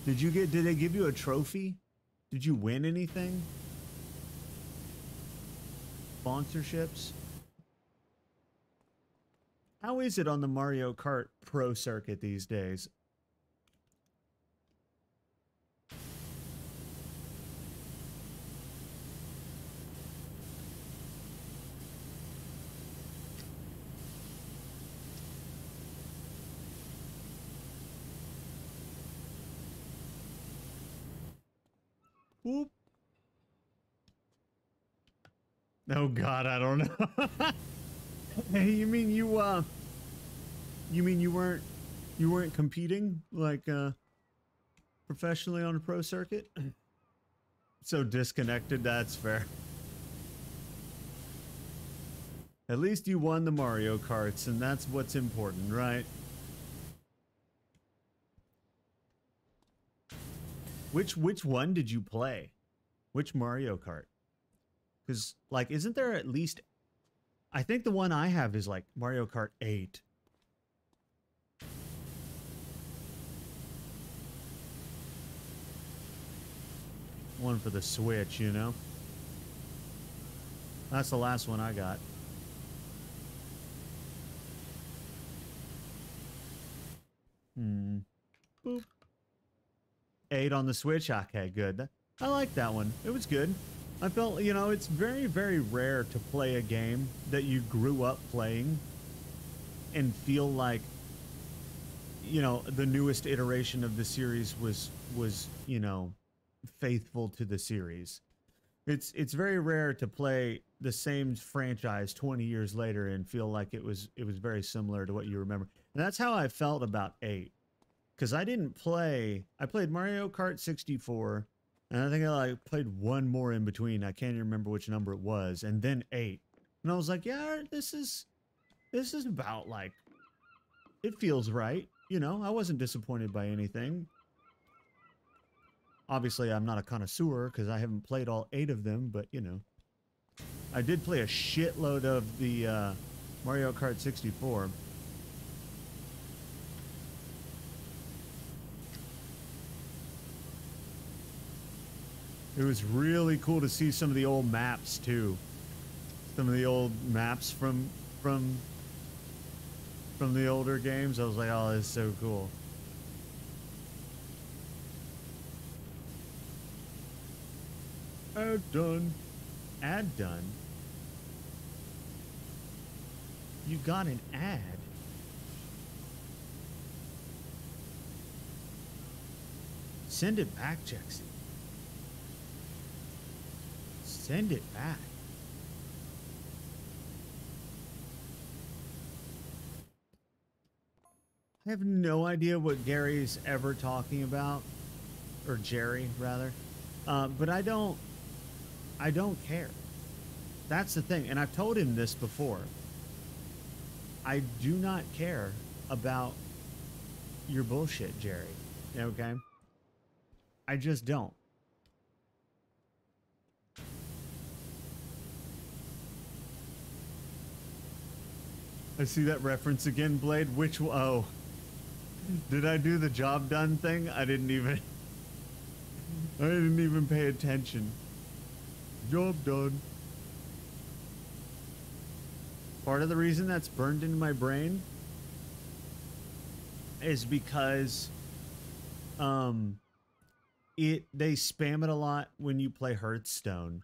Speaker 2: Did they give you a trophy? Did you win anything? Sponsorships? How is it on the Mario Kart Pro circuit these days? Whoop. Oh God, I don't know. Hey, you mean you weren't competing like professionally on a pro circuit? So disconnected, that's fair. At least you won the Mario Karts, and that's what's important, right? Which one did you play? Which Mario Kart? Because, like, isn't there at least... I think the one I have is, like, Mario Kart 8. One for the Switch, you know? That's the last one I got. Boop. 8 on the Switch? Okay, good. I like that one. It was good. I felt, you know, it's very, very rare to play a game that you grew up playing and feel like, you know, the newest iteration of the series was, you know, faithful to the series. It's very rare to play the same franchise 20 years later and feel like it was very similar to what you remember. And that's how I felt about 8. Because I played Mario Kart 64, and I think I like played one more in between. I can't even remember which number it was, and then 8. And I was like, yeah, this is about like, it feels right. You know, I wasn't disappointed by anything. Obviously, I'm not a connoisseur because I haven't played all 8 of them, but you know, I did play a shitload of the Mario Kart 64. It was really cool to see some of the old maps too. Some of the old maps from the older games. I was like, oh, this is so cool. Ad done. Ad done. You got an ad. Send it back, Jackson. Send it back. I have no idea what Gary's ever talking about, or Jerry rather, but I don't care. That's the thing, and I've told him this before. I do not care about your bullshit, Jerry. Okay? I just don't. I see that reference again, Blade. Which one? Oh. Did I do the job done thing? I didn't even pay attention. Job done. Part of the reason that's burned into my brain is because they spam it a lot when you play Hearthstone.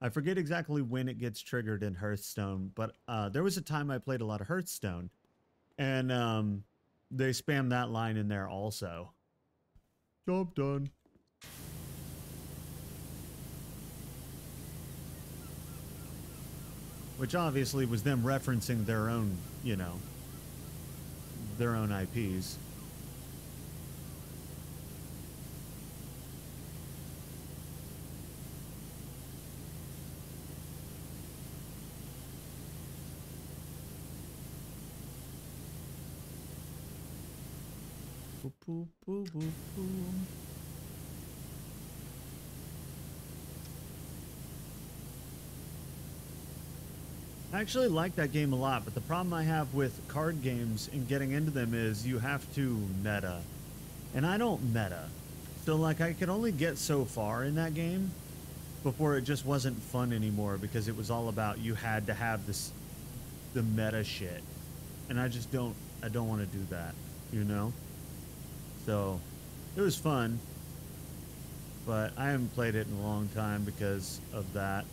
Speaker 2: I forget exactly when it gets triggered in Hearthstone, but there was a time I played a lot of Hearthstone, and they spam that line in there also. Job done. Which obviously was them referencing their own, you know, their own IPs. Boop, boop, boop, boop, boop. I actually like that game a lot, but the problem I have with card games and getting into them is you have to meta. And I don't meta. So, like, I could only get so far in that game before it just wasn't fun anymore because it was all about you had to have the meta shit. And I just don't want to do that, you know? So, it was fun, but I haven't played it in a long time because of that.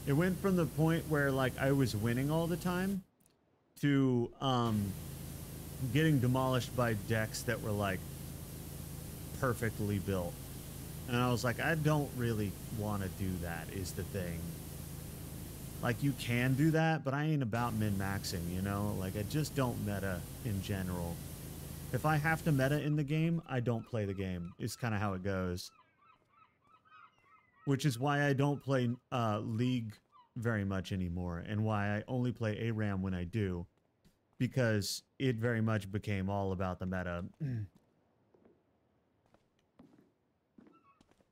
Speaker 2: It went from the point where, like, I was winning all the time to getting demolished by decks that were, like, perfectly built. And I was like, I don't really want to do that, is the thing. Like, you can do that, but I ain't about min-maxing, you know? Like, I just don't meta in general. If I have to meta in the game, I don't play the game. It's kind of how it goes. Which is why I don't play League very much anymore, and why I only play ARAM when I do, because it very much became all about the meta.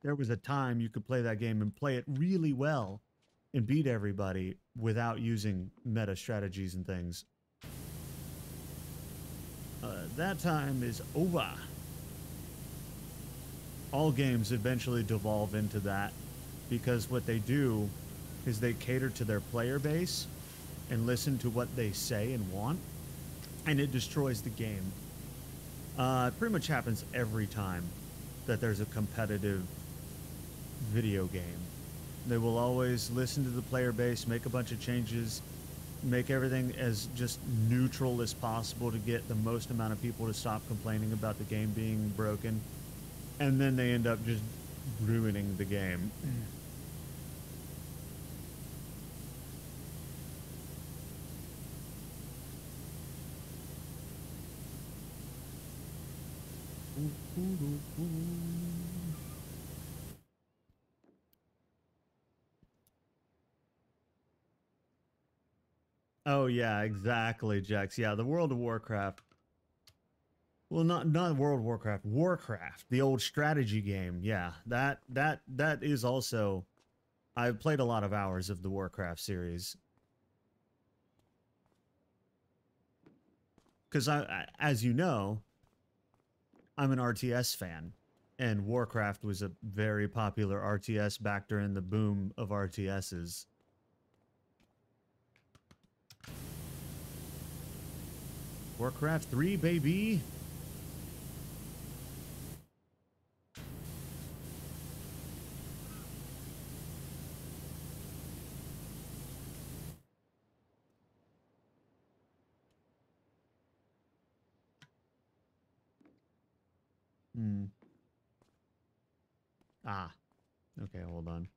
Speaker 2: There was a time you could play that game and play it really well and beat everybody without using meta strategies and things. That time is over. All games eventually devolve into that, because what they do is they cater to their player base and listen to what they say and want, and it destroys the game. It pretty much happens every time that there's a competitive video game. They will always listen to the player base, make a bunch of changes, make everything as just neutral as possible to get the most amount of people to stop complaining about the game being broken, and then they end up just ruining the game. Oh yeah, exactly, Jax. Yeah, the World of Warcraft. Well, not World of Warcraft, Warcraft, the old strategy game. Yeah, that is also. I've played a lot of hours of the Warcraft series. Because as you know, I'm an RTS fan, and Warcraft was a very popular RTS back during the boom of RTSs. Warcraft 3, baby! Hmm. Ah. Okay, hold on.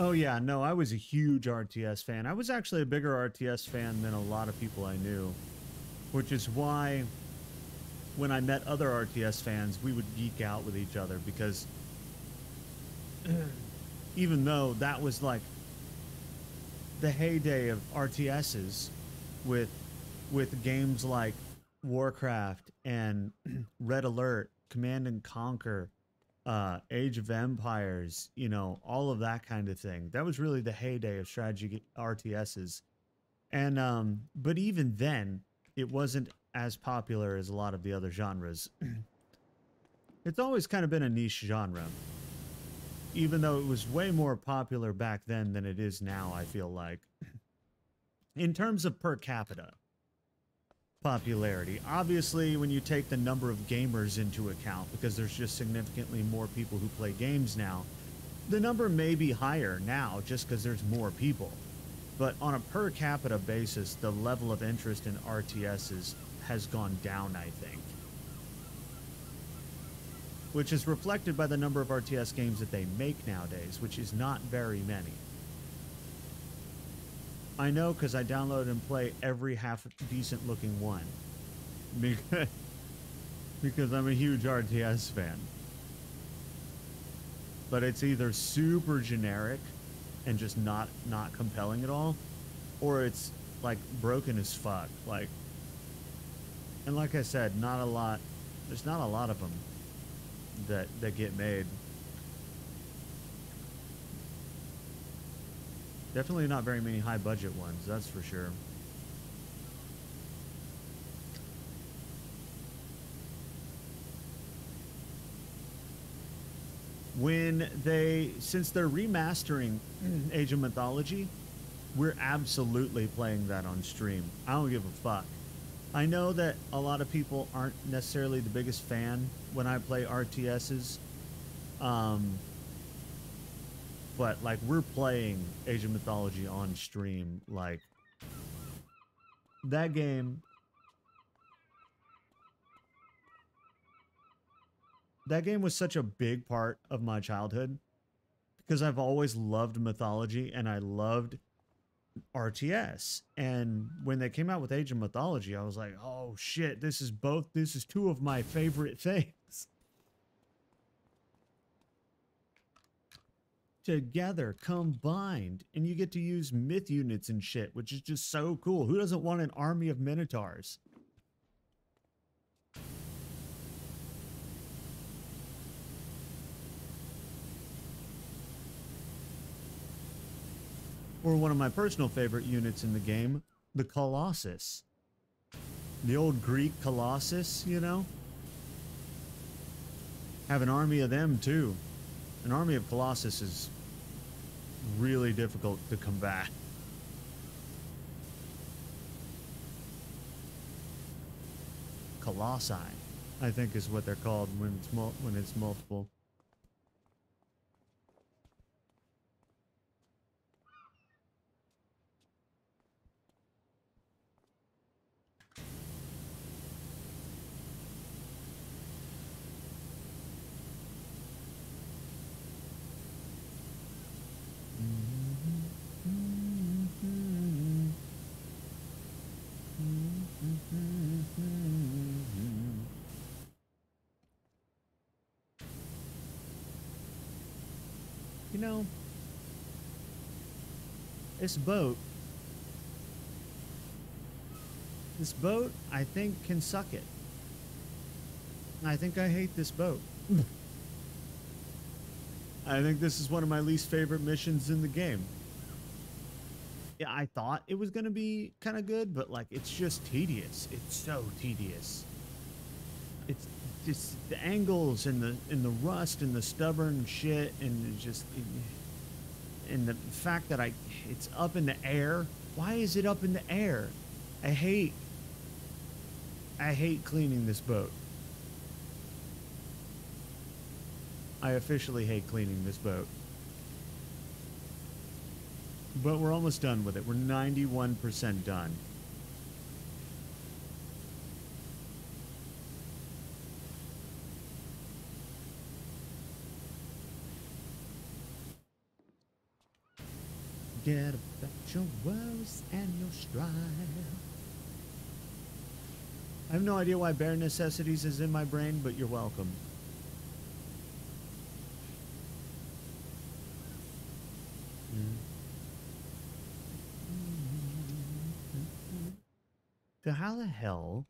Speaker 2: Oh yeah, no, I was a huge RTS fan. I was actually a bigger RTS fan than a lot of people I knew, which is why when I met other RTS fans, we would geek out with each other because even though that was like the heyday of RTSs with games like Warcraft and Red Alert, Command and Conquer, Age of Empires, you know, all of that kind of thing. That was really the heyday of strategy RTSs. And but even then, it wasn't as popular as a lot of the other genres. It's always kind of been a niche genre, even though it was way more popular back then than it is now, I feel like. In terms of per capita popularity, obviously, when you take the number of gamers into account, because there's just significantly more people who play games now, the number may be higher now just because there's more people. But on a per capita basis, the level of interest in RTSs has gone down, I think. Which is reflected by the number of RTS games that they make nowadays, which is not very many. I know because I download and play every half decent looking one. Because I'm a huge RTS fan. But it's either super generic and just not compelling at all, or it's like broken as fuck. Like, and like I said, not a lot. There's not a lot of them that get made. Definitely not very many high budget ones, that's for sure. Since they're remastering Age of Mythology, we're absolutely playing that on stream. I don't give a fuck. I know that a lot of people aren't necessarily the biggest fan when I play RTSs. But like, we're playing Age of Mythology on stream. Like, that game was such a big part of my childhood because I've always loved mythology and I loved RTS. And when they came out with Age of Mythology, I was like, oh shit, this is two of my favorite things together, combined. And you get to use myth units and shit, which is just so cool. Who doesn't want an army of minotaurs? Or one of my personal favorite units in the game, the Colossus. The old Greek Colossus, you know? Have an army of them, too. An army of Colossus is really difficult to combat. Colossi, I think, is what they're called when it's multiple. You know, this boat, I think, can suck it. I think I hate this boat. I think this is one of my least favorite missions in the game. Yeah, I thought it was going to be kind of good, but like, it's just tedious. It's so tedious. It's just the angles and the rust and the stubborn shit and and the fact that it's up in the air. Why is it up in the air? I hate cleaning this boat. I officially hate cleaning this boat. But we're almost done with it. We're 91% done. Forget about your worries and your strife. I have no idea why bare necessities is in my brain, but you're welcome. So how the hell?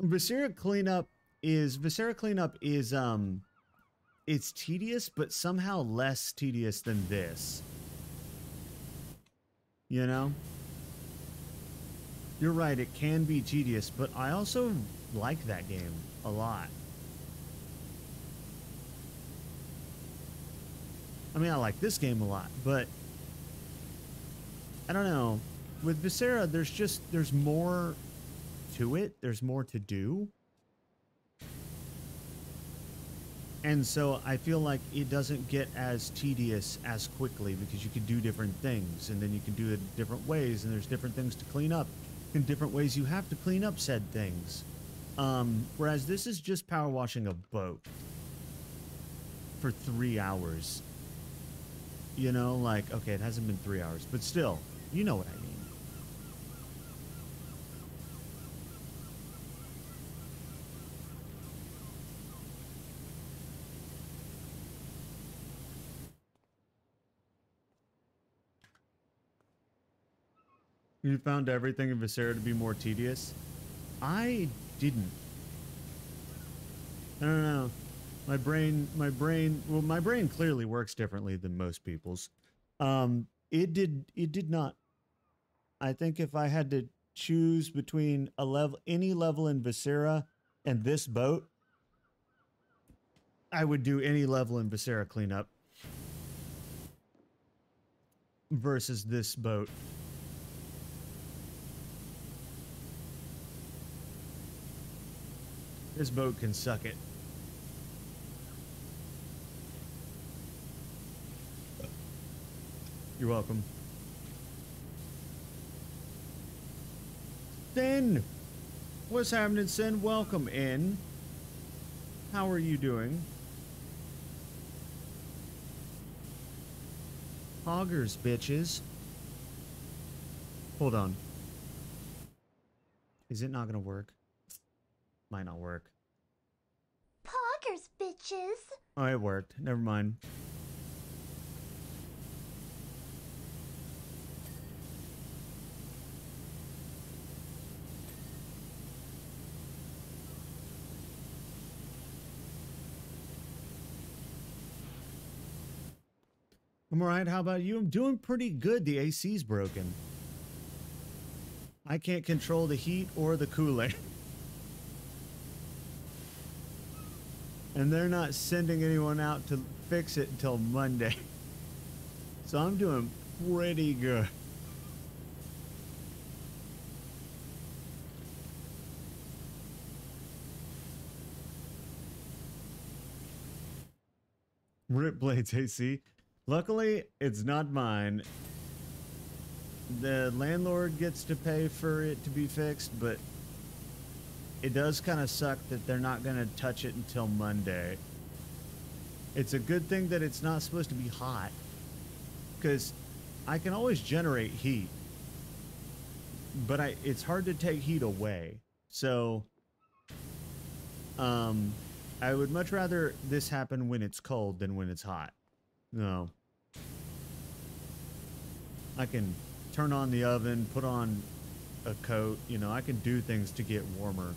Speaker 2: Viscera cleanup is it's tedious, but somehow less tedious than this. You know? You're right, it can be tedious, but I also like that game a lot. I mean, I like this game a lot, but I don't know. With Viscera, there's more to it. There's more to do. And so I feel like it doesn't get as tedious as quickly because you can do different things, and then you can do it different ways, and there's different things to clean up, and different ways you have to clean up said things. Whereas this is just power washing a boat for 3 hours. You know, like, okay, it hasn't been 3 hours, but still, you know what I mean. You found everything in Viscera to be more tedious? I didn't. I don't know. My brain clearly works differently than most people's. It did not. I think if I had to choose between any level in Viscera and this boat, I would do any level in Viscera cleanup versus this boat. This boat can suck it. You're welcome. Sin! What's happening, Sin? Welcome in. How are you doing? Hoggers, bitches. Hold on. Is it not gonna work? Might not work.
Speaker 3: Poggers, bitches.
Speaker 2: Oh, it worked. Never mind. I'm alright. How about you? I'm doing pretty good. The AC's broken. I can't control the heat or the cooling. And they're not sending anyone out to fix it until Monday. So I'm doing pretty good. Rip Blades AC. Luckily, it's not mine. The landlord gets to pay for it to be fixed, but it does kind of suck that they're not going to touch it until Monday. It's a good thing that it's not supposed to be hot, because I can always generate heat, but it's hard to take heat away. So, I would much rather this happen when it's cold than when it's hot. No. I can turn on the oven, put on a coat, you know, I can do things to get warmer.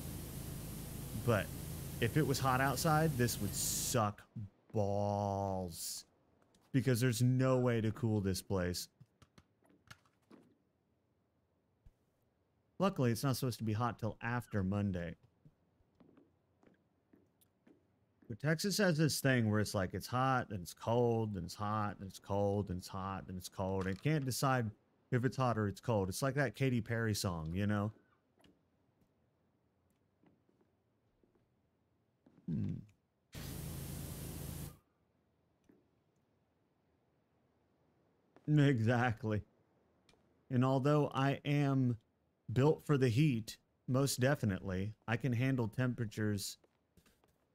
Speaker 2: But if it was hot outside, this would suck balls. Because there's no way to cool this place. Luckily, it's not supposed to be hot till after Monday. But Texas has this thing where it's like it's hot, then it's cold, then it's hot, then it's cold, then it's hot, then it's cold. And it can't decide if it's hot or it's cold. It's like that Katy Perry song, you know? Exactly. And although I am built for the heat, most definitely, I can handle temperatures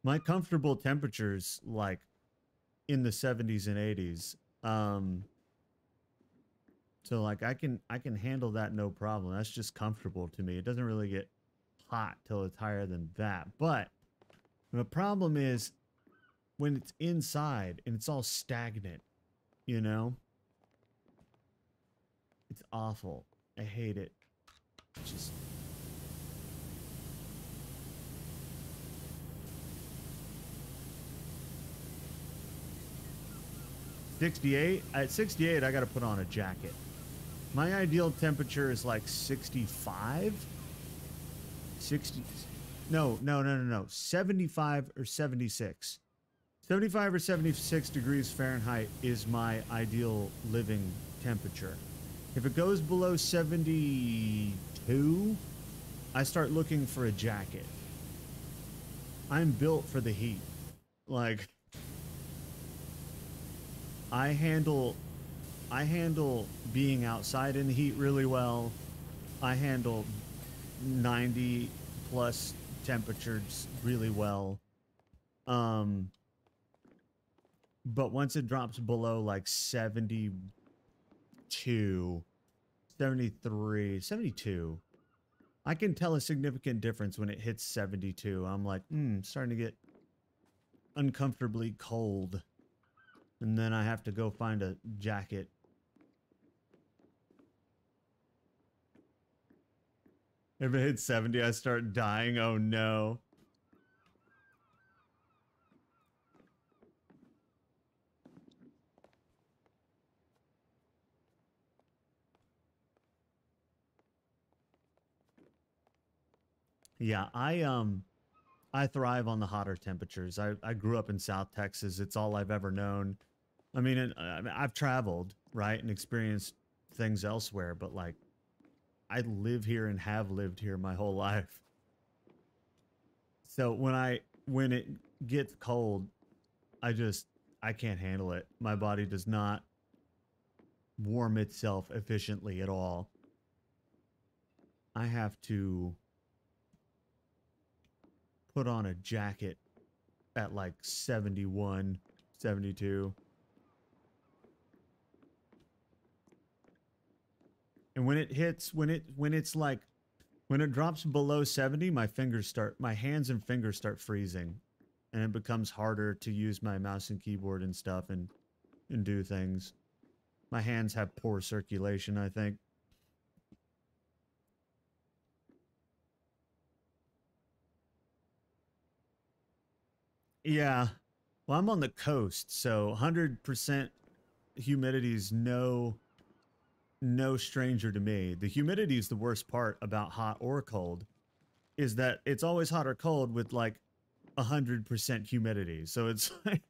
Speaker 2: My comfortable temperatures like in the 70s and 80s. So like I can handle that no problem. That's just comfortable to me. It doesn't really get hot till it's higher than that. But the problem is when it's inside and it's all stagnant, you know? It's awful. I hate it. Just 68. At 68, I got to put on a jacket. My ideal temperature is like 65. 60. No. 75 or 76. 75 or 76 degrees Fahrenheit is my ideal living temperature. If it goes below 72, I start looking for a jacket. I'm built for the heat. Like, I handle being outside in the heat really well. I handle 90 plus temperatures really well. But once it drops below like 72, 73, 72, I can tell a significant difference when it hits 72. I'm like, starting to get uncomfortably cold. And then I have to go find a jacket. If it hits 70, I start dying. Oh no. Yeah, I thrive on the hotter temperatures. I grew up in South Texas. It's all I've ever known. I mean, I've traveled, right, and experienced things elsewhere, but like I live here and have lived here my whole life. So when it gets cold, I can't handle it. My body does not warm itself efficiently at all. I have to put on a jacket at like 71, 72. And when it hits, when it drops below 70, my hands and fingers start freezing, and it becomes harder to use my mouse and keyboard and stuff and do things. My hands have poor circulation, I think. Yeah. Well, I'm on the coast, so 100% humidity is no stranger to me. The humidity is the worst part about hot or cold, is that it's always hot or cold with like 100% humidity. So it's like,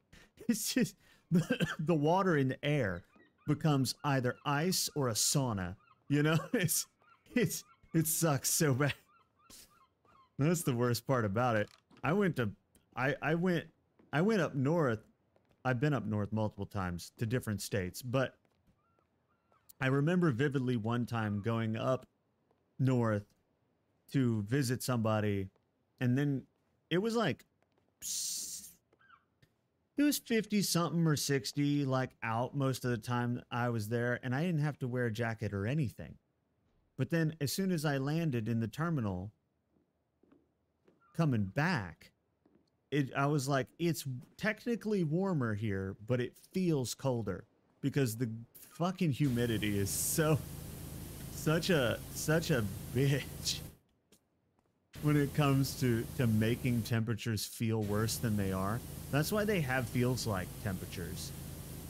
Speaker 2: it's just the water in the air becomes either ice or a sauna. You know, it sucks so bad. That's the worst part about it. I went up north. I've been up north multiple times to different states, but I remember vividly one time going up north to visit somebody, and then it was like, it was 50 something or 60, like out most of the time I was there, and I didn't have to wear a jacket or anything. But then as soon as I landed in the terminal coming back, I was like, it's technically warmer here, but it feels colder because the fucking humidity is such a bitch when it comes to making temperatures feel worse than they are. That's why they have feels like temperatures,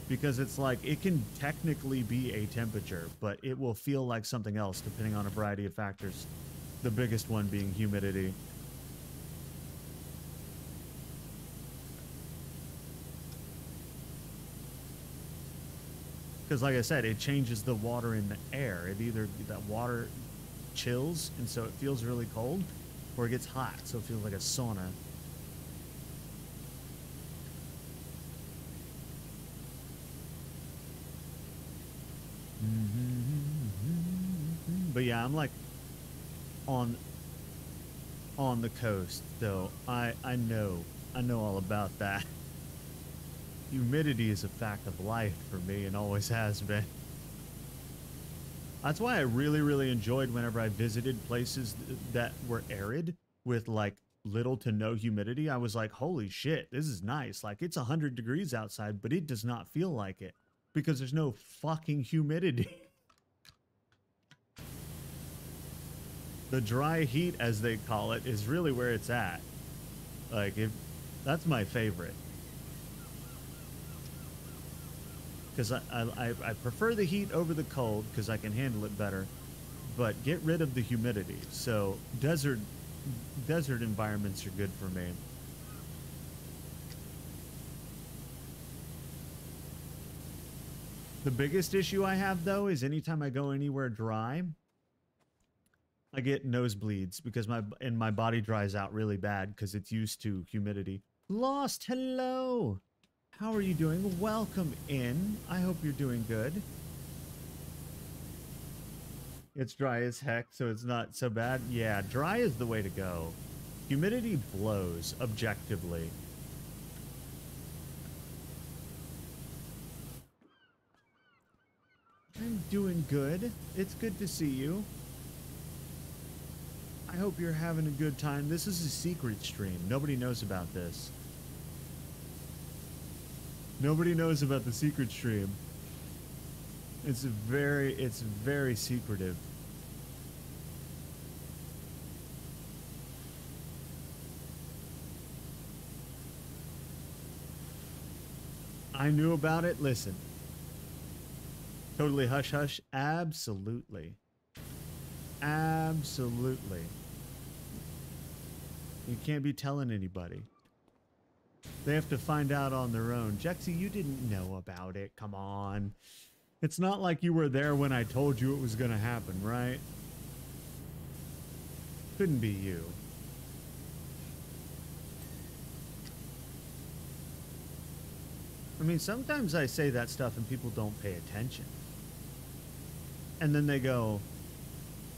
Speaker 2: because it's like it can technically be a temperature, but it will feel like something else depending on a variety of factors. The biggest one being humidity. Because like I said, it changes the water in the air. It either, that water chills, and so it feels really cold, or it gets hot, so it feels like a sauna. But yeah, I'm like on the coast, though. I know I know all about that. Humidity is a fact of life for me and always has been. That's why I really, really enjoyed whenever I visited places that were arid with like little to no humidity. I was like, holy shit, this is nice. Like it's 100 degrees outside, but it does not feel like it because there's no fucking humidity. The dry heat, as they call it, is really where it's at. Like, that's my favorite. Because I prefer the heat over the cold because I can handle it better. But get rid of the humidity. So desert environments are good for me. The biggest issue I have, though, is anytime I go anywhere dry, I get nosebleeds because my body dries out really bad because it's used to humidity. Lost, hello. How are you doing? Welcome in. I hope you're doing good. It's dry as heck, so it's not so bad. Yeah, dry is the way to go. Humidity blows objectively. I'm doing good. It's good to see you. I hope you're having a good time. This is a secret stream. Nobody knows about this. Nobody knows about the secret stream. It's very secretive. I knew about it. Listen. Totally hush hush. Absolutely. Absolutely. You can't be telling anybody. They have to find out on their own. Jexy, you didn't know about it. Come on. It's not like you were there when I told you it was going to happen, right? Couldn't be you. I mean, sometimes I say that stuff and people don't pay attention. And then they go,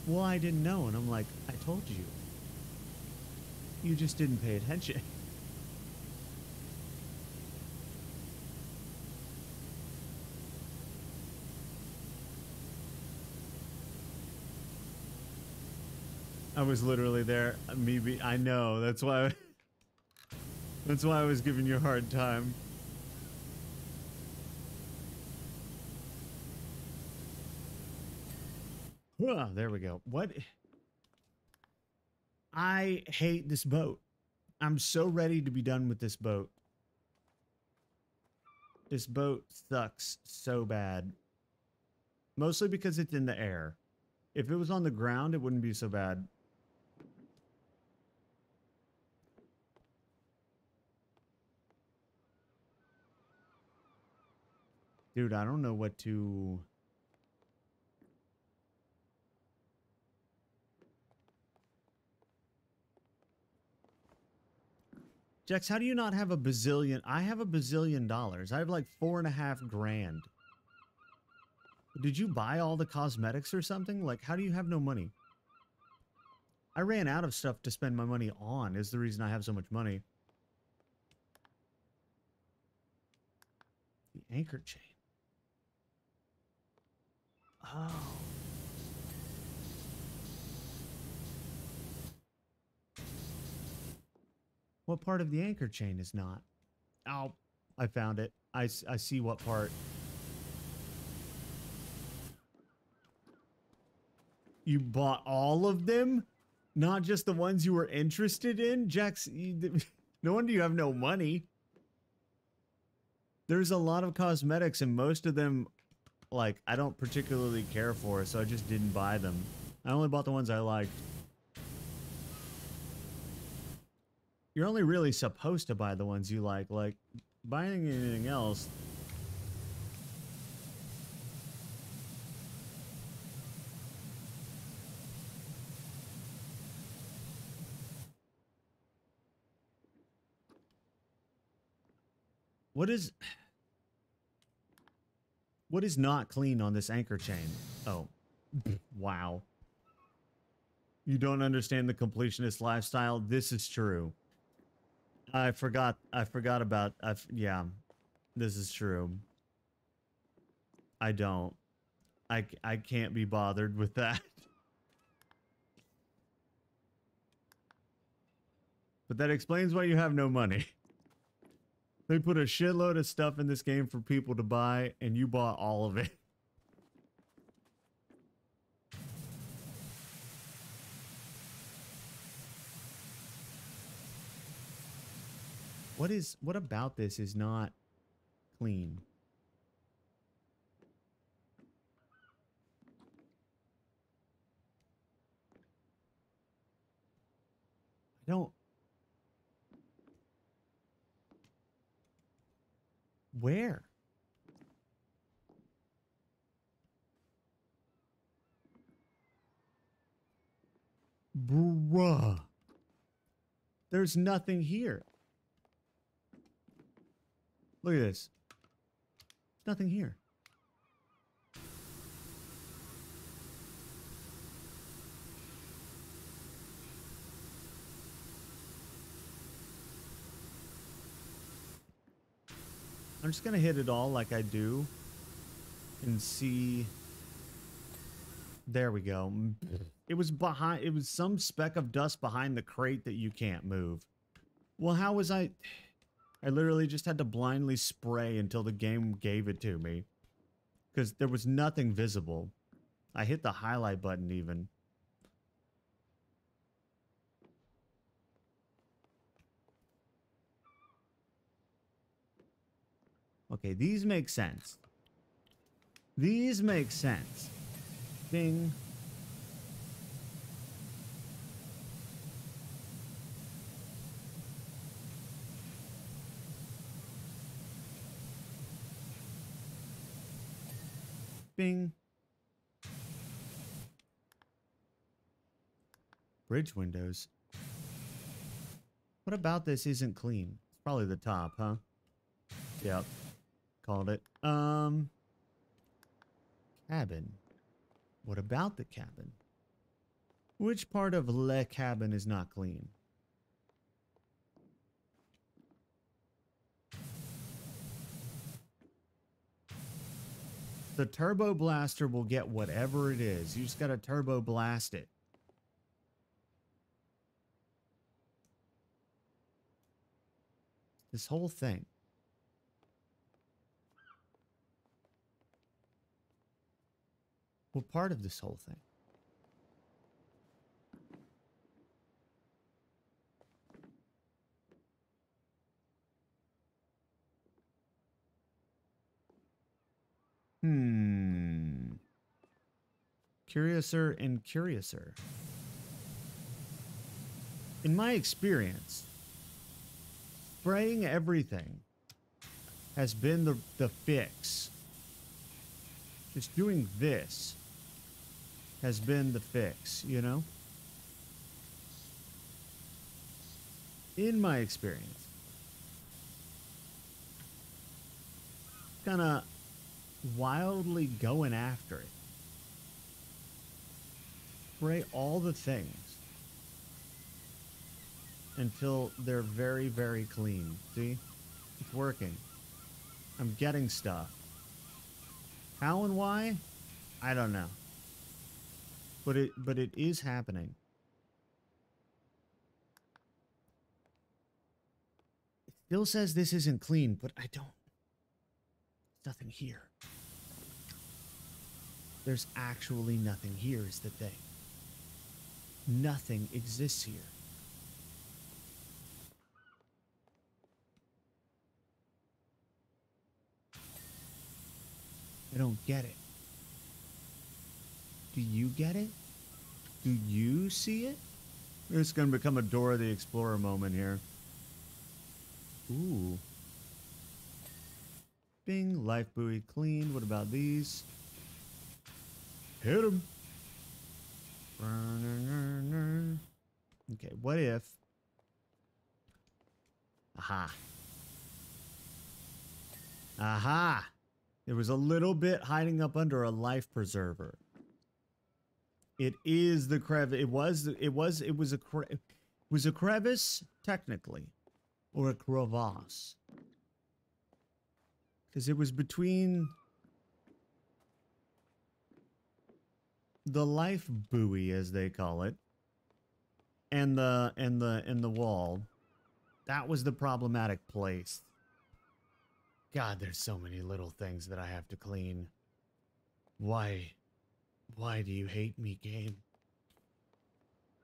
Speaker 2: well, I didn't know. And I'm like, I told you. You just didn't pay attention. I was literally there. I know. That's why I was giving you a hard time. There we go. What? I hate this boat. I'm so ready to be done with this boat. This boat sucks so bad. Mostly because it's in the air. If it was on the ground, it wouldn't be so bad. Dude, I don't know what to... Jex, how do you not have a bazillion? I have a bazillion dollars. I have like $4.5 grand. Did you buy all the cosmetics or something? Like, how do you have no money? I ran out of stuff to spend my money on, is the reason I have so much money. The anchor chain. Oh. What part of the anchor chain is not? Oh, I found it. I see what part. You bought all of them? Not just the ones you were interested in? Jax, no wonder you have no money. There's a lot of cosmetics and most of them, like, I don't particularly care for, so I just didn't buy them. I only bought the ones I liked. You're only really supposed to buy the ones you like buying anything else. What is not clean on this anchor chain? Oh, wow. You don't understand the completionist lifestyle? This is true. I forgot about, yeah, this is true. I don't. I can't be bothered with that. But that explains why you have no money. They put a shitload of stuff in this game for people to buy, and you bought all of it. What about this is not clean? I don't. Where? Bruh. There's nothing here. Look at this. There's nothing here. I'm just gonna hit it all like I do and see. There we go. It was behind. It was some speck of dust behind the crate that you can't move. Well, how was I literally just had to blindly spray until the game gave it to me. Because there was nothing visible. I hit the highlight button even. Okay, these make sense. These make sense. Ding. Bing. Bridge windows. What about this isn't clean? It's probably the top, huh? Yep. Called it. Cabin. What about the cabin? Which part of Le Cabin is not clean? The turbo blaster will get whatever it is. You just gotta turbo blast it. This whole thing. What part of this whole thing? Curiouser and curiouser. In my experience, spraying everything has been the fix. Just doing this has been the fix, you know? In my experience. Kinda wildly going after it. Spray all the things until they're very, very clean. See? It's working. I'm getting stuff. How and why? I don't know. But it is happening. It still says this isn't clean, but I don't. There's nothing here. There's actually nothing here is the thing. Nothing exists here. I don't get it. Do you get it? Do you see it? It's going to become a Dora the Explorer moment here. Ooh. Bing, life buoy cleaned. What about these? Hit him. Okay, what if... Aha. Aha! There was a little bit hiding up under a life preserver. It is the crevice. It was a crevice technically. or a crevasse. Because it was between the life buoy, as they call it, and the wall. That was the problematic place. God, there's so many little things that I have to clean. Why do you hate me, game?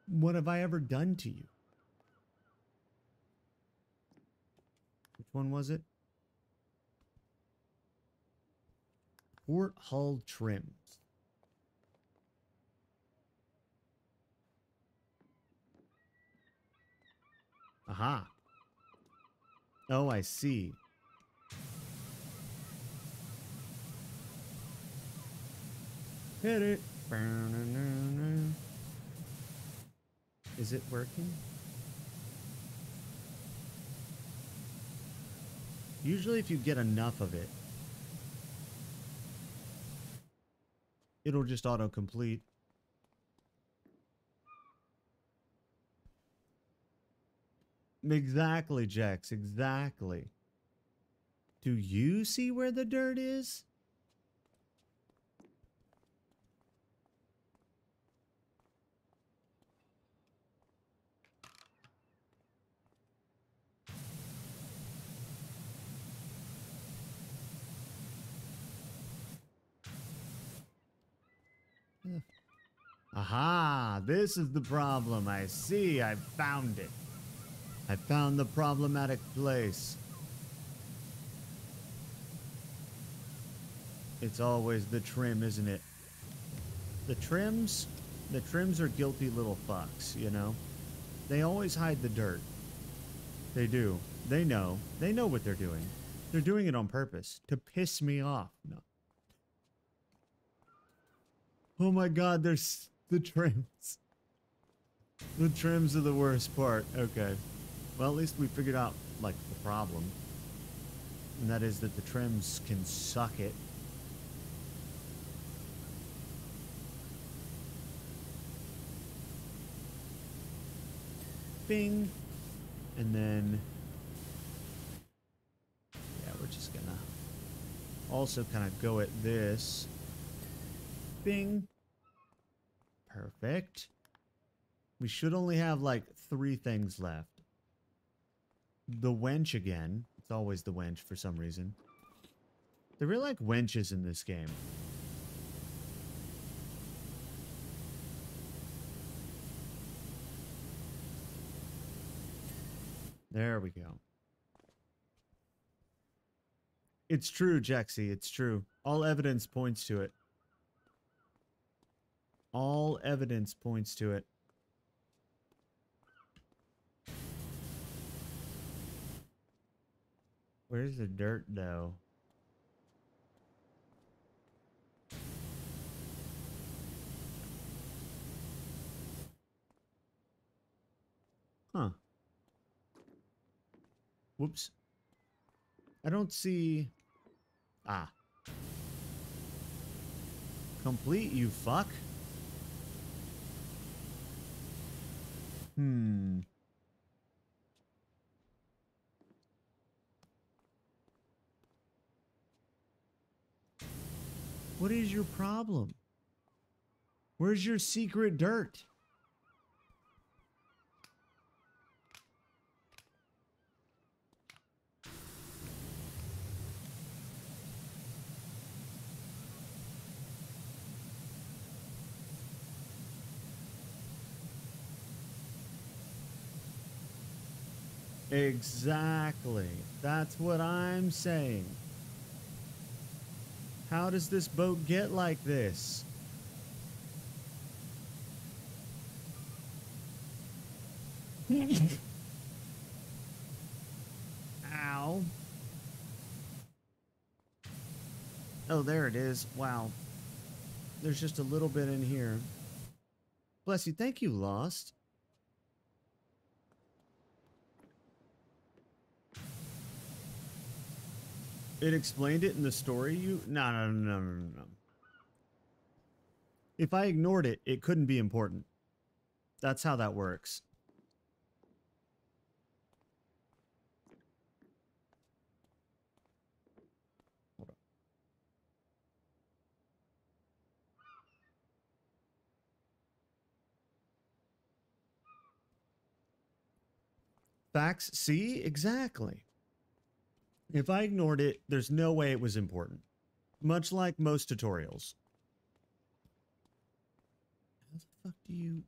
Speaker 2: What have I ever done to you? Which one was it? Port hull trims. Aha. Oh, I see. Hit it. Is it working? Usually if you get enough of it, it'll just auto-complete. Exactly, Jax, exactly. Do you see where the dirt is? Aha, this is the problem. I see, I found it. I found the problematic place. It's always the trim, isn't it? The trims are guilty little fucks, you know? They always hide the dirt. They do. They know what they're doing. They're doing it on purpose to piss me off. No. Oh my god, there's the trims. The trims are the worst part. Okay. Well, at least we figured out, like, the problem. And that is that the trims can suck it. Bing. And then... yeah, we're just gonna also kind of go at this. Bing. Perfect. We should only have, like, 3 things left. The wench again. It's always the wench for some reason. They really like wenches in this game. There we go. It's true, Jaxie. It's true. All evidence points to it. All evidence points to it. Where's the dirt, though? Huh. Whoops. I don't see... ah. Complete, you fuck. What is your problem? Where's your secret dirt? Exactly. That's what I'm saying. How does this boat get like this? Ow. Oh, there it is. Wow. There's just a little bit in here. Bless you. Thank you, Lost. It explained it in the story? No. If I ignored it, it couldn't be important. That's how that works. Facts, see? Exactly. If I ignored it, there's no way it was important. Much like most tutorials. How the fuck do you...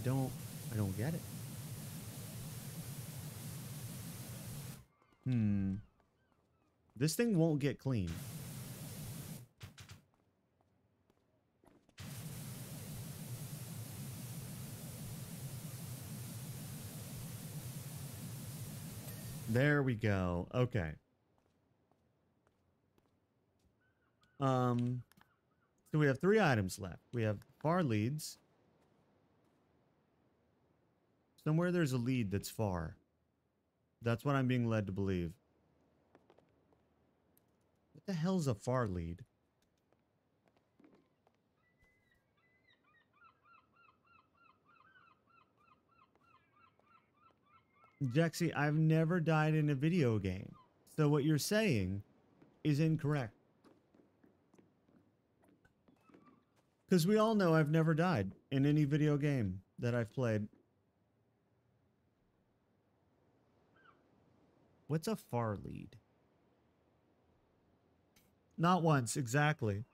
Speaker 2: I don't get it. This thing won't get clean. There we go. Okay. So we have 3 items left. We have far leads. Somewhere there's a lead that's far. That's what I'm being led to believe. What the hell's a far lead? Jexy, I've never died in a video game. So what you're saying is incorrect. Because we all know I've never died in any video game that I've played. What's a far lead? Not once, exactly.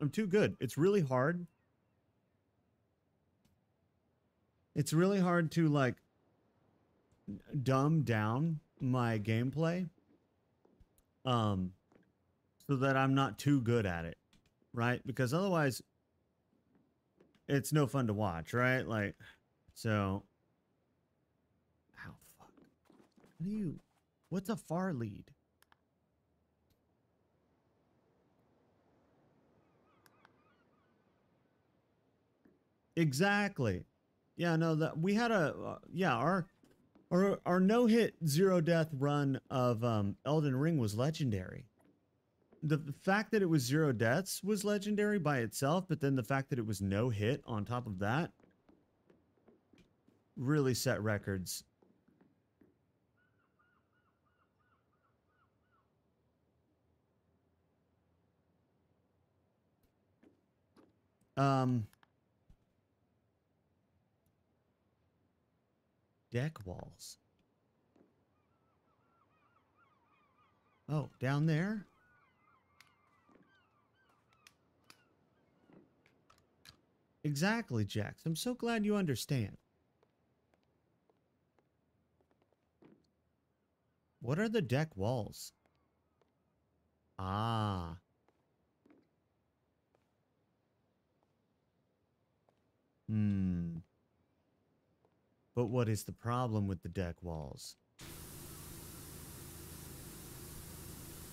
Speaker 2: I'm too good. It's really hard. It's really hard to, like, dumb down my gameplay. So that I'm not too good at it. Right? Because otherwise, it's no fun to watch, right? Like, so... Ow, fuck. What do you... What's a far lead? Exactly. Yeah, no, that we had a yeah, our no-hit zero-death run of Elden Ring was legendary. The fact that it was 0 deaths was legendary by itself, but then the fact that it was no hit on top of that really set records. Deck walls. Oh, down there? Exactly, Jax. I'm so glad you understand. What are the deck walls? Ah. But what is the problem with the deck walls?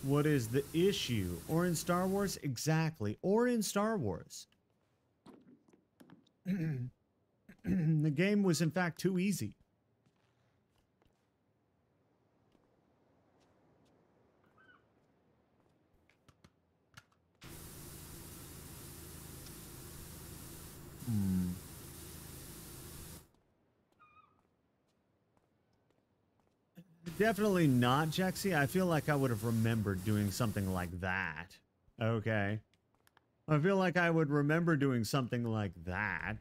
Speaker 2: What is the issue? Or in Star Wars? Exactly. Or in Star Wars. The game was in fact too easy. Definitely not, Jexy. I feel like I would have remembered doing something like that. Okay. I feel like I would remember doing something like that.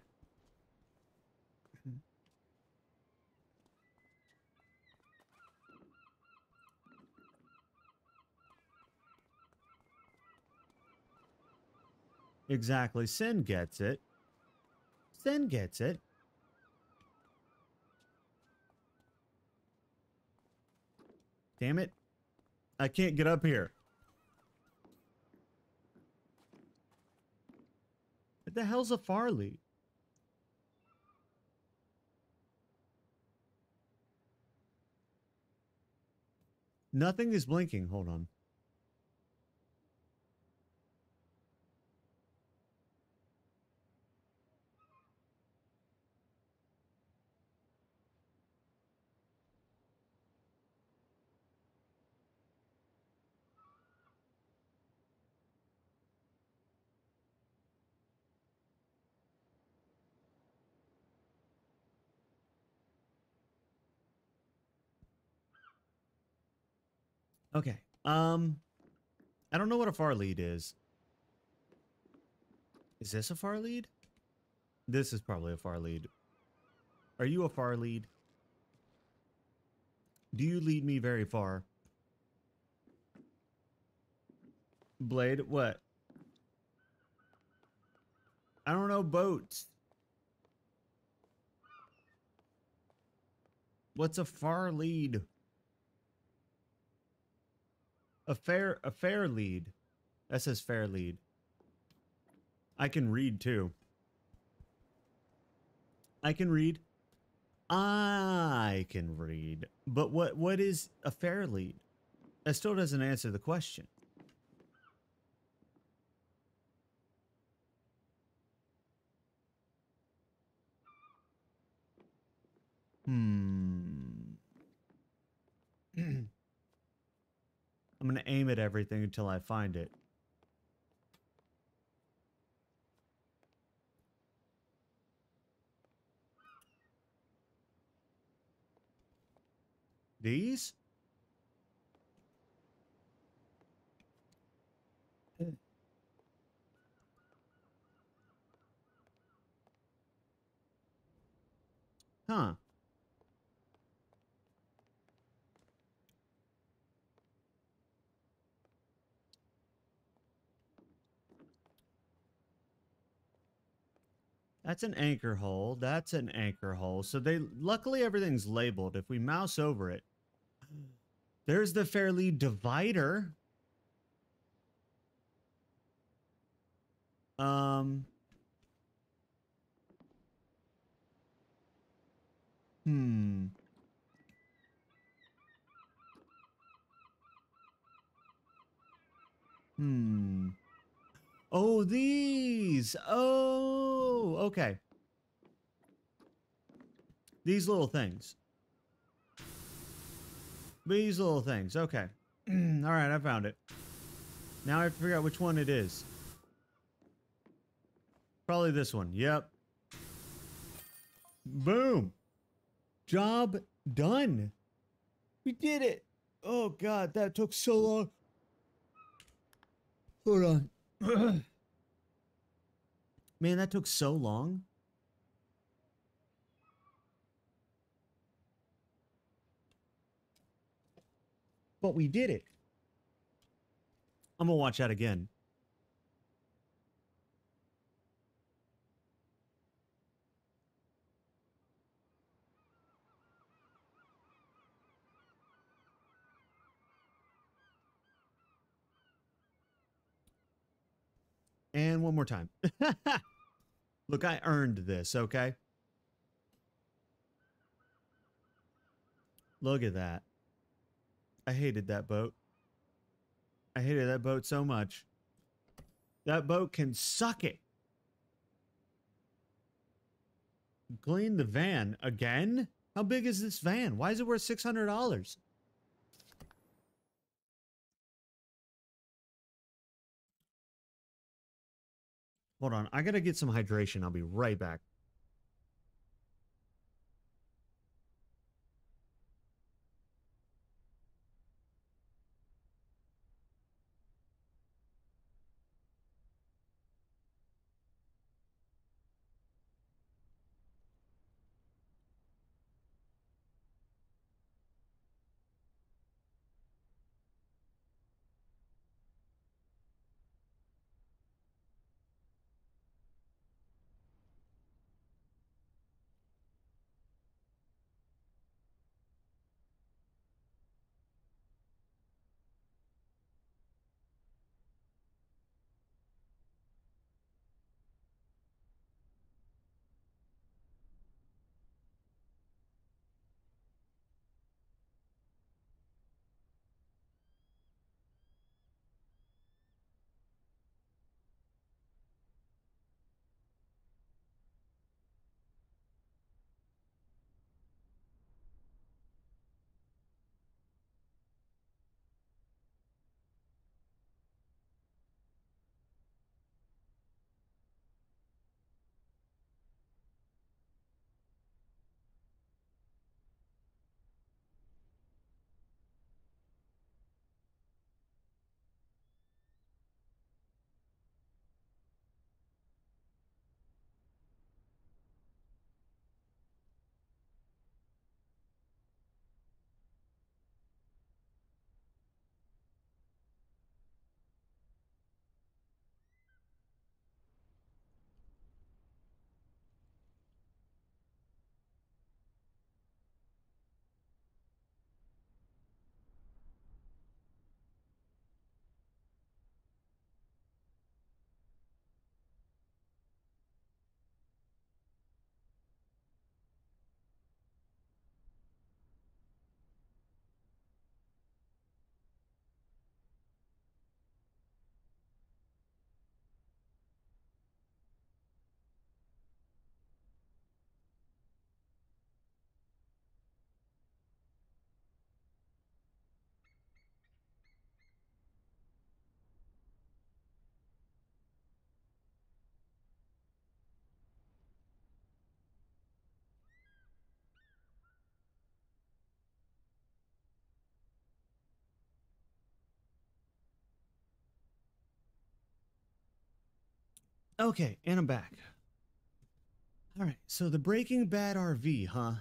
Speaker 2: Exactly. Sin gets it. Sin gets it. Damn it. I can't get up here. What the hell's a Farley? Nothing is blinking. Hold on. Okay. I don't know what a far lead is. Is this a far lead? This is probably a far lead. Are you a far lead? Do you lead me very far? Blade, what? I don't know boats. What's a far lead? A fair lead. That says fair lead. I can read too. I can read. I can read. But what is a fair lead? That still doesn't answer the question. I'm gonna aim at everything until I find it. These? Huh. That's an anchor hole. That's an anchor hole. So luckily everything's labeled. If we mouse over it, there's the fair lead divider. Um. Hmm. Hmm. Oh, these. Oh, okay. These little things. These little things. Okay. All right, I found it. Now I have to figure out which one it is. Probably this one. Yep. Boom. Job done. We did it. Oh, God, that took so long. Hold on. Man, that took so long. But we did it. I'm gonna watch that again. And one more time. Look, I earned this, okay? Look at that. I hated that boat. I hated that boat so much. That boat can suck it. Clean the van again? How big is this van? Why is it worth $600? Hold on, I gotta get some hydration. I'll be right back. Okay, and I'm back. All right, so the Breaking Bad RV, huh?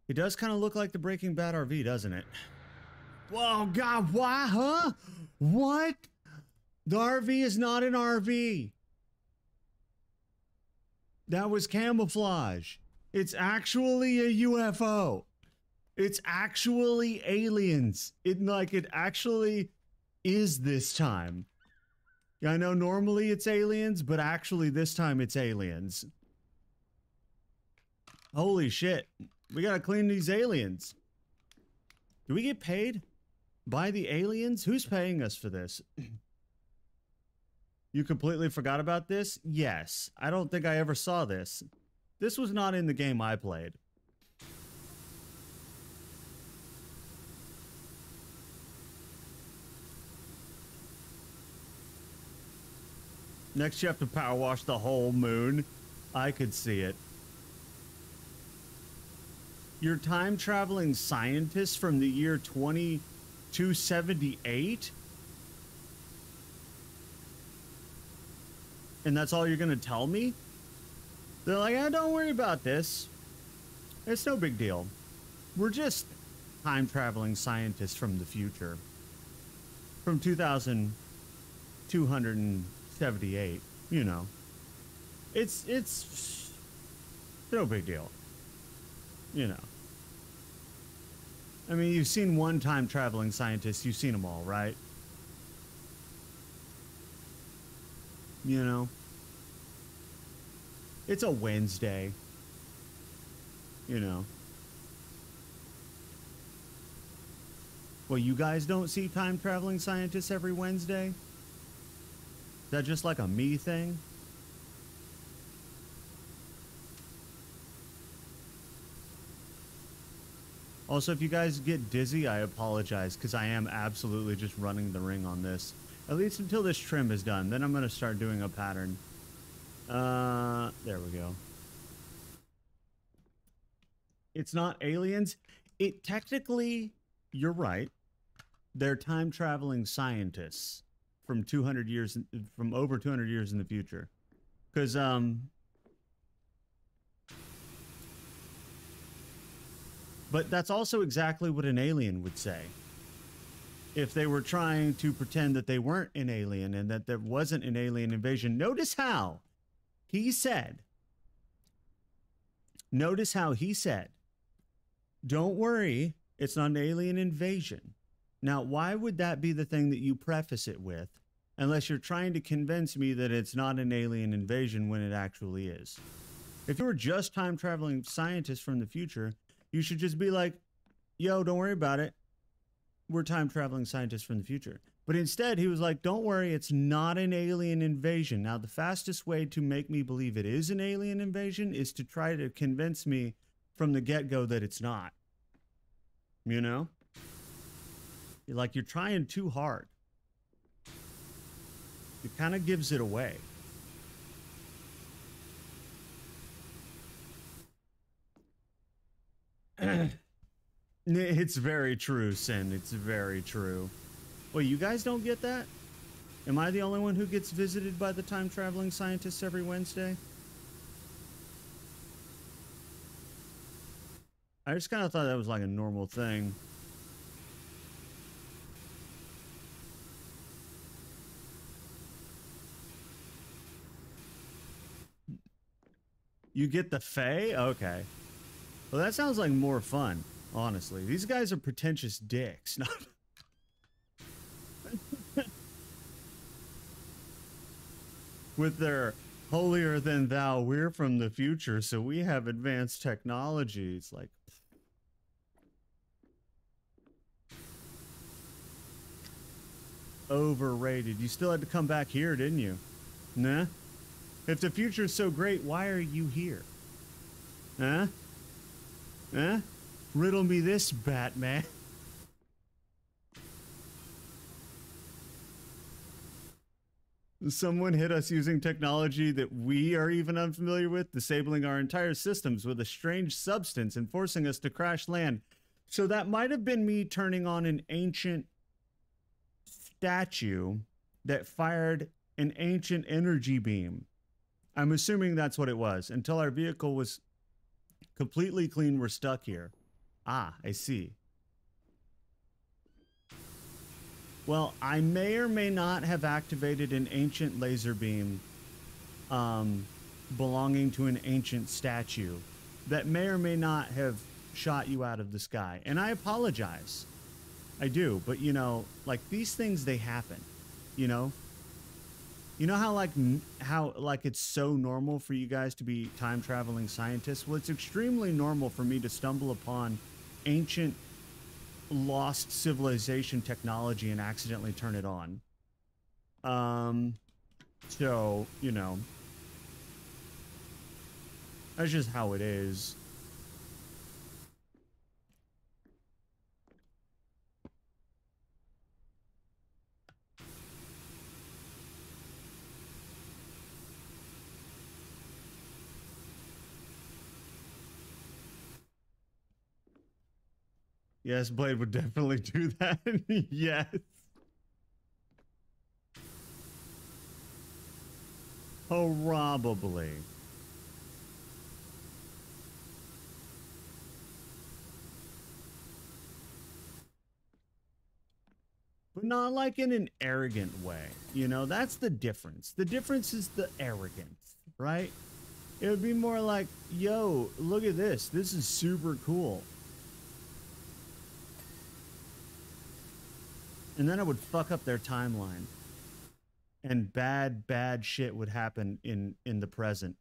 Speaker 2: It does kind of look like the Breaking Bad RV, doesn't it? Whoa, God, why, huh? What? The RV is not an RV. That was camouflage. It's actually a UFO. It's actually aliens. It actually is this time. I know normally it's aliens, but actually this time it's aliens. Holy shit. We gotta clean these aliens. Do we get paid by the aliens? Who's paying us for this? You completely forgot about this? Yes. I don't think I ever saw this. This was not in the game I played. Next you have to power wash the whole moon. I could see it. You're time traveling scientists from the year 2278? And that's all you're gonna tell me? They're like, don't worry about this. It's no big deal. We're just time traveling scientists from the future. From 2278, you know. It's no big deal. You know. I mean, you've seen one time traveling scientist, you've seen them all, right? You know. It's a Wednesday. You know. Well, you guys don't see time traveling scientists every Wednesday? Is that just like a me thing? Also, if you guys get dizzy, I apologize, because I am absolutely just running the ring on this. At least until this trim is done. Then I'm going to start doing a pattern. There we go. It's not aliens. It technically, you're right. They're time-traveling scientists from 200 years, from over 200 years in the future. Because, but that's also exactly what an alien would say. If they were trying to pretend that they weren't an alien and that there wasn't an alien invasion. Notice how he said, don't worry, it's not an alien invasion. Now, why would that be the thing that you preface it with, unless you're trying to convince me that it's not an alien invasion when it actually is? If you were just time-traveling scientists from the future, you should just be like, yo, don't worry about it. We're time-traveling scientists from the future. But instead, he was like, don't worry, it's not an alien invasion. Now, the fastest way to make me believe it is an alien invasion is to try to convince me from the get-go that it's not. You know? Like, you're trying too hard. It kind of gives it away. It's very true, Sin. It's very true. Well, you guys don't get that? Am I the only one who gets visited by the time-traveling scientists every Wednesday? I just kind of thought that was like a normal thing. You get the Fae? Okay. Well, that sounds like more fun, honestly. These guys are pretentious dicks. With their holier than thou, we're from the future, so we have advanced technology. It's like... overrated. You still had to come back here, didn't you? Nah? If the future's so great, why are you here? Huh? Huh? Riddle me this, Batman. Someone hit us using technology that we are even unfamiliar with, disabling our entire systems with a strange substance and forcing us to crash land. So that might have been me turning on an ancient statue that fired an ancient energy beam. I'm assuming that's what it was. Until our vehicle was completely clean, we're stuck here. Ah, I see. Well, I may or may not have activated an ancient laser beam belonging to an ancient statue that may or may not have shot you out of the sky. And I apologize. I do. But, you know, like these things, they happen, you know? You know how like it's so normal for you guys to be time traveling scientists? Well, it's extremely normal for me to stumble upon ancient lost civilization technology and accidentally turn it on. So, you know, that's just how it is. Yes, Blade would definitely do that. Yes. Probably. But not like in an arrogant way. You know, that's the difference. The difference is the arrogance, right? It would be more like, yo, look at this. This is super cool. And then I would fuck up their timeline. And bad shit would happen in the present.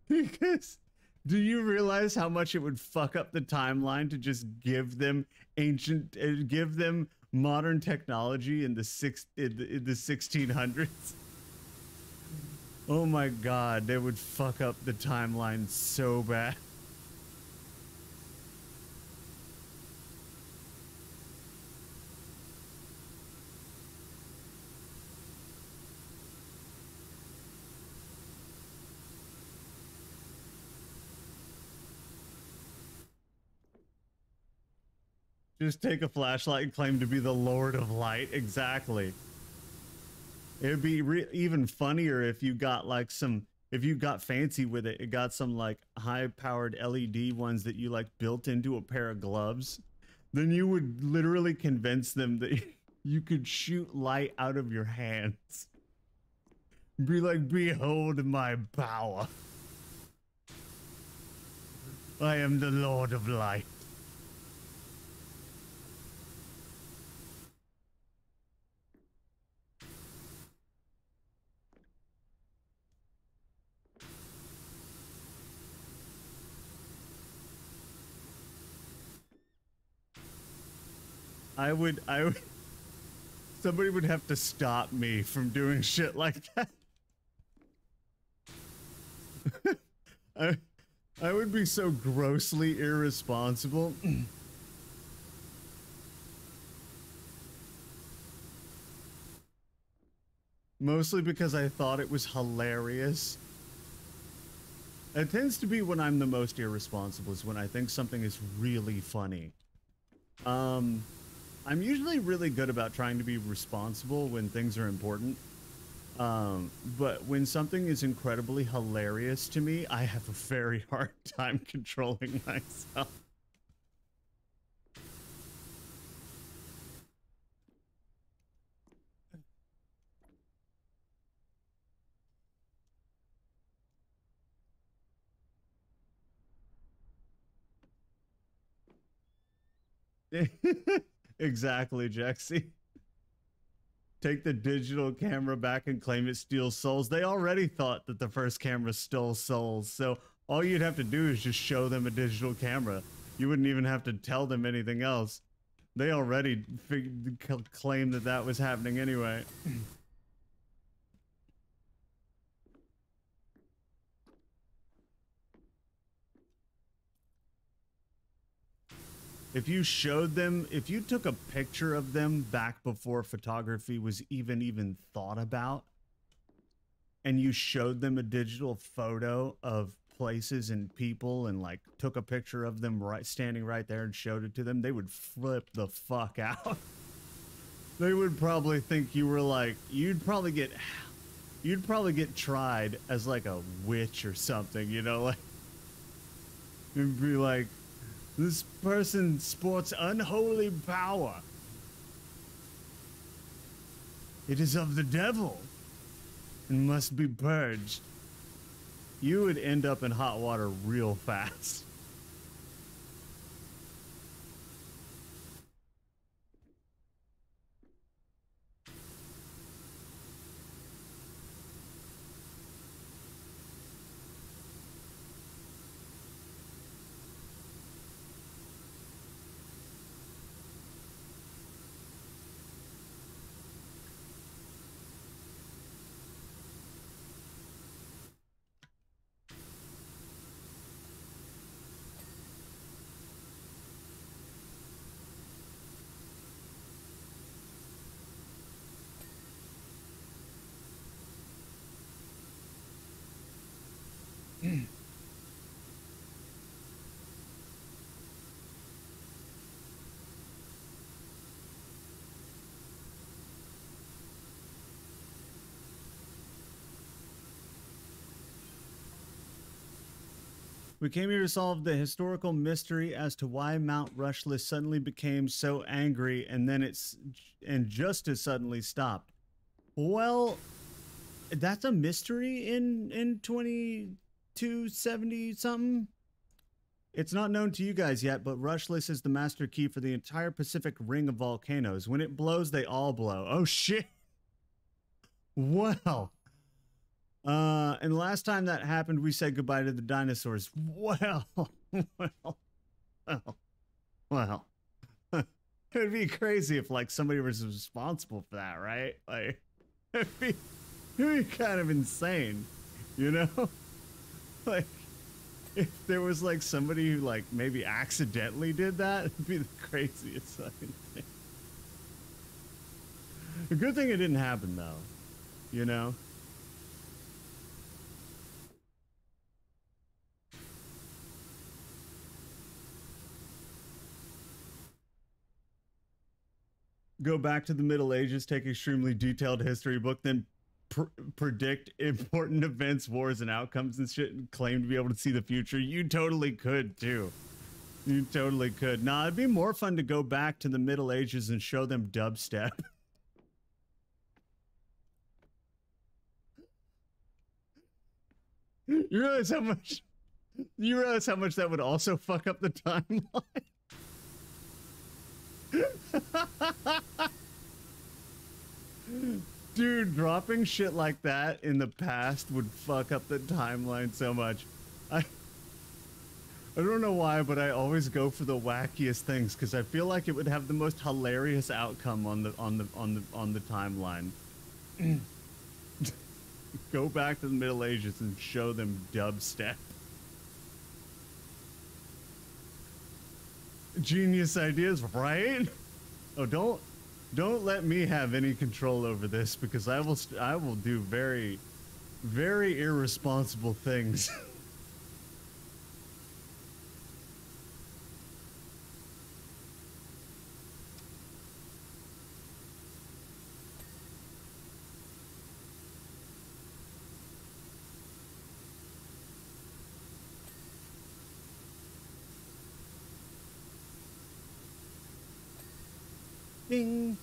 Speaker 2: Because do you realize how much it would fuck up the timeline to just give them give them modern technology in the 1600s? Oh my god, they would fuck up the timeline so bad. Just take a flashlight and claim to be the Lord of Light. Exactly. It would be even funnier if you got like if you got fancy with it. It got some like high-powered LED ones that you like built into a pair of gloves. Then you would literally convince them that you could shoot light out of your hands. Be like, behold my power. I am the Lord of Light. I would, somebody would have to stop me from doing shit like that. I would be so grossly irresponsible. Mostly because I thought it was hilarious. It tends to be when I'm the most irresponsible, is when I think something is really funny. I'm usually really good about trying to be responsible when things are important. But when something is incredibly hilarious to me, I have a very hard time controlling myself. Exactly, Jexy. Take the digital camera back and claim it steals souls. They already thought that the first camera stole souls, so all you'd have to do is just show them a digital camera. You wouldn't even have to tell them anything else. They already claimed that that was happening anyway. If you showed them, if you took a picture of them back before photography was even thought about, and you showed them a digital photo of places and people and like took a picture of them standing right there and showed it to them, they would flip the fuck out. They would probably think you were like, you'd probably get tried as like a witch or something, you know, like, it'd be like, this person sports unholy power. It is of the devil and must be purged. You would end up in hot water real fast. We came here to solve the historical mystery as to why Mount Rushless suddenly became so angry and just as suddenly stopped. Well, that's a mystery in 2270 something. It's not known to you guys yet, but Rushless is the master key for the entire Pacific ring of volcanoes. When it blows, they all blow. Oh shit. Well. And the last time that happened, we said goodbye to the dinosaurs. Well. It'd be crazy if, like, somebody was responsible for that, right? Like, it'd be kind of insane, you know? Like, if there was, like, somebody who, like, maybe accidentally did that, it'd be the craziest fucking thing. A good thing it didn't happen, though, you know? Go back to the Middle Ages, take extremely detailed history book, then predict important events, wars, and outcomes and shit, and claim to be able to see the future. You totally could, too. You totally could. Nah, it'd be more fun to go back to the Middle Ages and show them dubstep. You realize how much that would also fuck up the timeline? Dude, dropping shit like that in the past would fuck up the timeline so much. I don't know why, but I always go for the wackiest things because I feel like it would have the most hilarious outcome on the timeline. Go back to the Middle Ages and show them dubstep. Genius ideas, right? Oh, don't let me have any control over this because I will do very, very irresponsible things. Ding.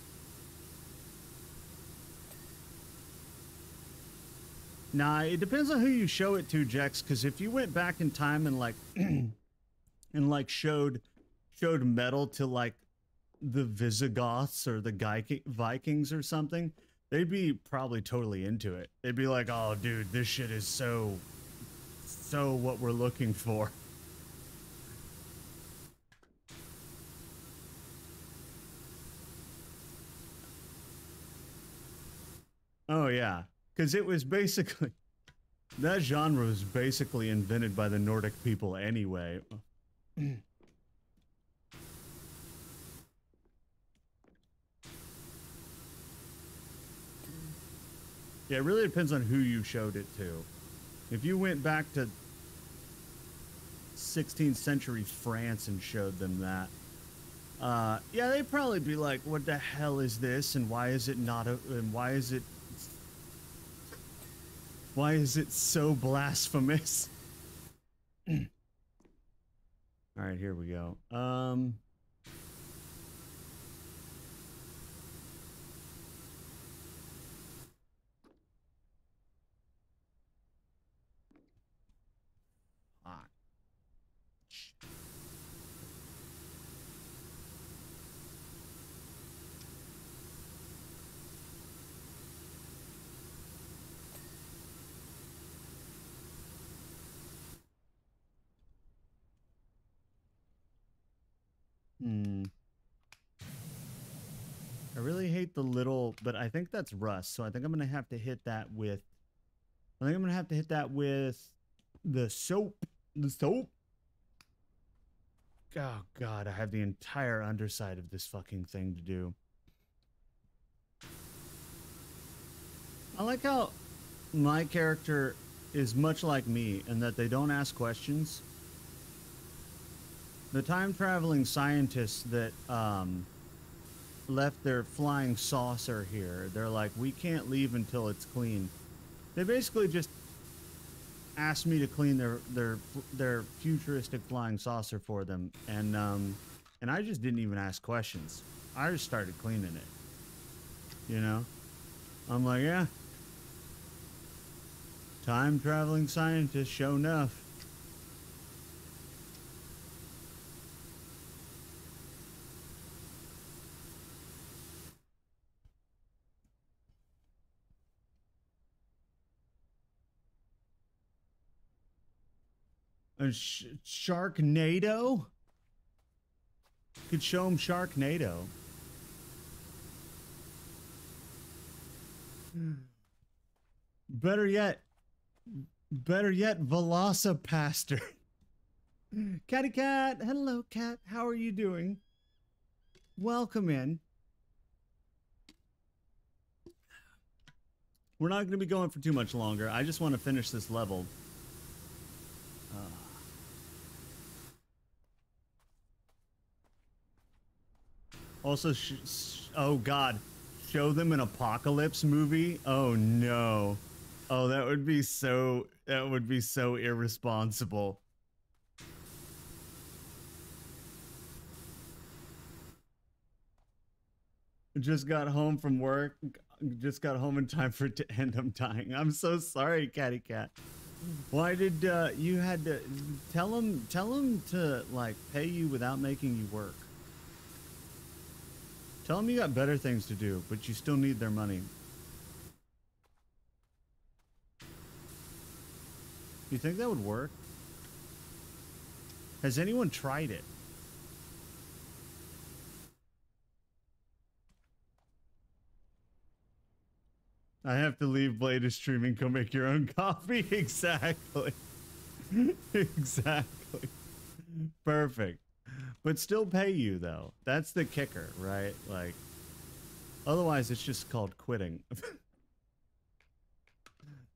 Speaker 2: Nah, it depends on who you show it to, Jex, because if you went back in time and like and like showed metal to like the Visigoths or the Vikings or something, they'd be probably totally into it. They'd be like, "Oh, dude, this shit is so what we're looking for." Oh yeah, because it was basically that genre was basically invented by the Nordic people anyway. Yeah, it really depends on who you showed it to. If you went back to 16th century France and showed them that, Yeah, they'd probably be like, what the hell is this? And why is it not and why is it so blasphemous? All right, here we go. I really hate the little, but I think that's rust. So I think I'm gonna have to hit that with. I think I'm gonna have to hit that with the soap. The soap. Oh God, I have the entire underside of this fucking thing to do. I like how my character is much like me in that they don't ask questions. The time-traveling scientists that left their flying saucer here, they're like, we can't leave until it's clean. They basically just asked me to clean their futuristic flying saucer for them, and I just didn't even ask questions. I just started cleaning it. You know? I'm like, yeah. Time-traveling scientists, sure enough. A Sharknado? Could show him Sharknado. Better yet, Velocipaster. Catty Cat, hello Cat, how are you doing? Welcome in. We're not going to be going for too much longer. I just want to finish this level. Also, oh God, show them an apocalypse movie? Oh no. Oh, that would be so irresponsible. Just got home from work. Just got home in time for it to end. I'm dying. I'm so sorry, Catty Cat. Why did you had to tell him to like pay you without making you work? Tell them you got better things to do, but you still need their money. You think that would work? Has anyone tried it? I have to leave Blade is streaming. Go make your own coffee. Exactly. Exactly. Perfect. But still pay you, though. That's the kicker, right? Like, otherwise it's just called quitting.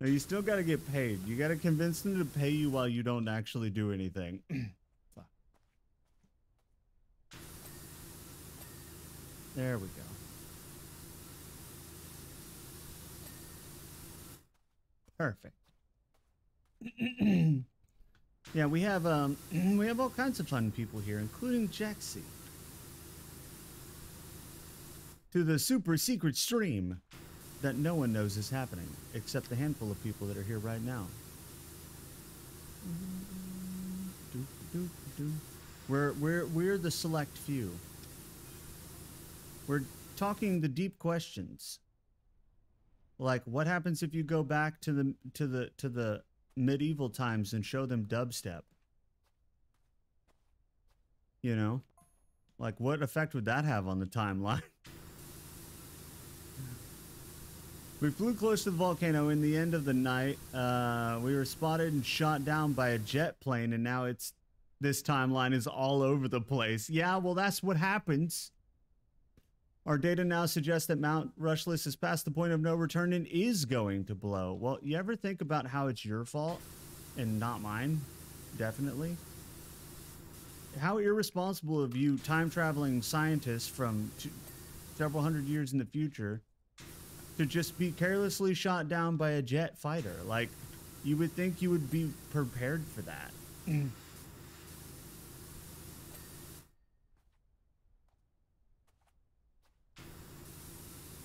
Speaker 2: Now, you still got to get paid. You got to convince them to pay you while you don't actually do anything. There we go. Perfect. Yeah, we have all kinds of fun people here, including Jaxie. To the super secret stream that no one knows is happening, except the handful of people that are here right now. We're the select few. We're talking the deep questions. Like, what happens if you go back to the medieval times and show them dubstep? You know? Like, what effect would that have on the timeline? We flew close to the volcano in the end of the night. We were spotted and shot down by a jet plane, and now this timeline is all over the place. Yeah, well, that's what happens. Our data now suggests that Mount Rushless is past the point of no return and is going to blow. Well, you ever think about how it's your fault and not mine? Definitely. how irresponsible of you, time traveling scientists from several hundred years in the future, to just be carelessly shot down by a jet fighter. Like, you would think you would be prepared for that.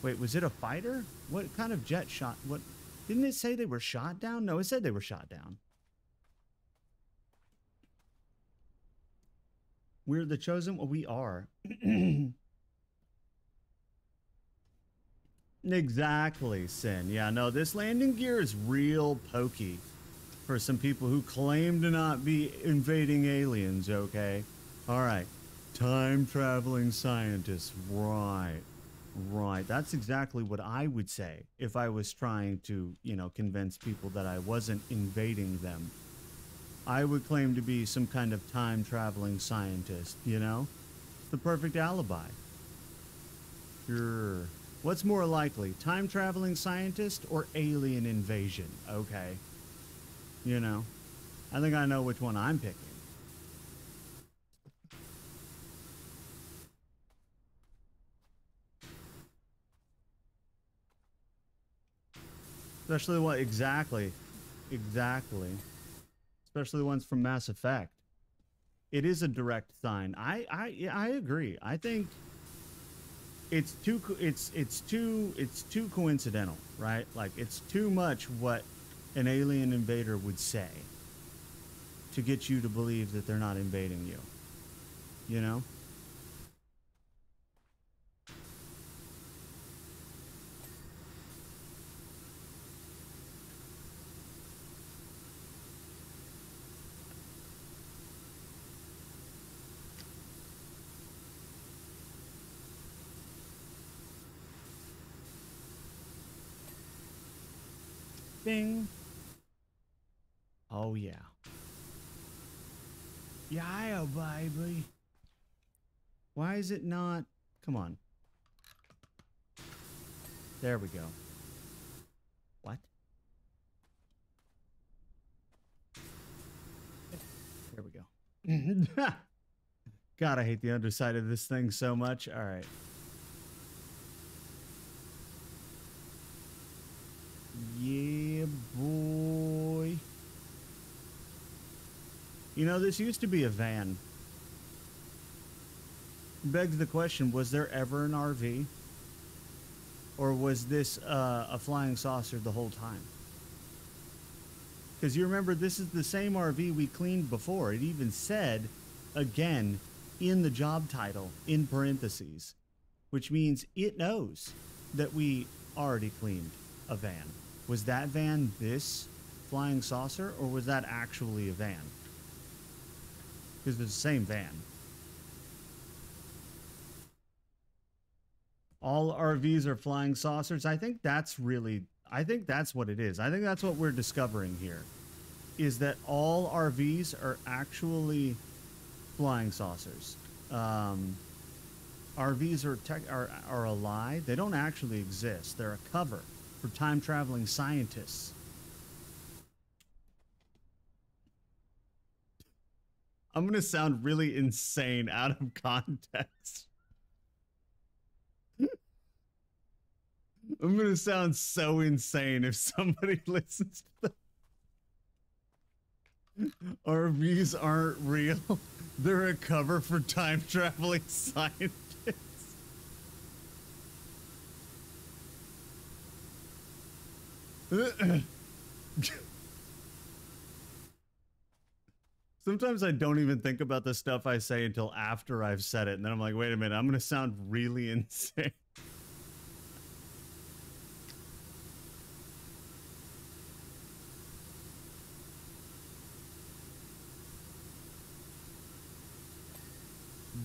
Speaker 2: Wait, was it a fighter? What kind of jet shot? What? Didn't it say they were shot down? No, it said they were shot down. We're the chosen? Well, we are. Exactly, Sin. Yeah, no, this landing gear is real pokey for some people who claim to not be invading aliens, okay? All right. Time traveling scientists. Right. Right. That's exactly what I would say if I was trying to, you know, convince people that I wasn't invading them. I would claim to be some kind of time traveling scientist, you know? It's the perfect alibi. Sure. What's more likely, time traveling scientist or alien invasion? Okay. You know, I think I know which one I'm picking. Especially what exactly. Especially the ones from Mass Effect. It is a direct sign. I agree. I think it's too coincidental, right? Like, it's too much what an alien invader would say to get you to believe that they're not invading you. You know? Bing. Oh, yeah. Yeah, baby. Why is it not? Come on. There we go. What? There we go. God, I hate the underside of this thing so much. All right. Yeah, boy. You know, this used to be a van. Begs the question, was there ever an RV? Or was this a flying saucer the whole time? Because you remember, this is the same RV we cleaned before. It even said, again, in the job title, in parentheses, which means it knows that we already cleaned a van. Was that van this flying saucer, or was that actually a van? Because it's the same van. All RVs are flying saucers. I think that's what it is. I think that's what we're discovering here, is that all RVs are actually flying saucers. RVs are a lie. They don't actually exist. They're a cover for time traveling scientists. I'm gonna sound really insane out of context. I'm gonna sound so insane if somebody listens to the RVs aren't real. They're a cover for time traveling scientists. Sometimes I don't even think about the stuff I say until after I've said it, and then I'm like, wait a minute, I'm gonna sound really insane.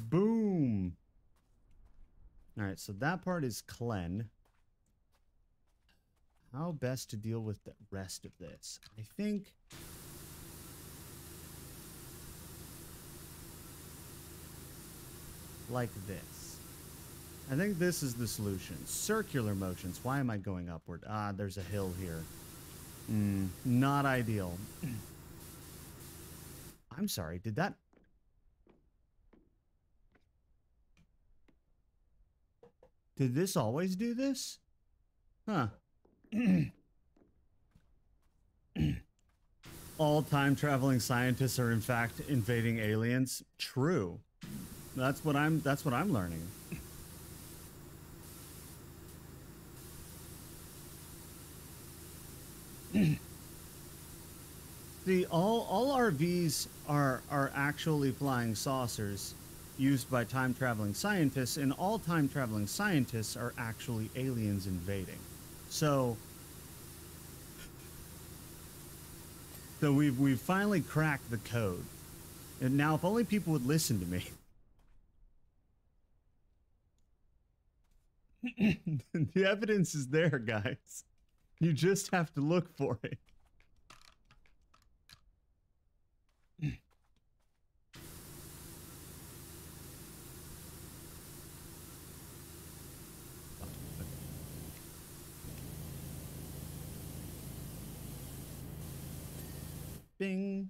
Speaker 2: Boom. All right, so that part is Clen. How best to deal with the rest of this? I think like this. I think this is the solution. Circular motions. Why am I going upward? Ah, there's a hill here. Not ideal. I'm sorry, did that... Did this always do this? Huh. All time-traveling scientists are in fact invading aliens. True. That's what I'm learning. See, all RVs are actually flying saucers used by time-traveling scientists, and all time-traveling scientists are actually aliens invading. So we've finally cracked the code. And now if only people would listen to me. The evidence is there, guys. You just have to look for it. Bing.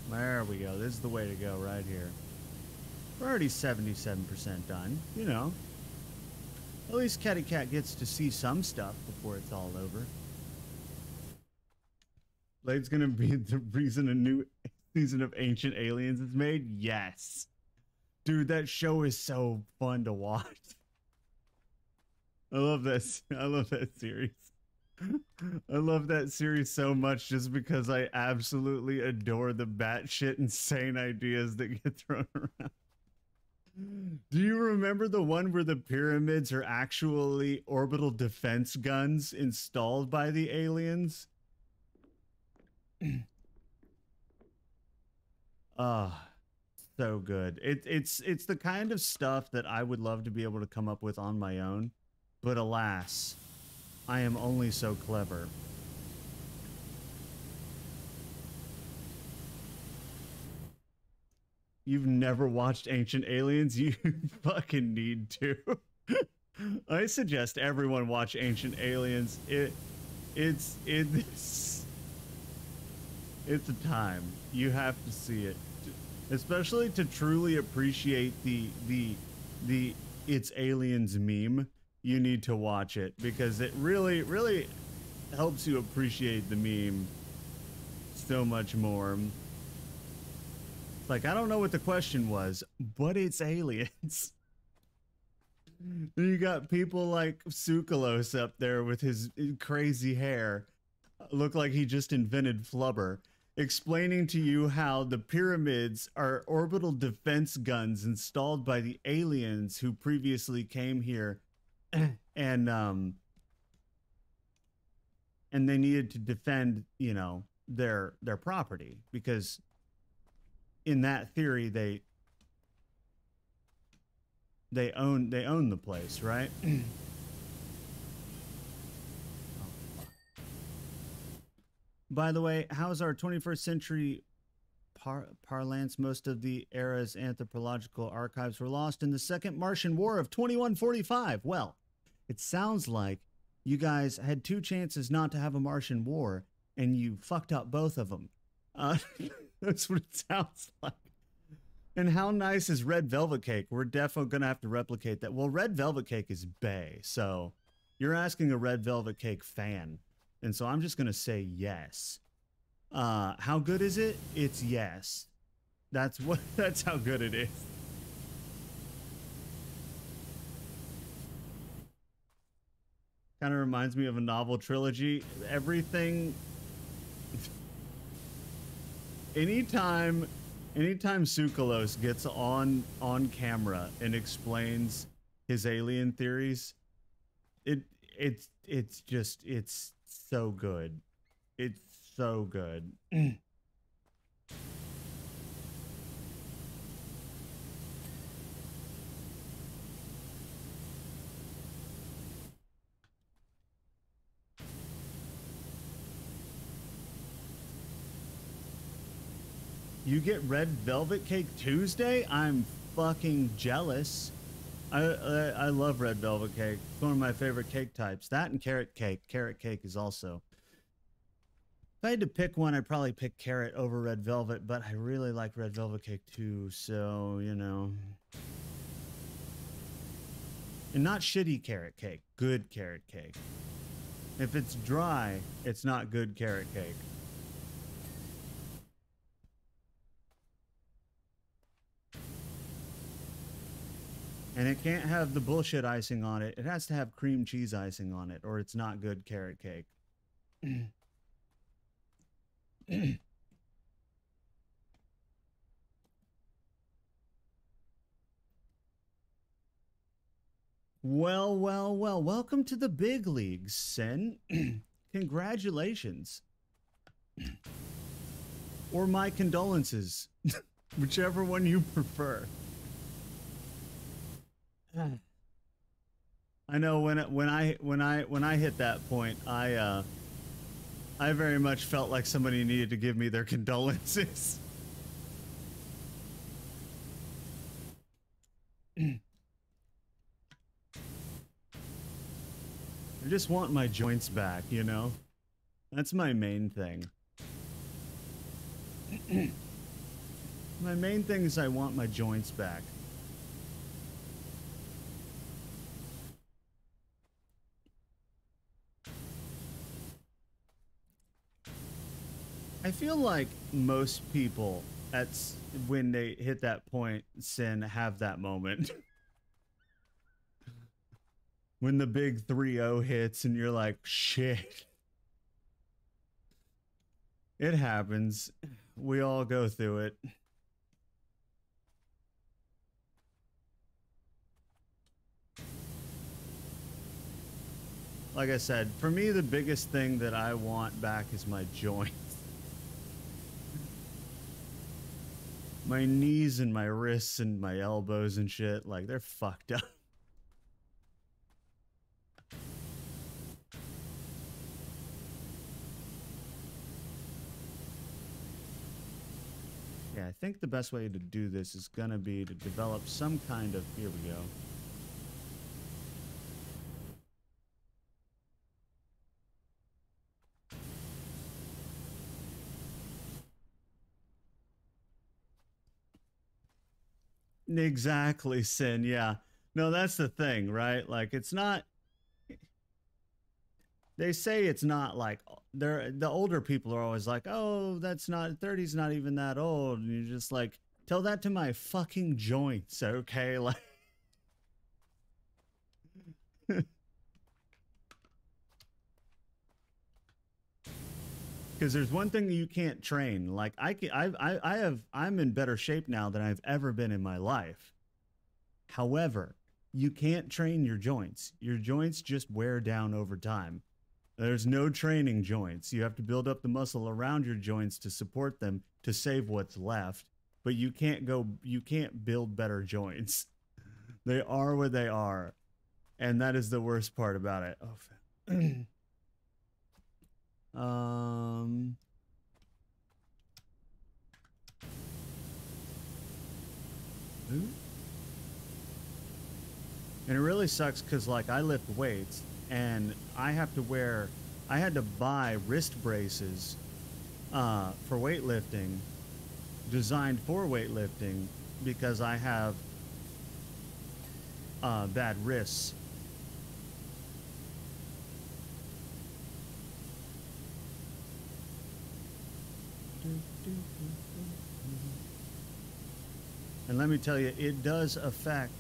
Speaker 2: There we go. This is the way to go right here. We're already 77% done. You know. At least Catty Cat gets to see some stuff before it's all over. Blade's gonna be the reason a new season of Ancient Aliens is made? Yes. Dude, that show is so fun to watch. I love this. I love that series. I love that series so much just because I absolutely adore the batshit insane ideas that get thrown around. Do you remember the one where the pyramids are actually orbital defense guns installed by the aliens? Ah. So good. It's the kind of stuff that I would love to be able to come up with on my own, but alas, I am only so clever. You've never watched Ancient Aliens? You fucking need to. I suggest everyone watch Ancient Aliens. It's a time. You have to see it. Especially to truly appreciate the it's aliens meme, you need to watch it because it really helps you appreciate the meme so much more. Like, I don't know what the question was, but it's aliens. You got people like Sukalos up there with his crazy hair, look like he just invented flubber, explaining to you how the pyramids are orbital defense guns installed by the aliens who previously came here and they needed to defend, you know, their property because in that theory they own the place, right? By the way, how's our 21st century parlance? Most of the era's anthropological archives were lost in the Second Martian War of 2145. Well, it sounds like you guys had two chances not to have a Martian war, and you fucked up both of them. That's what it sounds like. And how nice is Red Velvet Cake? We're definitely going to have to replicate that. Well, Red Velvet Cake is bae, so you're asking a Red Velvet Cake fan. And so I'm just going to say yes. How good is it? It's yes. That's how good it is. Kind of reminds me of a novel trilogy. Everything. Anytime Sukalos gets on camera and explains his alien theories, it's so good. It's so good. You get Red Velvet Cake Tuesday? I'm fucking jealous. I love Red Velvet Cake. It's one of my favorite cake types. That and carrot cake. Carrot cake is also I had to pick one, I'd probably pick carrot over red velvet, but I really like red velvet cake too, so, you know. And not shitty carrot cake, good carrot cake. If it's dry, it's not good carrot cake. And it can't have the bullshit icing on it. It has to have cream cheese icing on it, or it's not good carrot cake. Well, well, well. Welcome to the big leagues, Sen. Congratulations. Or my condolences. Whichever one you prefer. I know when I hit that point, I very much felt like somebody needed to give me their condolences. I just want my joints back, you know? That's my main thing. My main thing is I want my joints back. I feel like most people, when they hit that point, Sin, have that moment. When the big 3-0 hits and you're like, shit. It happens. We all go through it. Like I said, for me, the biggest thing that I want back is my joints. My knees and my wrists and my elbows and shit, like, they're fucked up. Yeah, I think the best way to do this is gonna be to develop some kind of... Here we go. Exactly, Sin, yeah. No, that's the thing, right? Like, it's not... They say it's not like... The older people are always like, oh, that's not... 30's not even that old. And you're just like, tell that to my fucking joints, okay? Like... Because there's one thing that you can't train. Like I'm in better shape now than I've ever been in my life. However, you can't train your joints. Your joints just wear down over time. There's no training joints. You have to build up the muscle around your joints to support them to save what's left. But you can't build better joints. They are what they are. And that is the worst part about it. Oh, and it really sucks because, like, I lift weights and I had to buy wrist braces for weightlifting, designed for weightlifting, because I have bad wrists. And let me tell you, it does affect.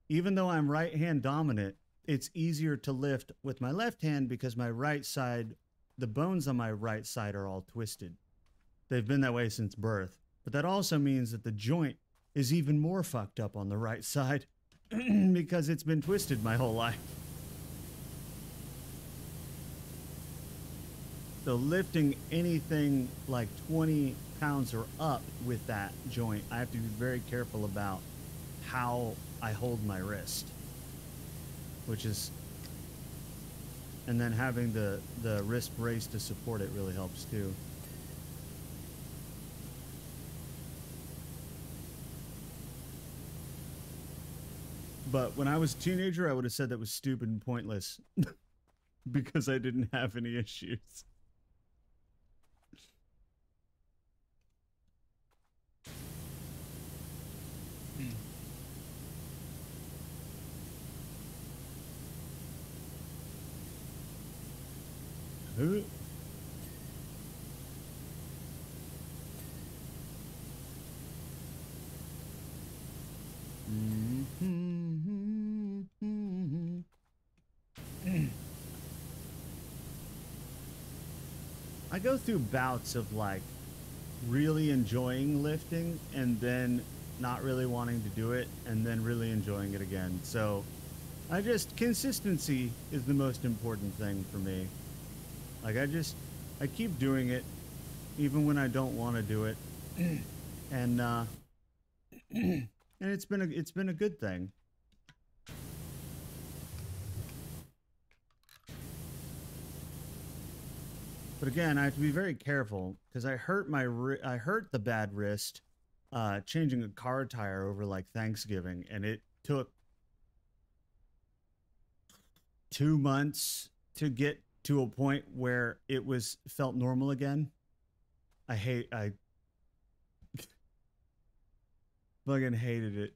Speaker 2: Even though I'm right hand dominant, it's easier to lift with my left hand because my right side, the bones on my right side are all twisted. They've been that way since birth. But that also means that the joint is even more fucked up on the right side because it's been twisted my whole life. So lifting anything like 20 pounds or up with that joint, I have to be very careful about how I hold my wrist, which is, and then having the wrist brace to support it really helps too. But when I was a teenager, I would have said that was stupid and pointless because I didn't have any issues. Who? I go through bouts of like really enjoying lifting and then not really wanting to do it and then really enjoying it again. So consistency is the most important thing for me. Like I keep doing it even when I don't want to do it. And and it's been a good thing. But again, I have to be very careful because I hurt the bad wrist changing a car tire over like Thanksgiving, and it took 2 months to get to a point where it felt normal again. I fucking hated it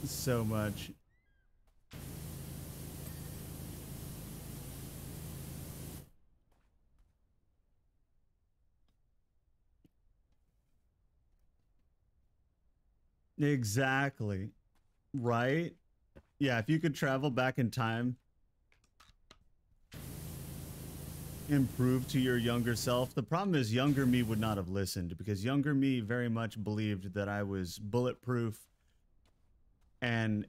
Speaker 2: so much. Exactly. Right? Yeah, if you could travel back in time and prove to your younger self, the problem is younger me would not have listened because younger me very much believed that I was bulletproof and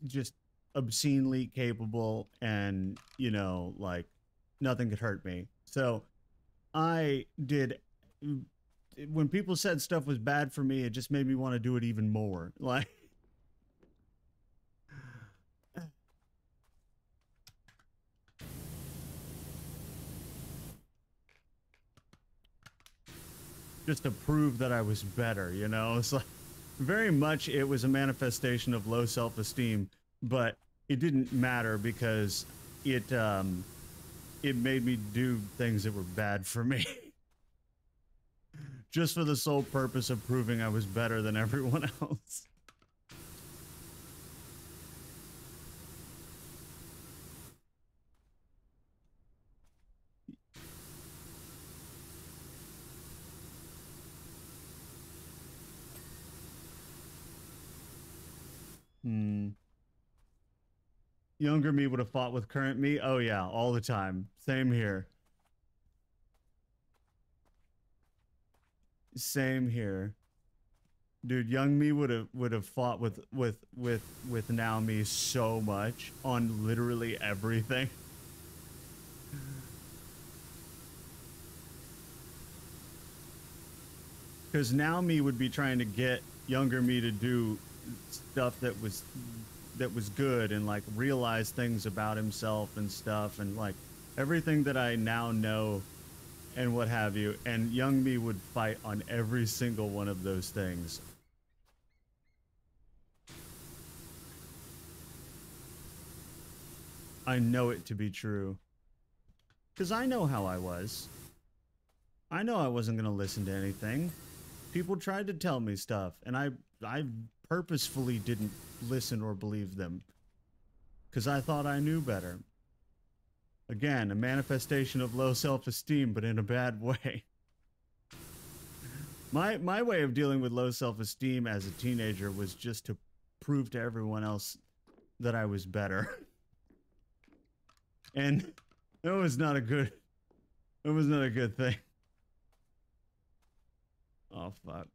Speaker 2: just obscenely capable and, you know, like nothing could hurt me. So I did when people said stuff was bad for me, it just made me want to do it even more. Like just to prove that I was better, you know? It's like very much it was a manifestation of low self-esteem, but it didn't matter because it made me do things that were bad for me. Just for the sole purpose of proving I was better than everyone else. Younger me would have fought with current me. Oh yeah, all the time. Same here. Same here. Dude, young me would have fought with now me so much on literally everything. Because now me would be trying to get younger me to do stuff that was good and like realize things about himself and stuff and like everything that I now know and what have you. And young me would fight on every single one of those things. I know it to be true. Because I know how I was. I know I wasn't going to listen to anything. People tried to tell me stuff, and I purposefully didn't listen or believe them. Because I thought I knew better. Again, a manifestation of low self-esteem, but in a bad way. My way of dealing with low self-esteem as a teenager was just to prove to everyone else that I was better. And it was not a good thing. Oh fuck.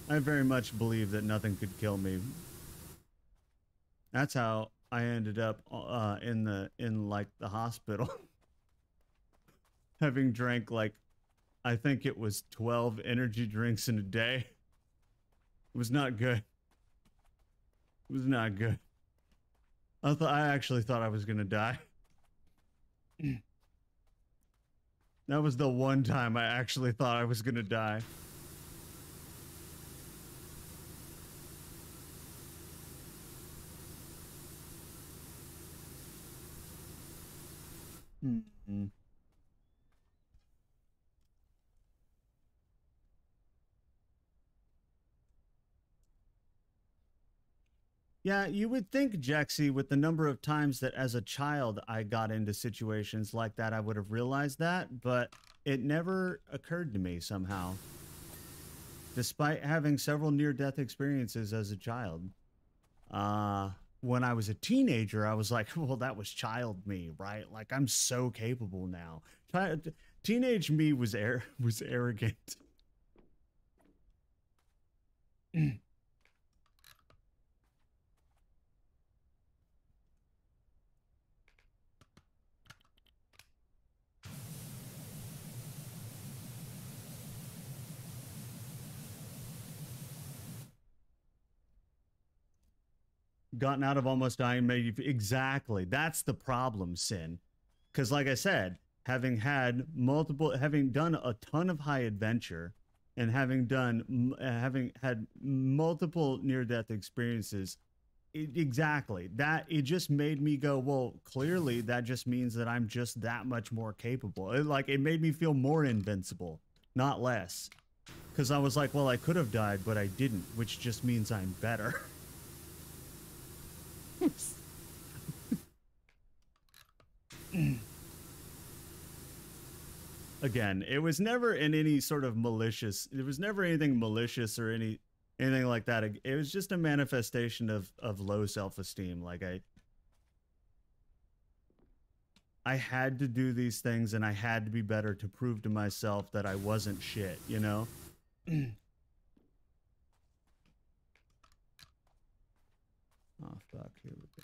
Speaker 2: I very much believe that nothing could kill me. That's how I ended up in the hospital. Having drank like I think it was 12 energy drinks in a day. It was not good. It was not good. I actually thought I was gonna die. That was the one time I actually thought I was gonna die. Mm-hmm. Yeah, you would think, Jaxie, with the number of times that as a child I got into situations like that, I would have realized that, but it never occurred to me somehow, despite having several near-death experiences as a child. When I was a teenager, I was like, well, that was child me, right? Like, I'm so capable now. Teenage me was was arrogant. Gotten out of almost dying, maybe exactly. That's the problem, Sin. Because, like I said, having done a ton of high adventure, and having had multiple near-death experiences, exactly that it just made me go, well, clearly that just means that I'm just that much more capable. It made me feel more invincible, not less. Because I was like, well, I could have died, but I didn't, which just means I'm better. Again, it was never in any sort of malicious. It was never anything malicious or anything like that. It was just a manifestation of low self-esteem. Like I had to do these things, and I had to be better to prove to myself that I wasn't shit, you know? Oh, fuck. Here we go.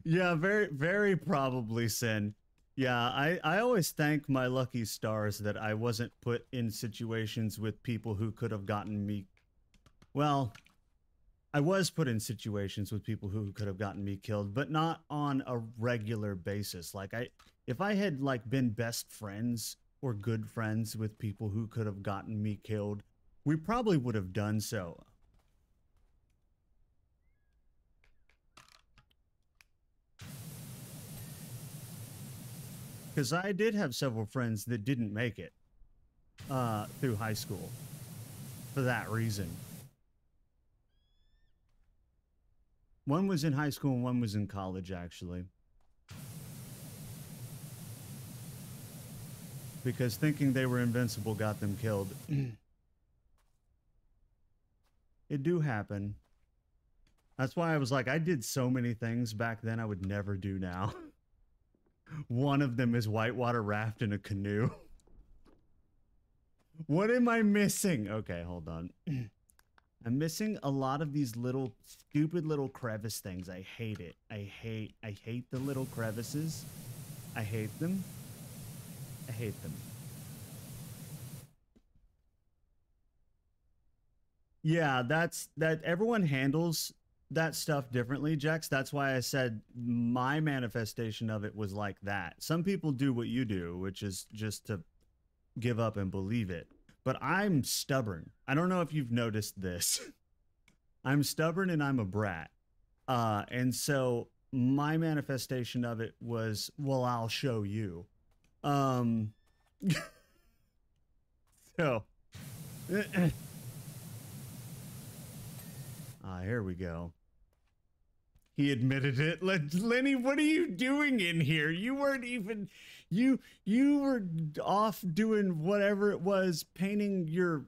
Speaker 2: Yeah, very, very probably, Sin. Yeah, I always thank my lucky stars that I wasn't put in situations with people who could have gotten me. Well, I was put in situations with people who could have gotten me killed, but not on a regular basis. If I had been best friends or good friends with people who could have gotten me killed, we probably would have done so. Because I did have several friends that didn't make it through high school for that reason. One was in high school and one was in college, actually. Because thinking they were invincible got them killed. It do happen. That's why I was like, I did so many things back then I would never do now. One of them is whitewater raft in a canoe. What am I missing? Okay, hold on. I'm missing a lot of these little stupid little crevice things. I hate it. I hate the little crevices. I hate them. I hate them. Yeah, that everyone handles that stuff differently, Jex. That's why I said my manifestation of it was like that. Some people do what you do, which is just to give up and believe it. But I'm stubborn. I don't know if you've noticed this. I'm stubborn and I'm a brat. And so my manifestation of it was, well, I'll show you. So here we go. He admitted it. Lenny, what are you doing in here? You weren't even, you were off doing whatever it was, painting your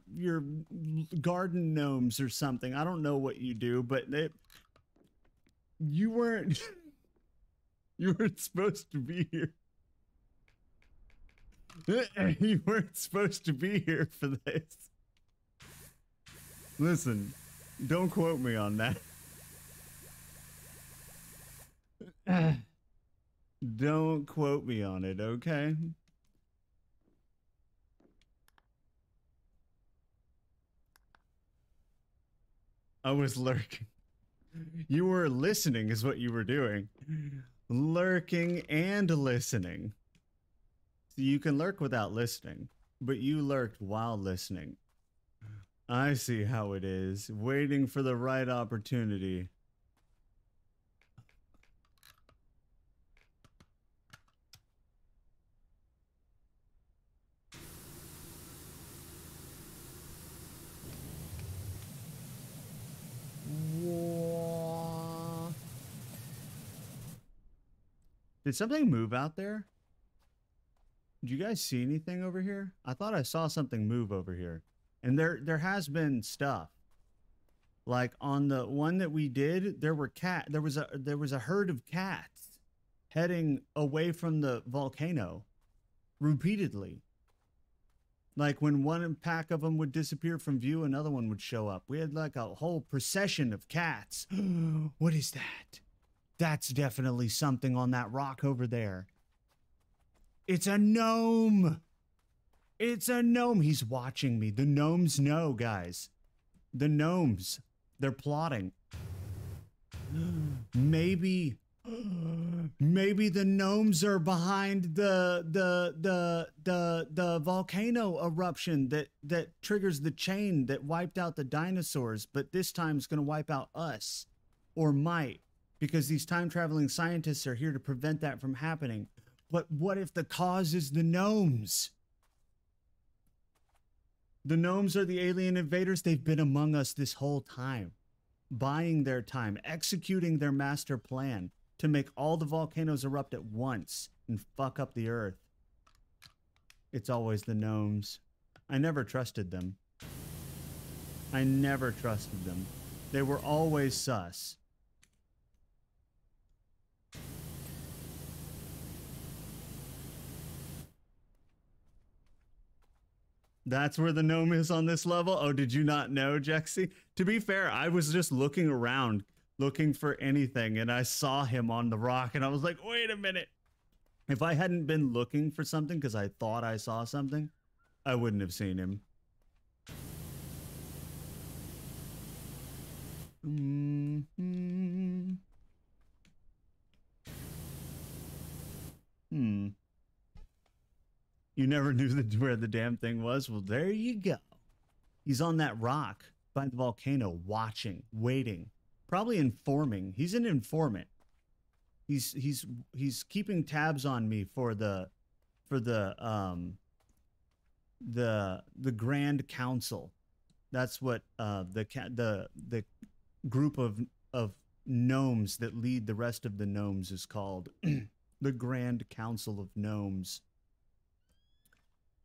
Speaker 2: garden gnomes or something. I don't know what you do, but you weren't, you weren't supposed to be here. You weren't supposed to be here for this. Listen, don't quote me on that. Don't quote me on it, okay? I was lurking. You were listening is what you were doing. Lurking and listening. So you can lurk without listening, but you lurked while listening. I see how it is. Waiting for the right opportunity. Did something move out there? Did you guys see anything over here? I thought I saw something move over here. And there has been stuff. Like on the one that we did, there was a herd of cats heading away from the volcano repeatedly. Like when one pack of them would disappear from view, another one would show up. We had like a whole procession of cats. What is that? That's definitely something on that rock over there. It's a gnome. It's a gnome. He's watching me. The gnomes know, guys. The gnomes. They're plotting. Maybe the gnomes are behind the volcano eruption that triggers the chain that wiped out the dinosaurs, but this time it's going to wipe out us, or might, because these time-traveling scientists are here to prevent that from happening. But what if the cause is the gnomes? The gnomes are the alien invaders. They've been among us this whole time, buying their time, executing their master plan to make all the volcanoes erupt at once and fuck up the earth. It's always the gnomes. I never trusted them. I never trusted them. They were always sus. That's where the gnome is on this level? Oh, did you not know, Jexy? To be fair, I was just looking around, looking for anything, and I saw him on the rock, and I was like, wait a minute. If I hadn't been looking for something because I thought I saw something, I wouldn't have seen him. You never knew where the damn thing was? Well, there you go. He's on that rock by the volcano, watching, waiting, probably informing. He's an informant. He's keeping tabs on me for the Grand Council. That's what the group of gnomes that lead the rest of the gnomes is called. The Grand Council of Gnomes.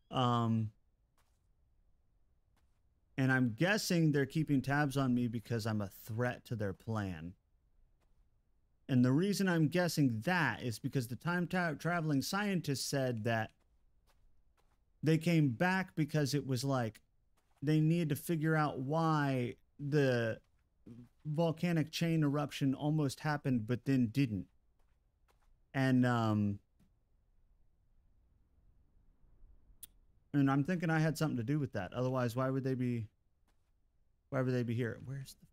Speaker 2: And I'm guessing they're keeping tabs on me because I'm a threat to their plan. And the reason I'm guessing that is because the time-traveling scientists said that they came back because it was like they needed to figure out why the volcanic chain eruption almost happened but then didn't. And I'm thinking I had something to do with that. Otherwise, why would they be here? Where's the...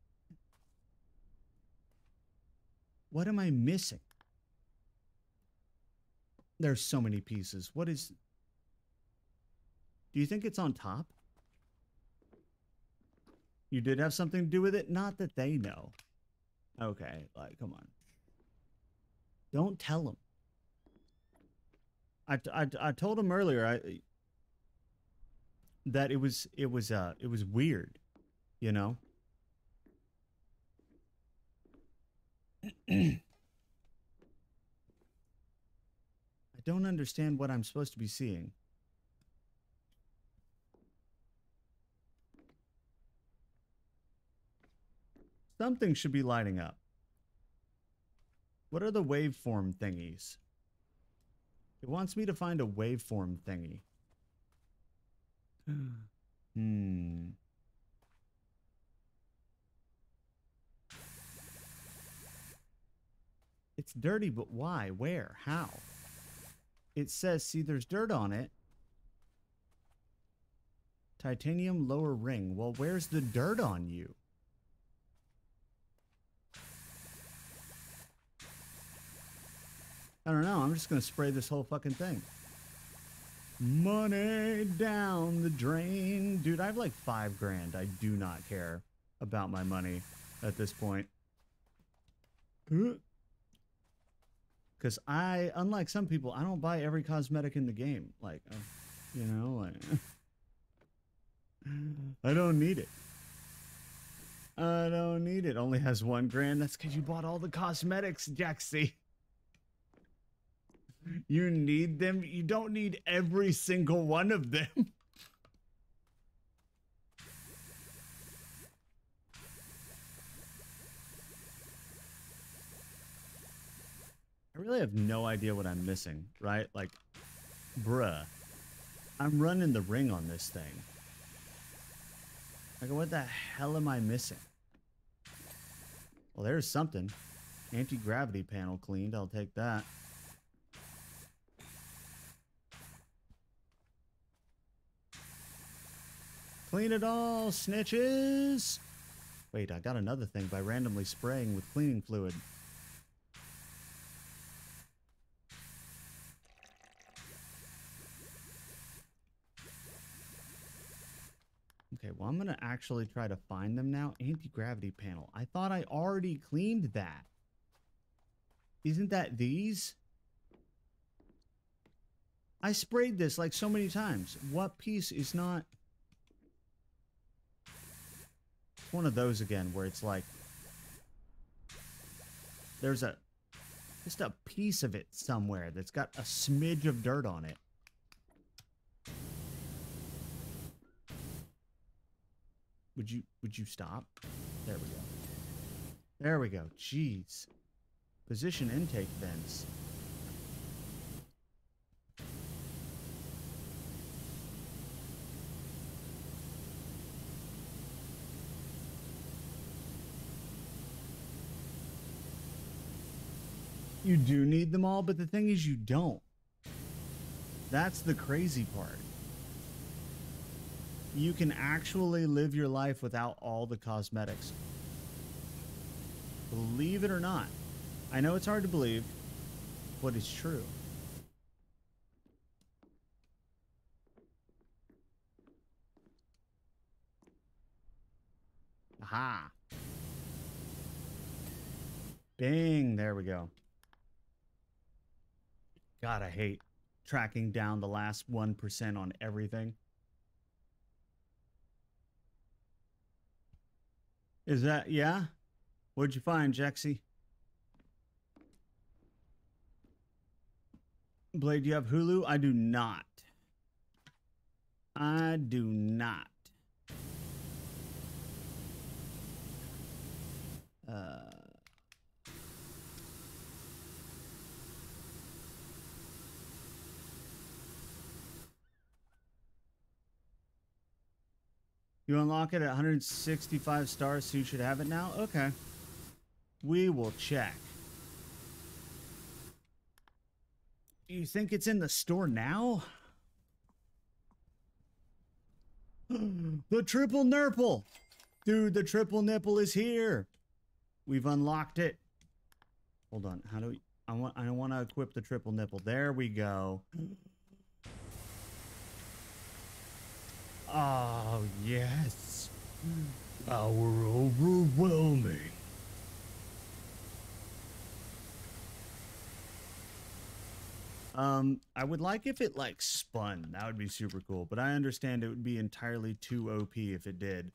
Speaker 2: What am I missing? There's so many pieces. What is... Do you think it's on top? You did have something to do with it? Not that they know. Okay, like, come on. Don't tell them. I told him earlier that it was weird, you know? I don't understand what I'm supposed to be seeing. Something should be lighting up. What are the waveform thingies? It wants me to find a waveform thingy. It's dirty, but why? Where? How? It says, see, there's dirt on it. Titanium lower ring. Well, where's the dirt on you? I don't know. I'm just going to spray this whole fucking thing. Money down the drain. Dude, I have like $5 grand. I do not care about my money at this point. Because unlike some people, I don't buy every cosmetic in the game. Like, you know, like, I don't need it. I don't need it. Only has $1 grand. That's because you bought all the cosmetics, Jaxie. You need them. You don't need every single one of them. I really have no idea what I'm missing, right? Like, bruh, I'm running the ring on this thing. Like, what the hell am I missing? Well, there's something. Anti-gravity panel cleaned. I'll take that. Clean it all, snitches! Wait, I got another thing by randomly spraying with cleaning fluid. Okay, well, I'm going to actually try to find them now. Anti-gravity panel. I thought I already cleaned that. Isn't that these? I sprayed this like so many times. What piece is not? It's one of those again where it's like there's just a piece of it somewhere that's got a smidge of dirt on it. Would you stop? There we go. There we go. Jeez. Position intake vents. You do need them all, but the thing is you don't. That's the crazy part. You can actually live your life without all the cosmetics. Believe it or not. I know it's hard to believe, but it's true. Aha. Bing, there we go. God, I hate tracking down the last 1% on everything. Is that, yeah? What'd you find, Jexy? Blade, do you have Hulu? I do not. I do not. You unlock it at 165 stars, so you should have it now? Okay. We will check. Do you think it's in the store now? The triple nipple! Dude, the triple nipple is here! We've unlocked it. Hold on, how do we... I want to equip the triple nipple. There we go. Oh, yes. Power overwhelming. I would like if it, like, spun. That would be super cool. But I understand it would be entirely too OP if it did.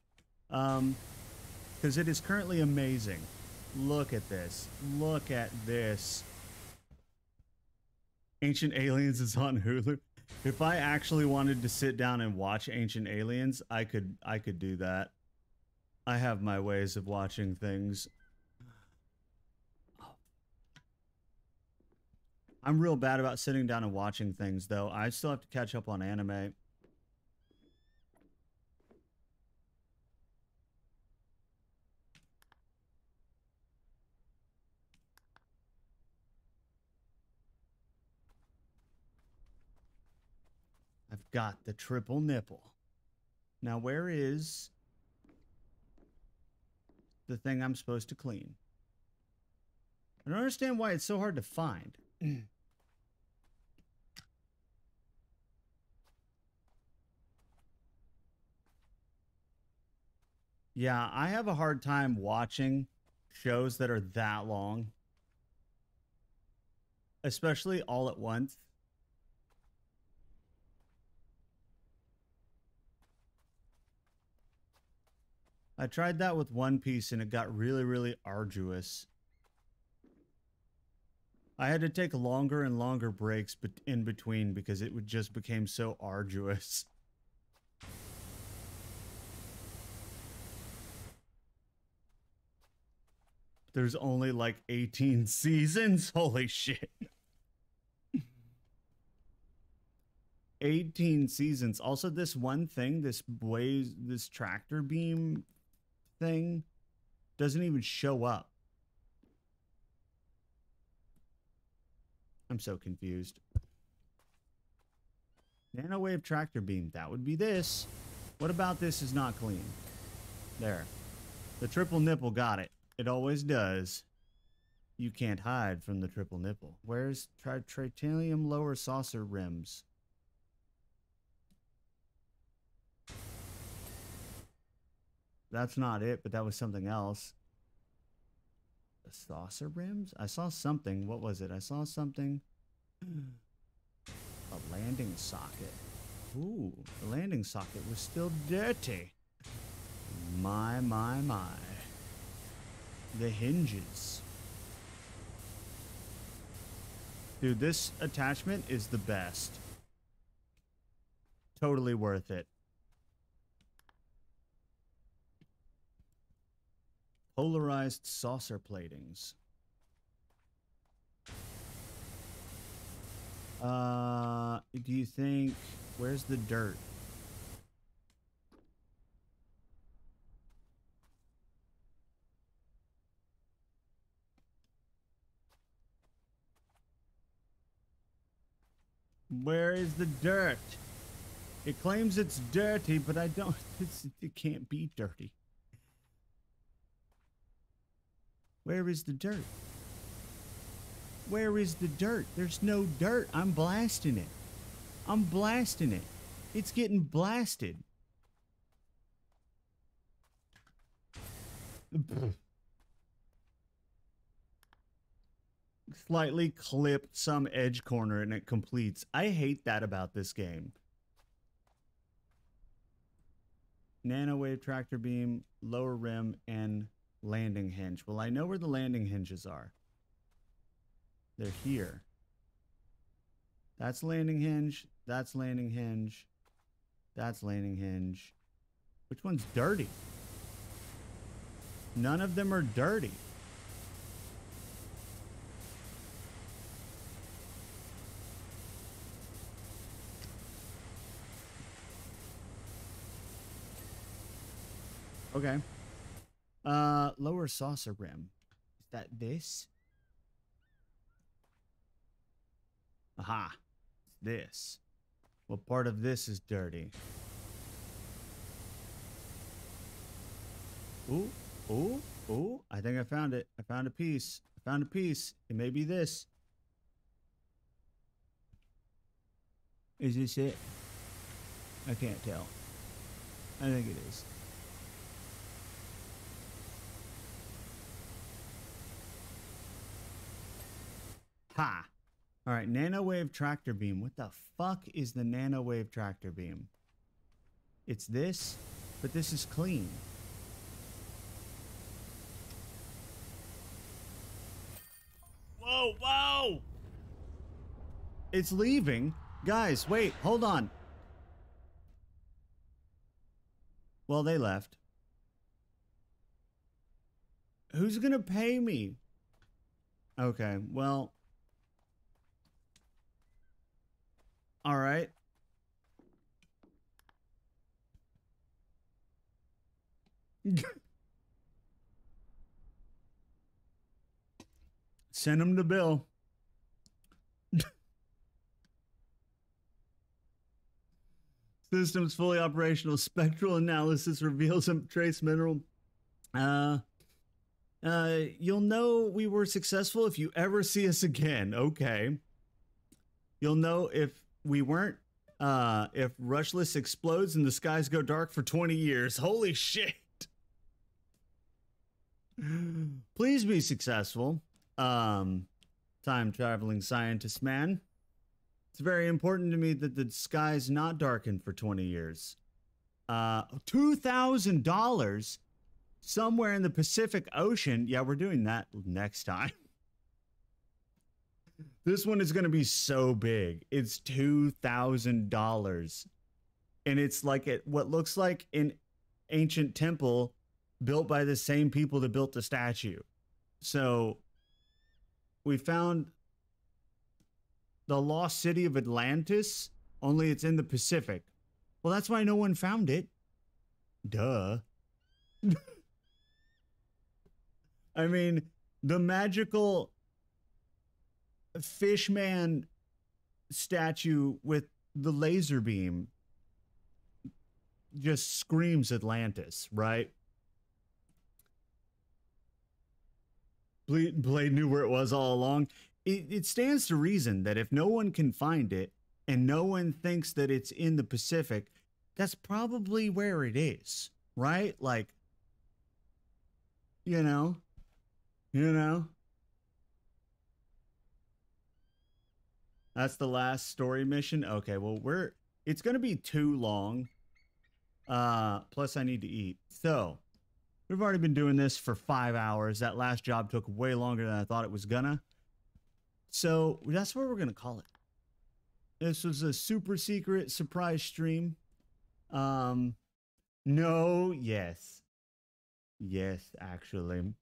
Speaker 2: Because it is currently amazing. Look at this. Look at this. Ancient Aliens is on Hulu. If I actually wanted to sit down and watch Ancient Aliens, I could do that. I have my ways of watching things. I'm real bad about sitting down and watching things, though. I still have to catch up on anime. I've got the triple nipple. Now, where is the thing I'm supposed to clean? I don't understand why it's so hard to find. Yeah, I have a hard time watching shows that are that long. Especially all at once. I tried that with One Piece and it got really, really arduous. I had to take longer and longer breaks in between because it would just became so arduous. There's only like 18 seasons. Holy shit. 18 seasons. Also, this one thing, this tractor beam thing doesn't even show up. I'm so confused. Nanowave tractor beam. That would be this. What about this is not clean? There. The triple nipple got it. It always does. You can't hide from the triple nipple. Where's titanium lower saucer rims? That's not it, but that was something else. The saucer rims? I saw something. What was it? I saw something. A landing socket. Ooh, the landing socket was still dirty. My. The hinges. Dude, this attachment is the best. Totally worth it. Polarized saucer platings. Do you think... Where's the dirt? Where is the dirt? It claims it's dirty, but I don't... it can't be dirty. Where is the dirt? Where is the dirt? There's no dirt. I'm blasting it. I'm blasting it. It's getting blasted. Slightly clipped some edge corner and it completes. I hate that about this game. Nanowave tractor beam, lower rim, and landing hinge. Well, I know where the landing hinges are. They're here. That's landing hinge. That's landing hinge. That's landing hinge. Which one's dirty? None of them are dirty. Okay. Lower saucer rim. Is that this? Aha. It's this. What part of this is dirty? Ooh, ooh, ooh. I think I found it. I found a piece. I found a piece. It may be this. Is this it? I can't tell. I think it is. Ha! Alright, nanowave tractor beam. What the fuck is the nanowave tractor beam? It's this, but this is clean. Whoa, whoa! It's leaving. Guys, wait, hold on. Well, they left. Who's gonna pay me? Okay, well... All right. Send him the bill. Systems fully operational. Spectral analysis reveals some trace mineral. You'll know we were successful if you ever see us again. Okay. You'll know if we weren't, if Rushless explodes and the skies go dark for 20 years. Holy shit. Please be successful. Time traveling scientist man. It's very important to me that the skies not darken for 20 years. $2,000 somewhere in the Pacific Ocean. Yeah, we're doing that next time. This one is going to be so big. It's $2,000. And it's like what looks like an ancient temple built by the same people that built the statue. So we found the lost city of Atlantis, only it's in the Pacific. Well, that's why no one found it. Duh. I mean, the magical fishman statue with the laser beam just screams Atlantis, right? Blade knew where it was all along. It stands to reason that if no one can find it and no one thinks that it's in the Pacific, that's probably where it is, right? Like, you know. That's the last story mission. Okay, well, it's going to be too long. Plus I need to eat. So, we've already been doing this for 5 hours. That last job took way longer than I thought it was gonna. So, that's what we're going to call it. This was a super secret surprise stream. No, yes. Yes, actually.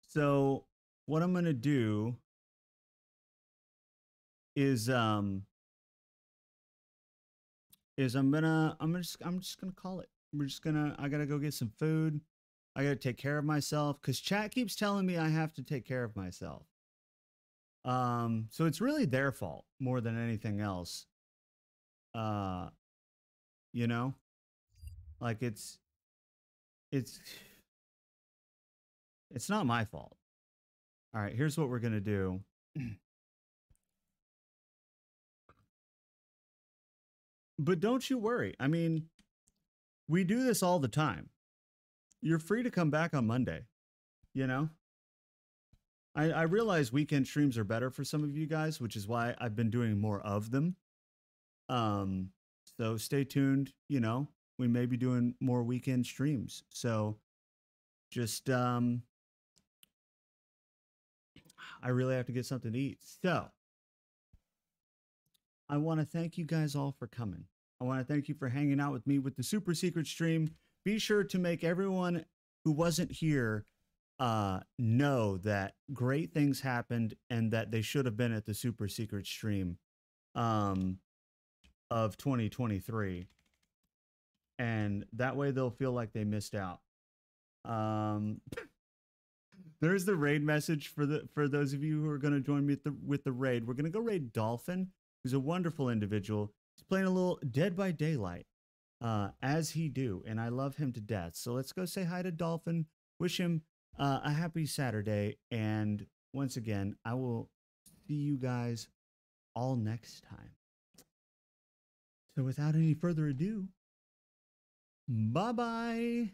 Speaker 2: So what I'm going to do is I'm just gonna call it. I gotta go get some food. I gotta take care of myself because chat keeps telling me I have to take care of myself. So it's really their fault more than anything else. You know, like it's not my fault. All right, here's what we're gonna do. But don't you worry. I mean, we do this all the time. You're free to come back on Monday, you know? I realize weekend streams are better for some of you guys, which is why I've been doing more of them. So stay tuned, you know? We may be doing more weekend streams. So just I really have to get something to eat. So I want to thank you guys all for coming. I want to thank you for hanging out with me with the super secret stream. Be sure to make everyone who wasn't here know that great things happened and that they should have been at the super secret stream of 2023. And that way they'll feel like they missed out. There's the raid message for those of you who are going to join me with the raid. We're going to go raid Dolphin, who's a wonderful individual. He's playing a little Dead by Daylight, as he do, and I love him to death. So let's go say hi to Dolphin, wish him a happy Saturday, and once again, I will see you guys all next time. So without any further ado, bye-bye.